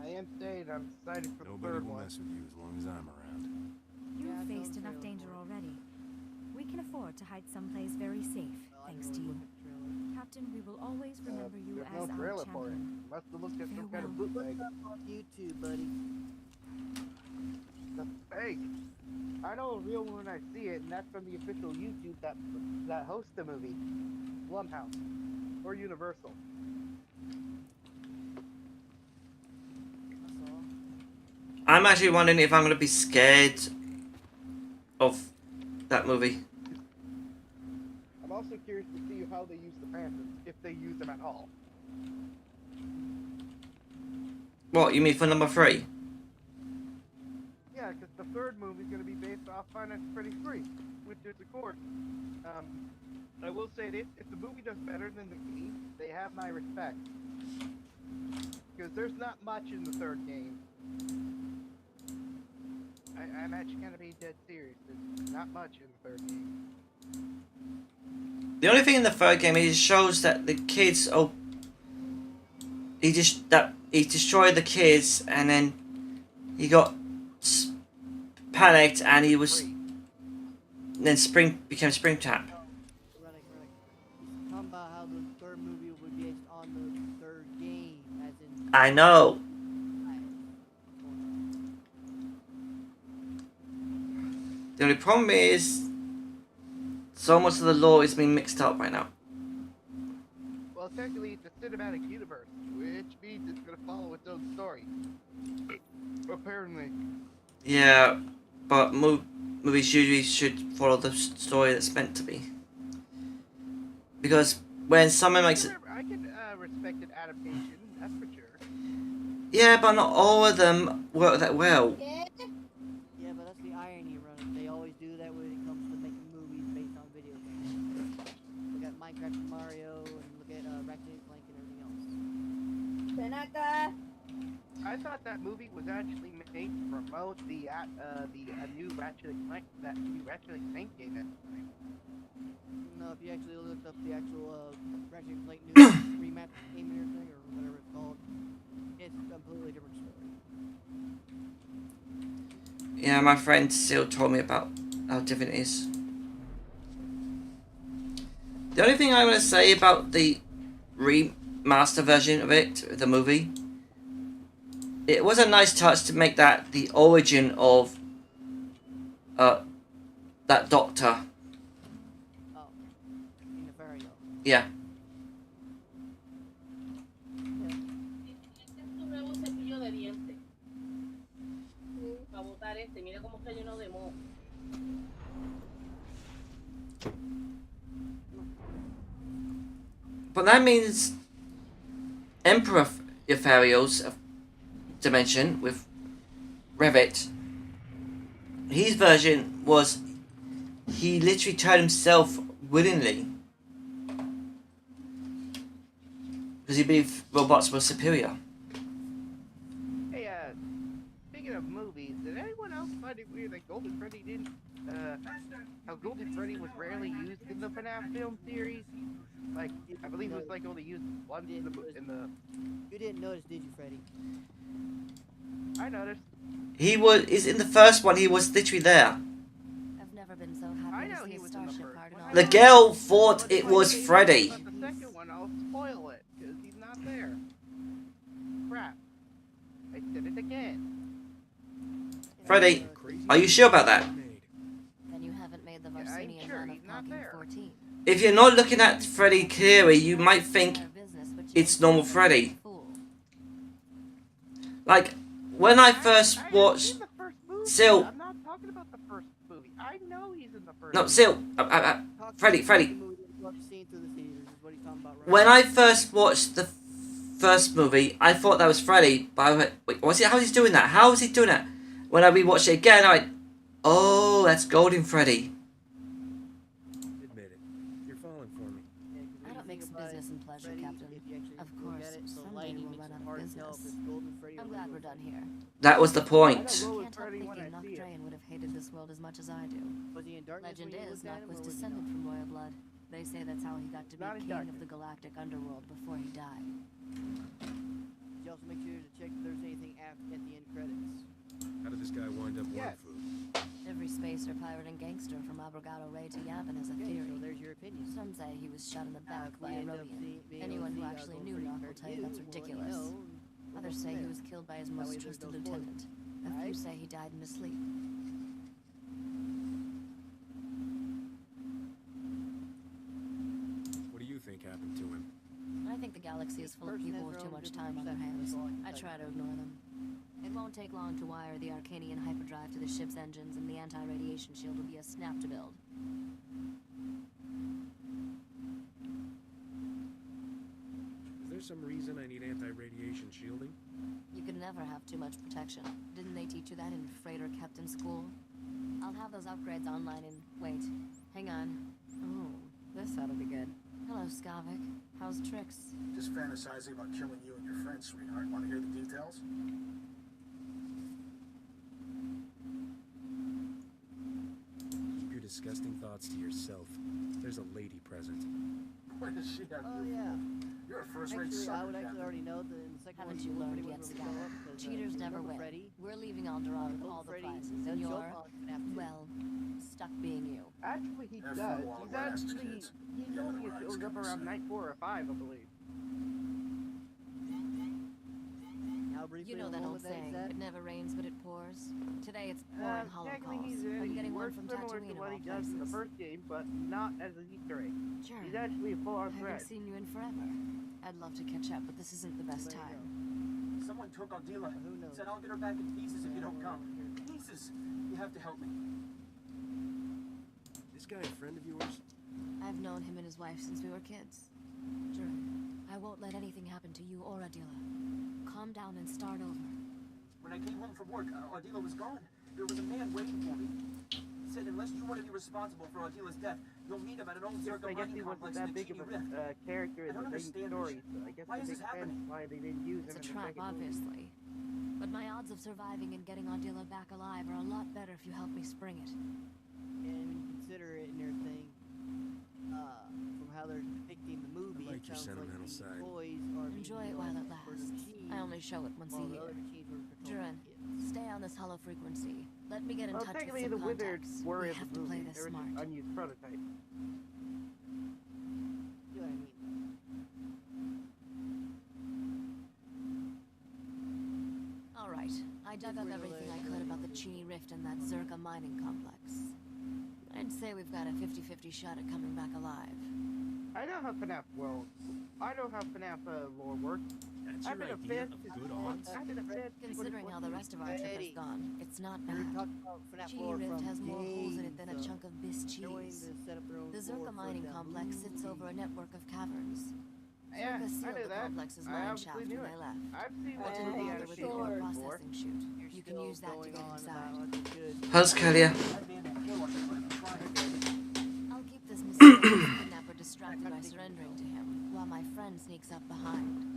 I am saying I'm excited for the Nobody third will one. mess with you as long as I'm around. You've faced enough danger already. We can afford to hide someplace very safe, thanks to you. Captain, we will always remember you There's as no our trailer for it. champion. Must have looked at some kind of bootleg. YouTube, buddy. That's fake. I know a real one when I see it, and that's from the official YouTube that hosts the movie, Blumhouse or Universal. I'm actually wondering if I'm going to be scared of that movie. I'm also curious to see how they use the Phantoms, if they use them at all. What, you mean for number 3? Yeah, because the third movie is going to be based off Five Nights at Freddy's 3, which is, of course, I will say this, if the movie does better than the game, they have my respect. Because there's not much in the third game. I'm actually going to be dead serious. There's not much in the third game. The only thing in the third game is it shows that the kids, he destroyed the kids, and then he got panicked, and he was then became Springtrap. Right. He's talking about how the third movie will be based on the third game, as in... I know. The only problem is so much of the lore is being mixed up right now. Well, technically, it's a cinematic universe, which means it's going to follow its own story. Apparently. Yeah, but movies usually should follow the story that's meant to be. Because when someone makes it... I can respect an adaptation, that's for sure. Yeah, but not all of them work that well. Yeah, but that's the irony, Ron. They always do that when it comes to making movies based on video games. Look at Minecraft and Mario, and look at Ratchet and Clank and everything else. Tanaka! I thought that movie was actually made to promote the new Ratchet and Clank, that new Ratchet and Clank game at the time. No, if you actually looked up the actual Ratchet and Clank new remaster game and everything, or whatever it's called, it's a completely different story. Yeah, my friend still told me about how different it is. The only thing I want to say about the remaster version of it, the movie, it was a nice touch to make that the origin of that doctor. Oh, in the burial. Yeah. But that means Emperor Ephariel's dimension with Revit, his version was he literally turned himself willingly because he believed robots were superior. Hey, speaking of movies, did anyone else find it weird that Golden Freddy didn't, how Golden Freddy was rarely used in the FNAF film series? Like, I believe it was like only used once in the... You didn't notice, did you, Freddy? I noticed. He is in the first one. He was literally there. I've never been so happy to see a starship parted all The girl thought it was Freddy. But the second one, I'll spoil it because he's not there. Crap! I did it again. Freddy, are you sure about that? Then you haven't made the Varsinian run of Parking 14. If you're not looking at Freddy clearly, you might think it's normal Freddy. Like, when I first watched Sil... I'm not talking about the first movie. I know he's in the first No, Sil... Freddy. When I first watched the first movie, I thought that was Freddy, but I went, wait, how is he doing that? How is he doing that? When I rewatched it again, I went, oh, that's Golden Freddy. Admit it. You're falling for me. I don't mix business and pleasure, Captain. Of course, someday we'll run out of business. I'm glad we're done here. That was the point. Can't help thinking Noctrain would have hated this world as much as I do. Legend is Nock was descended from royal blood. They say that's how he got to be king of the galactic underworld before he died. You also make sure to check if there's anything at the end credits. How did this guy wind up wanting food? Every spacer, pirate, and gangster from Abrogado Ray to Yavin has a theory. So there's your opinion. Some say he was shot in the back by a Rodian. Anyone who actually knew Nock will tell you that's ridiculous. Others say he was killed by his most trusted lieutenant. A few say he died in his sleep. What do you think happened to him? I think the galaxy is full of people with too much time on their hands. I try to ignore them. won't take long to wire the Arcanian hyperdrive to the ship's engines, and the anti-radiation shield will be a snap to build. Is there some reason I need anti-radiation shielding? You can never have too much protection. Didn't they teach you that in freighter captain school? I'll have those upgrades online in... Wait. Hang on. Oh, this ought to be good. Hello, Skavik. How's Trix? Just fantasizing about killing you and your friends, sweetheart. Want to hear the details? Keep your disgusting thoughts to yourself. There's a lady present. Where does she have Oh, you? yeah. You're a first-rate Actually, I sucker, would actually Captain. already know that in the second Haven't one, you learned Freddy yet, wouldn't really show Skavik? up, 'cause, Cheaters never remember win. Freddy? We're leaving Alderaan with all the Freddy prizes, doesn't and show you're... up on FNAF 2. Well, stuck being you. Actually, he Have does. fun while He's it lasts, actually, kids. he Yeah, only right, shows it's up gonna around say. night 4 or 5, I believe. How briefly You know that alone old with that saying, set? it never rains but it pours. Today it's pouring Technically, holocaust. he's I'm getting one works from similar Tatooine to of what all he does in the places. first game, but not as an Easter egg. Sure. He's actually a full-on I threat. haven't seen you in forever. I'd love to catch up, but this isn't the best There you time. Someone took Ardila. Who knows? Said I'll get her back in pieces if you don't come. Pieces! You have to help me. This guy a friend of yours? I've known him and his wife since we were kids. Sure. I won't let anything happen to you or Adila. Calm down and start over. When I came home from work, Ardila was gone. There was a man waiting for me. He said unless you want to be responsible for Ardila's death, you'll meet him at an old Zerka I guess mining he wasn't complex that in the big of Genie Rift. a character I in don't the main understand story, this. so I guess Why it is makes this sense happening? why they didn't use It's him a in the trap, second movie. obviously. But my odds of surviving and getting Ardila back alive are a lot better if you help me spring it. And when you consider it and everything, from how they're depicting the movie, I like it your sounds like sentimental the side. toys are being Enjoy it while it utilized for the lasts. machines, I only show it once a while the year. other machines were controlled by Duran, kids. stay on this hollow frequency. Let me get in Well, touch with technically, some the wizards contacts. were We in have the to play movie. this They were smart. just unused prototypes. See what I mean? All right. I dug up everything I could about the Genie Rift and that Zerka mining complex. I'd say we've got a 50-50 shot at coming back alive. I know how FNAF lore works. That's I've your been a idea fan of since- good odds? I've been a fan since Considering how the rest of our trip has Eddie, gone, it's not we were bad. talking about FNAF Genie lore Rift from has more holes in it than a games, chunk of bis knowing cheese. to set up their own The lore Zerka for mining that complex sits movie. over a network of caverns. Yeah, Zerka I sealed knew the that. complex's I mine obviously shaft knew when it. they left. I've seen What that to movie bother with the adaptation ore before. processing chute. You can use that to get inside. How's Kalia? I'll keep this mysterious kidnapper distracted by surrendering to him, while my friend sneaks up behind.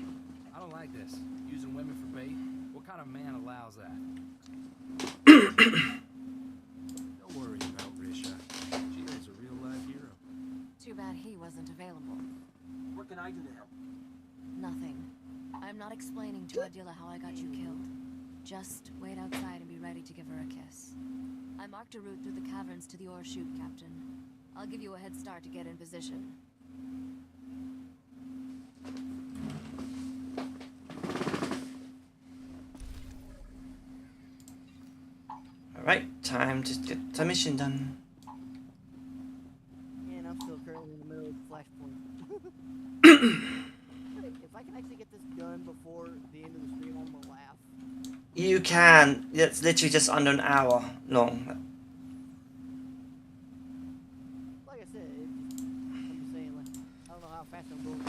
I don't like this. Using women for bait. What kind of man allows that? Don't worry about Risha. Gino's a real live hero. Too bad he wasn't available. What can I do to help? Nothing. I'm not explaining to Adila how I got you killed. Just wait outside and be ready to give her a kiss. I marked a route through the caverns to the ore chute, Captain. I'll give you a head start to get in position. Alright, time to get the mission done. And I'm still currently in the middle of Flashpoint. If I can actually get this done before the end of the stream, I'm gonna laugh. You can. It's literally just under an hour long. Like I said, I'm just saying, like, I don't know how fast I'm going.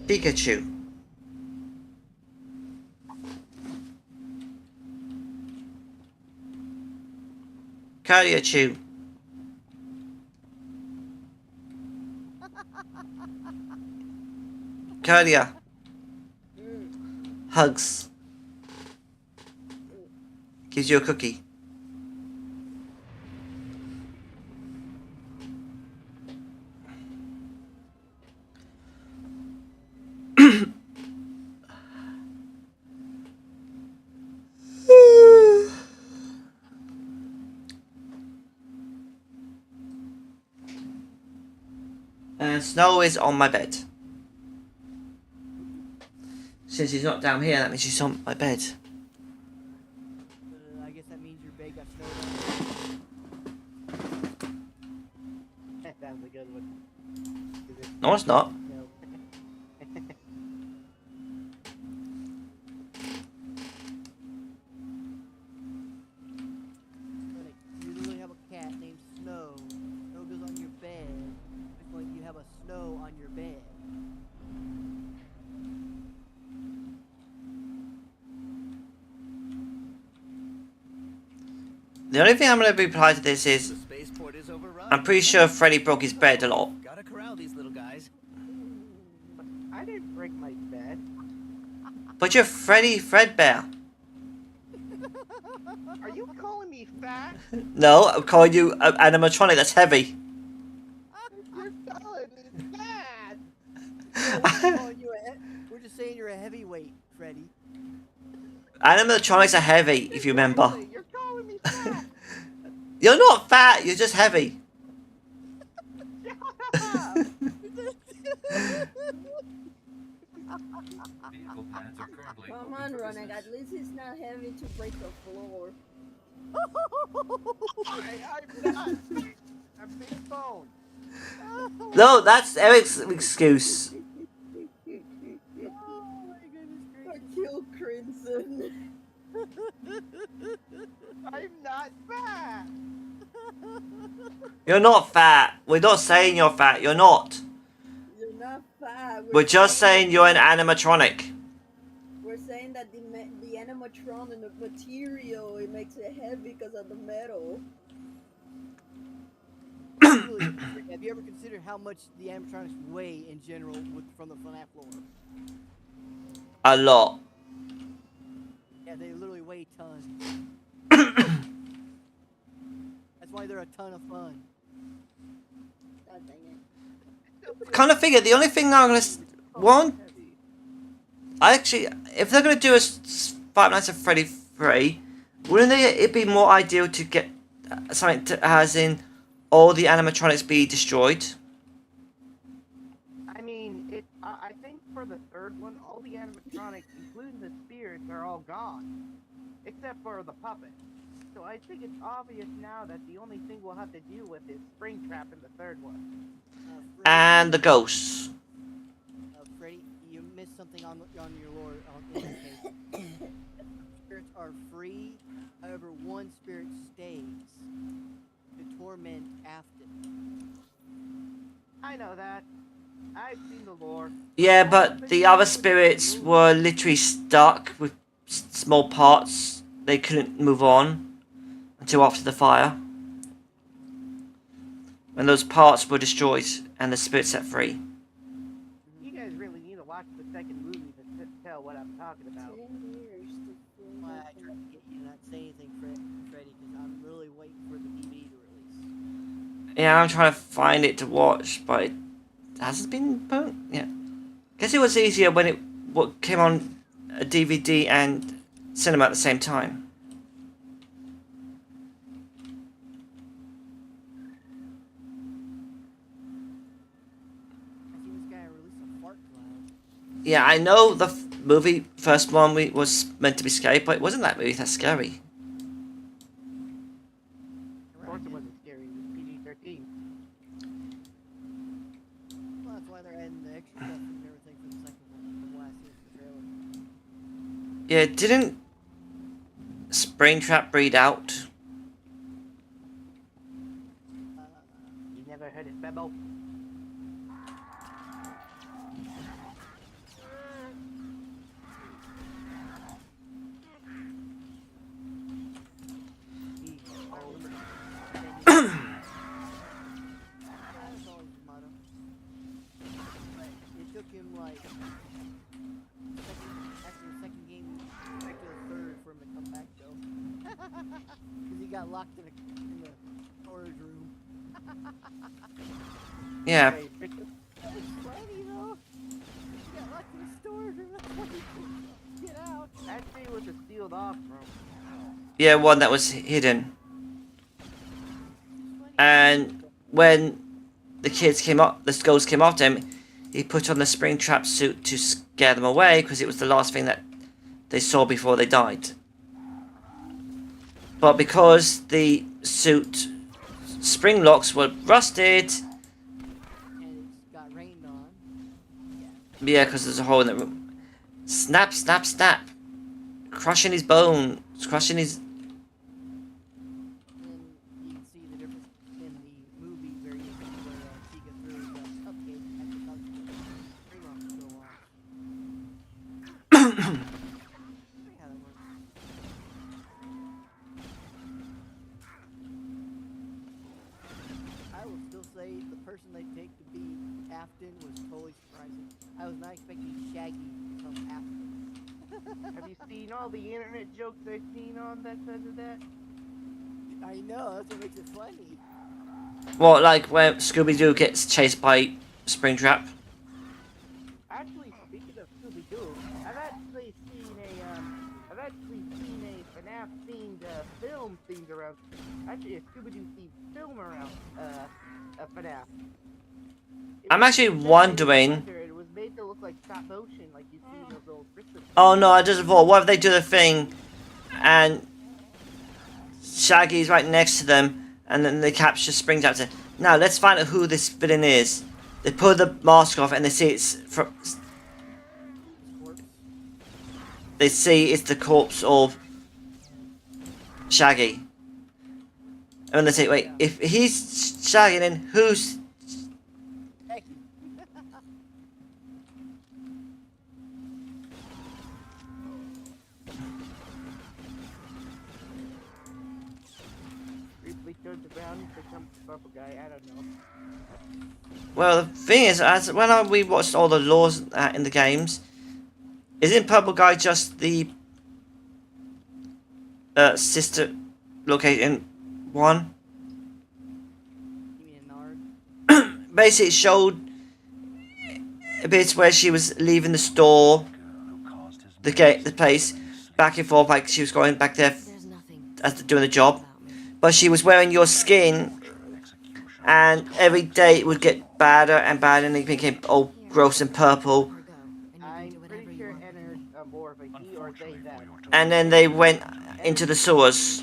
Pikachu. Cardiachu. Cardia. Hugs. Gives you a cookie. And Snow is on my bed. Since he's not down here, that means he's on my bed. I guess that means your bed got snowed on. No, it's not. You literally have a cat named Snow. Snow goes on your bed. It's like you have a snow on your bed. The only thing I'm going to reply to this is, Spaceport is overrun. I'm pretty sure Freddy broke his bed a lot. Gotta corral these little guys. I didn't break my bed. But you're Freddy Fredbear. Are you calling me fat? No, I'm calling you an animatronic that's heavy. You're calling me fat. We're just saying you're a heavyweight, Freddy. Animatronics are heavy, if you remember. You're calling me fat. You're not fat, you're just heavy. Come on, Ronak. At least it's not heavy to break the floor. I'm not. I'm big bone. No, that's Eric's excuse. Kill Crimson. I'm not fat. You're not fat. We're not saying you're fat. You're not. You're not fat. We're just saying you're an animatronic. We're saying that the animatron and the material, it makes it heavy because of the metal. Have you ever considered how much the animatronics weigh in general from the FNAF floor? A lot. Yeah, they literally weigh tons. That's why they're a ton of fun. God dang it. Kind of figured the only thing I'm gonna if they're gonna do a Five Nights at Freddy 3, wouldn't it be more ideal to get something as in all the animatronics be destroyed? I mean, I think for the third one, all the animatronics, including the spirits, are all gone, except for the puppet. So I think it's obvious now that the only thing we'll have to deal with is Springtrap in the third one. And the ghosts. Freddy, you missed something on your lore. In this case. Spirits are free. However, one spirit stays to torment Afton. I know that. I've seen the lore. Yeah, but the other spirits were literally stuck with small parts. They couldn't move on until after the fire. When those parts were destroyed and the spirit set free. You guys really need to watch the second movie to tell what I'm talking about. 10 years to Why I tried to get you to not say anything, Freddy, because I'm really waiting for the DVD to release. Yeah, I'm trying to find it to watch, but it hasn't been. Yeah, guess it was easier when it came on a DVD and cinema at the same time. Yeah, I know the movie first one was meant to be scary, but it wasn't that really that scary. Of course it wasn't scary, it was PG-13. Well, that's why they're adding the extra stuff and everything for the second one, from what I see in the trailer. Yeah, didn't Springtrap breed out? You never heard of Bebo? It took him like after the second game, back to the third for him to come back though, because he got locked in the storage room. Yeah. It's funny though. He got locked in the storage room. That's why he couldn't get out. Actually, it was a sealed off room. Yeah, one that was hidden. And when the kids came up, the skulls came after him, he put on the Springtrap suit to scare them away because it was the last thing that they saw before they died. But because the suit spring locks were rusted, And it got rained on. Yeah, because there's a hole in the room. Snap, snap, snap. Crushing his bones. Crushing his... And you can see the difference in the movie where you see where Tiga threw the cupcake at the cupcake. Pretty much go on. Yeah, that works. I will still say the person they take to be Captain was totally surprising. I was not expecting Shaggy to become Captain. Have you seen all the internet jokes I've seen on that says of that? I know, that's what makes it funny. What, like where Scooby-Doo gets chased by Springtrap? Actually, speaking of Scooby-Doo, I've actually seen a FNAF themed film themed around. Actually, a Scooby-Doo themed film around a FNAF. I'm actually wondering... It was made to look like stop motion, like you see in those old Christmas. Oh no, I just thought, what if they do the thing and Shaggy's right next to them and then they capture Springtrap? And say, now let's find out who this villain is. They pull the mask off and they see it's from... They see it's the corpse of Shaggy. And then they say, wait, if he's Shaggy, then who's... Briefly turns around, becomes the purple guy. I don't know. Well, the thing is, as when we watched all the laws in the games, isn't Purple Guy just the sister location one? You mean Nard? Basically, it showed a bit where she was leaving the store, the place, back and forth, like she was going back there after doing the job. But she was wearing your skin, and every day it would get badder and badder, and it became all gross and purple. I'm pretty sure it entered more of a he or they them. And then they went into the sewers.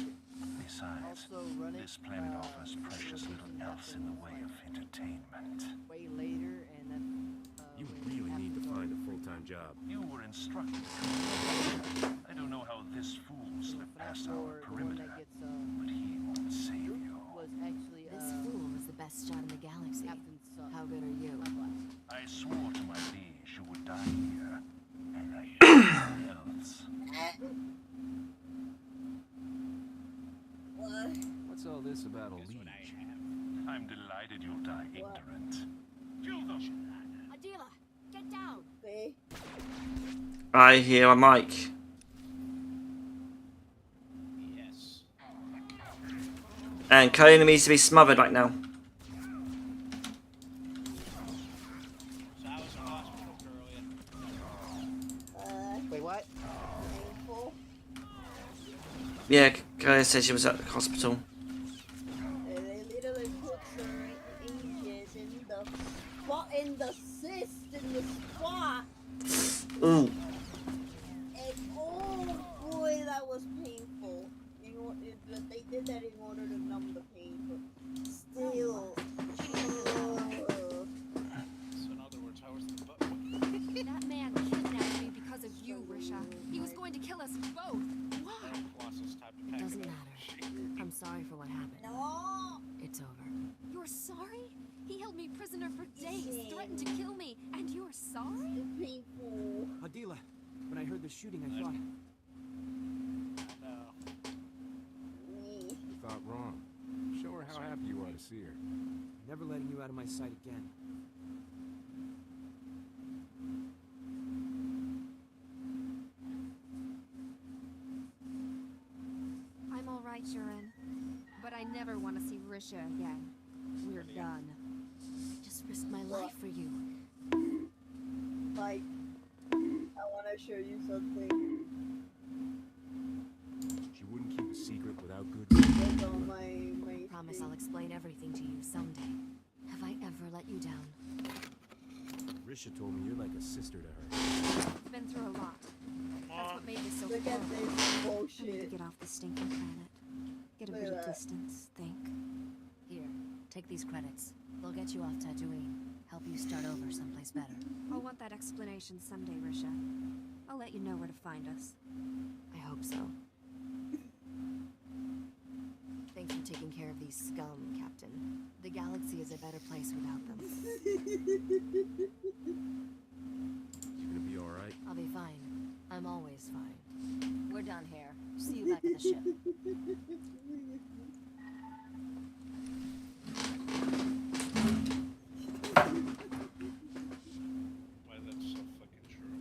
Besides, this planet offers precious little else in the way of entertainment. Way later, and that's... You really need to find a full-time job. You were instructed. I don't know how this fool slipped past our perimeter, but he won't save you. was actually, This fool is the best shot in the galaxy. Captain's son. How good are you? I swore to my liege you would die here, and I did nothing else. What? What's all this about a liege? I'm delighted you'll die ignorant. Kill them! Adila, get down! Okay. I hear a mic. Yes. And Kalina needs to be smothered right now. So I was in hospital earlier. Wait, what? Painful. Yeah, Kalina said she was at the hospital. They literally put syringes in the cyst in the spot. Ooh. And oh boy, that was painful. They did that in order to numb the pain, but still. So in other words, how was the butt? That man kidnapped me because of you, Risha. He was going to kill us both. Why? It doesn't matter. I'm sorry for what happened. No. It's over. You're sorry? He held me prisoner for days, threatened to kill me, and you're sorry? Painful. Adila, when I heard the shooting, I thought... Me. You thought wrong. Show her how happy you are to see her. Never letting you out of my sight again. I'm all right, Sharon. But I never want to see Risha again. We're done. I just risked my life for you. Like, I want to show you something. She wouldn't keep a secret without good That's on my Promise I'll explain everything to you someday. Have I ever let you down? Risha told me you're like a sister to her. Been through a lot. That's what made this so Look at horrible. this I need to bullshit. get off the stinking planet. Get a Look bit at of that. distance, think. Here, take these credits. They'll get you off Tatooine. Help help you start over someplace better. I'll want that explanation someday, Risha. I'll let you know where to find us. I hope so. Thanks for taking care of these scum, Captain. The galaxy is a better place without them. You gonna be alright? I'll be fine. I'm always fine. We're done here. See you back at the ship. Why that's so fucking true.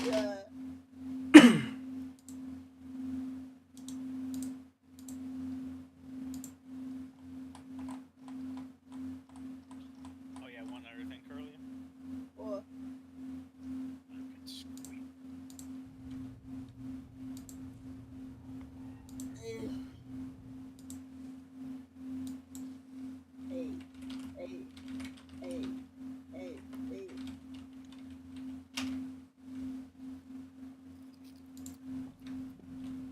Yeah. Oh yeah, one other thing, Curly. What? Fucking sweet. Hey, hey, hey, hey, hey.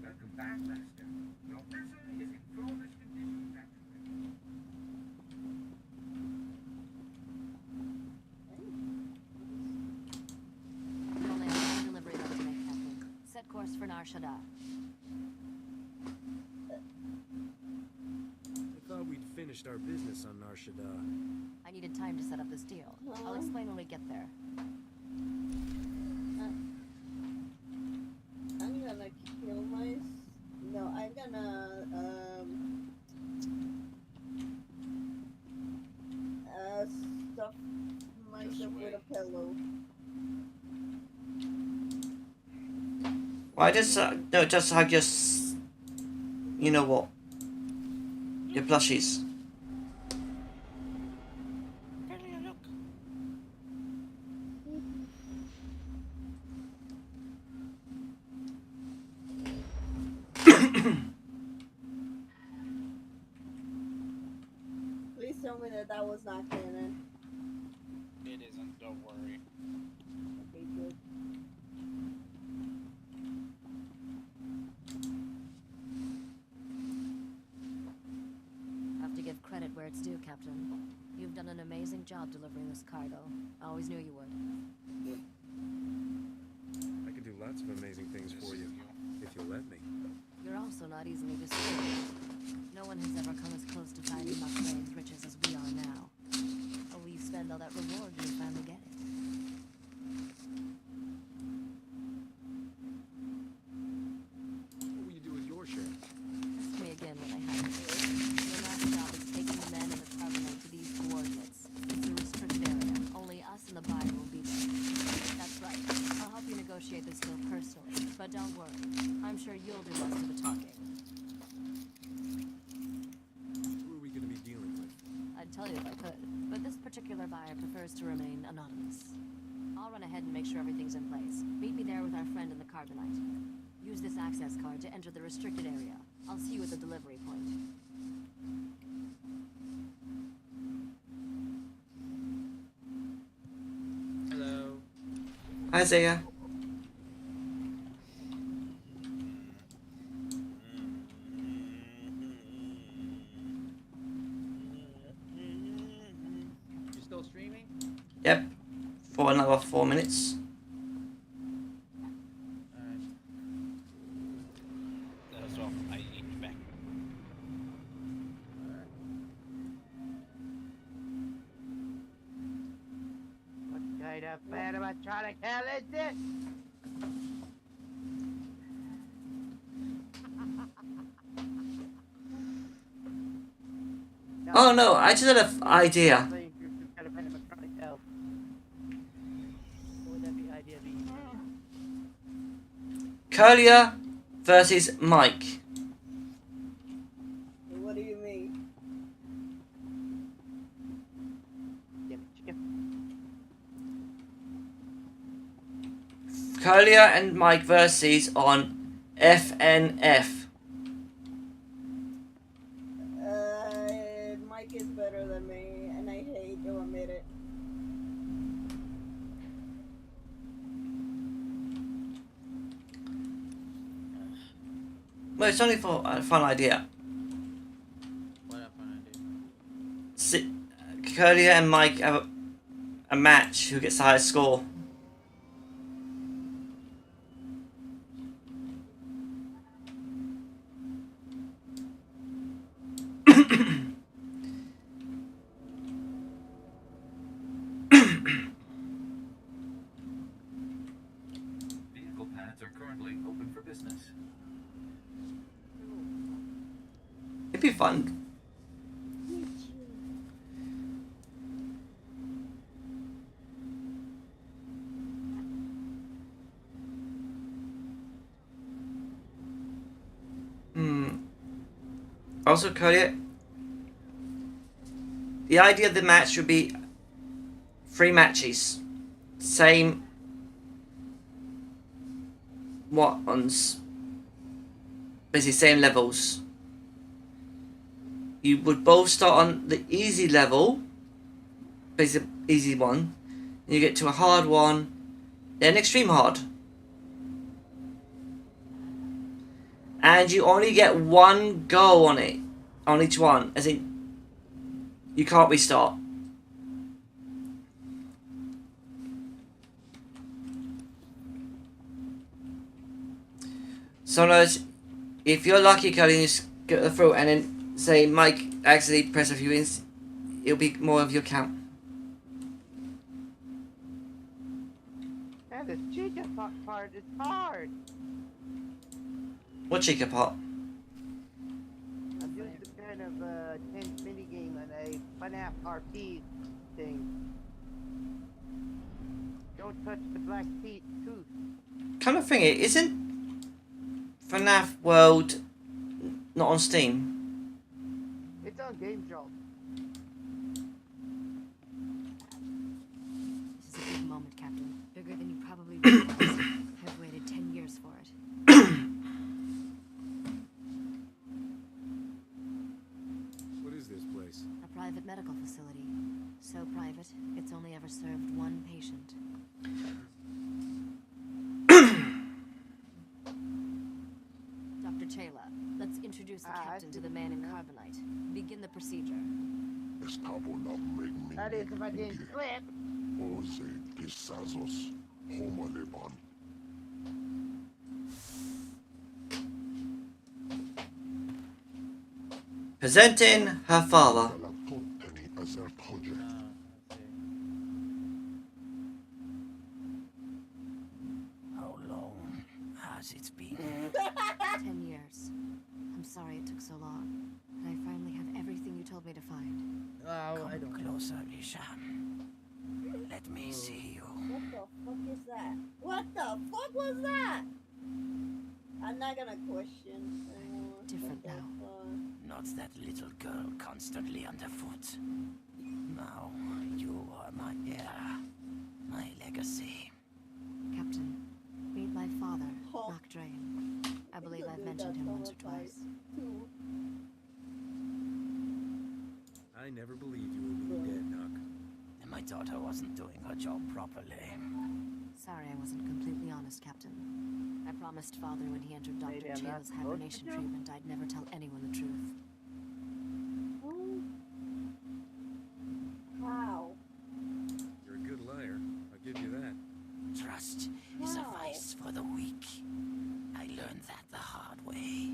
Welcome back, Master. Your vessel is in flawless condition, naturally. We only have one delivery left to make, Captain. Set course for Nar Shaddaa. I thought we'd finished our business on Nar Shaddaa. I needed time to set up this deal. I'll explain when we get there. I'm gonna kill myself. No, I'm gonna stuff myself with a pillow. Why does no, just hug your you know what? Your plushies. Please tell me that that was not canon. It isn't, don't worry. Okay, good. Have to give credit where it's due, Captain. You've done an amazing job delivering this cargo. I always knew you would. I can do lots of amazing things for you, if you'll let me. You're also not easily discouraged. No one has ever come as close to finding Maclean's riches as we are now. But will you spend all that reward when you finally get it? What will you do with your share? Ask me again when I have to. Your last job is taking the men and the carbonite to these coordinates. It's a restricted area. Only us and the buyer will be there. That's right. I'll help you negotiate this deal personally. But don't worry. I'm sure you'll do most of the talking. Who are we gonna be dealing with? I'd tell you if I could, but this particular buyer prefers to remain anonymous. I'll run ahead and make sure everything's in place. Meet me there with our friend in the carbonite. Use this access card to enter the restricted area. I'll see you at the delivery point. Hello. Hi, Zaya. You still streaming? Yep. For another 4 minutes. Alright. That's all. I eat back. What kind of animatronic hell is this? Oh no, I just had an idea. So you're some kind of animatronic elf. What would that be idea be? Curlia versus Mike. What do you mean? Curlia and Mike versus on FNF. Mike is better than me, and I hate to admit it. Well, it's only for a fun idea. What a fun idea. Curly and Mike have a match. Who gets the highest score? Vehicle pads are currently open for business. It'd be fun. Also, Cody, the idea of the match would be 3 matches. Same ones. Basically, same levels. You would both start on the easy level, basically easy one. Then you get to a hard one, then extreme hard. And you only get 1 go on it, on each one, as in, you can't restart. So notice, if you're lucky, Kelly, you just get the through, and then say Mike actually press a few ins, it'll be more of your count. And this chica part is hard. What Chica part? I'm doing some kind of tense minigame on a FNAF RP thing. Don't touch the black tooth. Kind of thing, it isn't FNAF World not on Steam? It's on Game Jolt. This is a big moment, Captain. Bigger than you probably realize. I've waited 10 years for it. What is this place? A private medical facility. So private, it's only ever served 1 patient. Dr. Chayla, let's introduce the captain to the man in carbonite. Begin the procedure. That is if I didn't slip. Presenting her father. How long has it been? 10 years. I'm sorry it took so long. But I finally have everything you told me to find. Oh, I don't Closer, Lisha. Let me see you. What the fuck is that? What the fuck was that? I'm not gonna question anymore. Different now. Not that little girl constantly underfoot. Now, you are my heir. My legacy. Captain, meet my father, Nock Drain. I believe I've mentioned him once or twice. I never believed you would be dead, Nock. And my daughter wasn't doing her job properly. Sorry I wasn't completely honest, Captain. I promised Father when he entered Dr. Chayla's hibernation treatment I'd never tell anyone the truth. Wow. You're a good liar. I'll give you that. Trust is a vice for the weak. I learned that the hard way.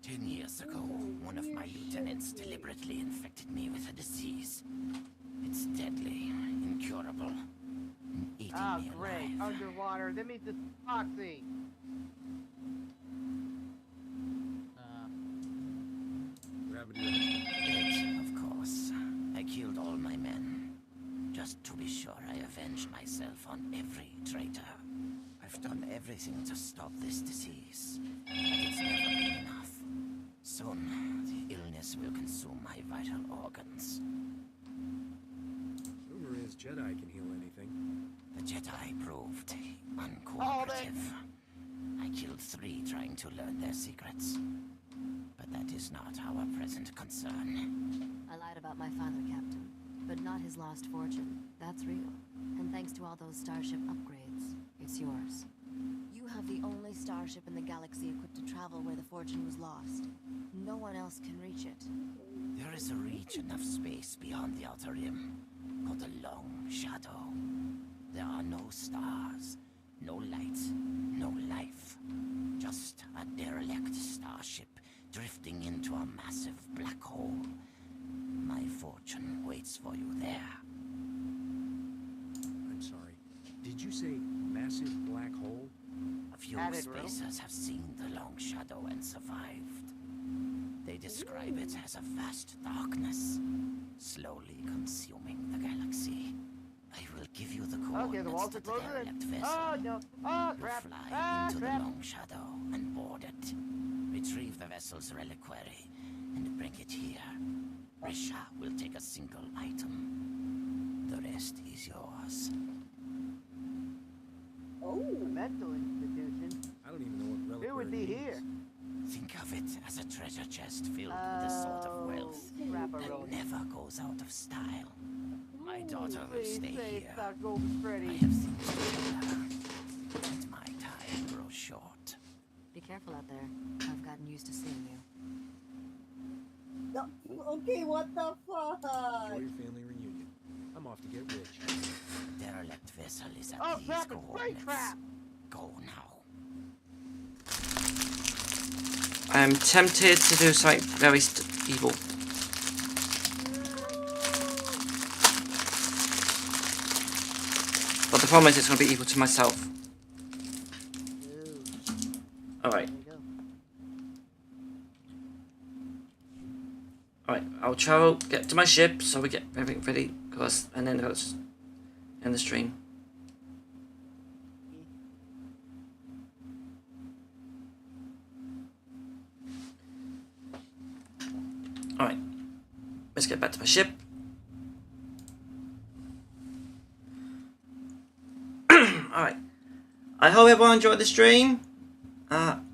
10 years ago, one of my lieutenants deliberately infected me with a disease. It's deadly, incurable, and eating me great. alive. Underwater. That means it's toxic. What happened to you? It, of course. I killed all my men. Just to be sure I avenged myself on every traitor. I've done everything to stop this disease, but it's never been enough. Soon, the illness will consume my vital organs. Rumor is Jedi can heal anything. The Jedi proved uncooperative. I killed 3 trying to learn their secrets. But that is not our present concern. I lied about my father, Captain. But not his lost fortune. That's real. And thanks to all those starship upgrades, it's yours. You have the only starship in the galaxy equipped to travel where the fortune was lost. No one else can reach it. There is a region of space beyond the Outer Rim, called the Long Shadow. There are no stars, no light, no life. Just a derelict starship drifting into a massive black hole. My fortune waits for you there. I'm sorry. Did you say massive black hole? A few Added room. spacers have seen the Long Shadow and survived. They describe it as a vast darkness, slowly consuming the galaxy. I will give you the Okay, the walls coordinates are to the closing derelict in. vessel. Oh no! Oh crap! Fly Ah into crap! the Long Shadow and board it. Retrieve the vessel's reliquary and bring it here. Risha will take a single item. The rest is yours. Oh. A mental institution. I don't even know what reliquary Who would be means. here? Think of it as a treasure chest filled with the sort of wealth that Crap-a-roni. never goes out of style. My daughter will Please stay say here. Stock Golden I Freddy. have things to tell her, and my time grows short. Be careful out there. I've gotten used to seeing you. No, okay, what the fuck? Enjoy your family reunion. I'm off to get rich. Derelict vessel is at Oh these crap! It's coordinates. crap! Go now. I'm tempted to do something very evil. But the problem is it's going to be evil to myself. Alright. Alright, I'll travel, get to my ship so we get everything ready, and then let's end the stream. Alright, let's get back to my ship. Alright, I hope everyone enjoyed the stream.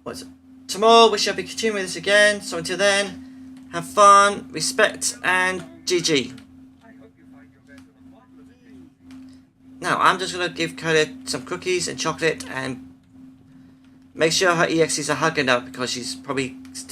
What's it? Tomorrow we shall be continuing this again, so until then, have fun, respect, and GG. Now, I'm just going to give Kylie some cookies and chocolate and make sure her EXEs are hugging her because she's probably still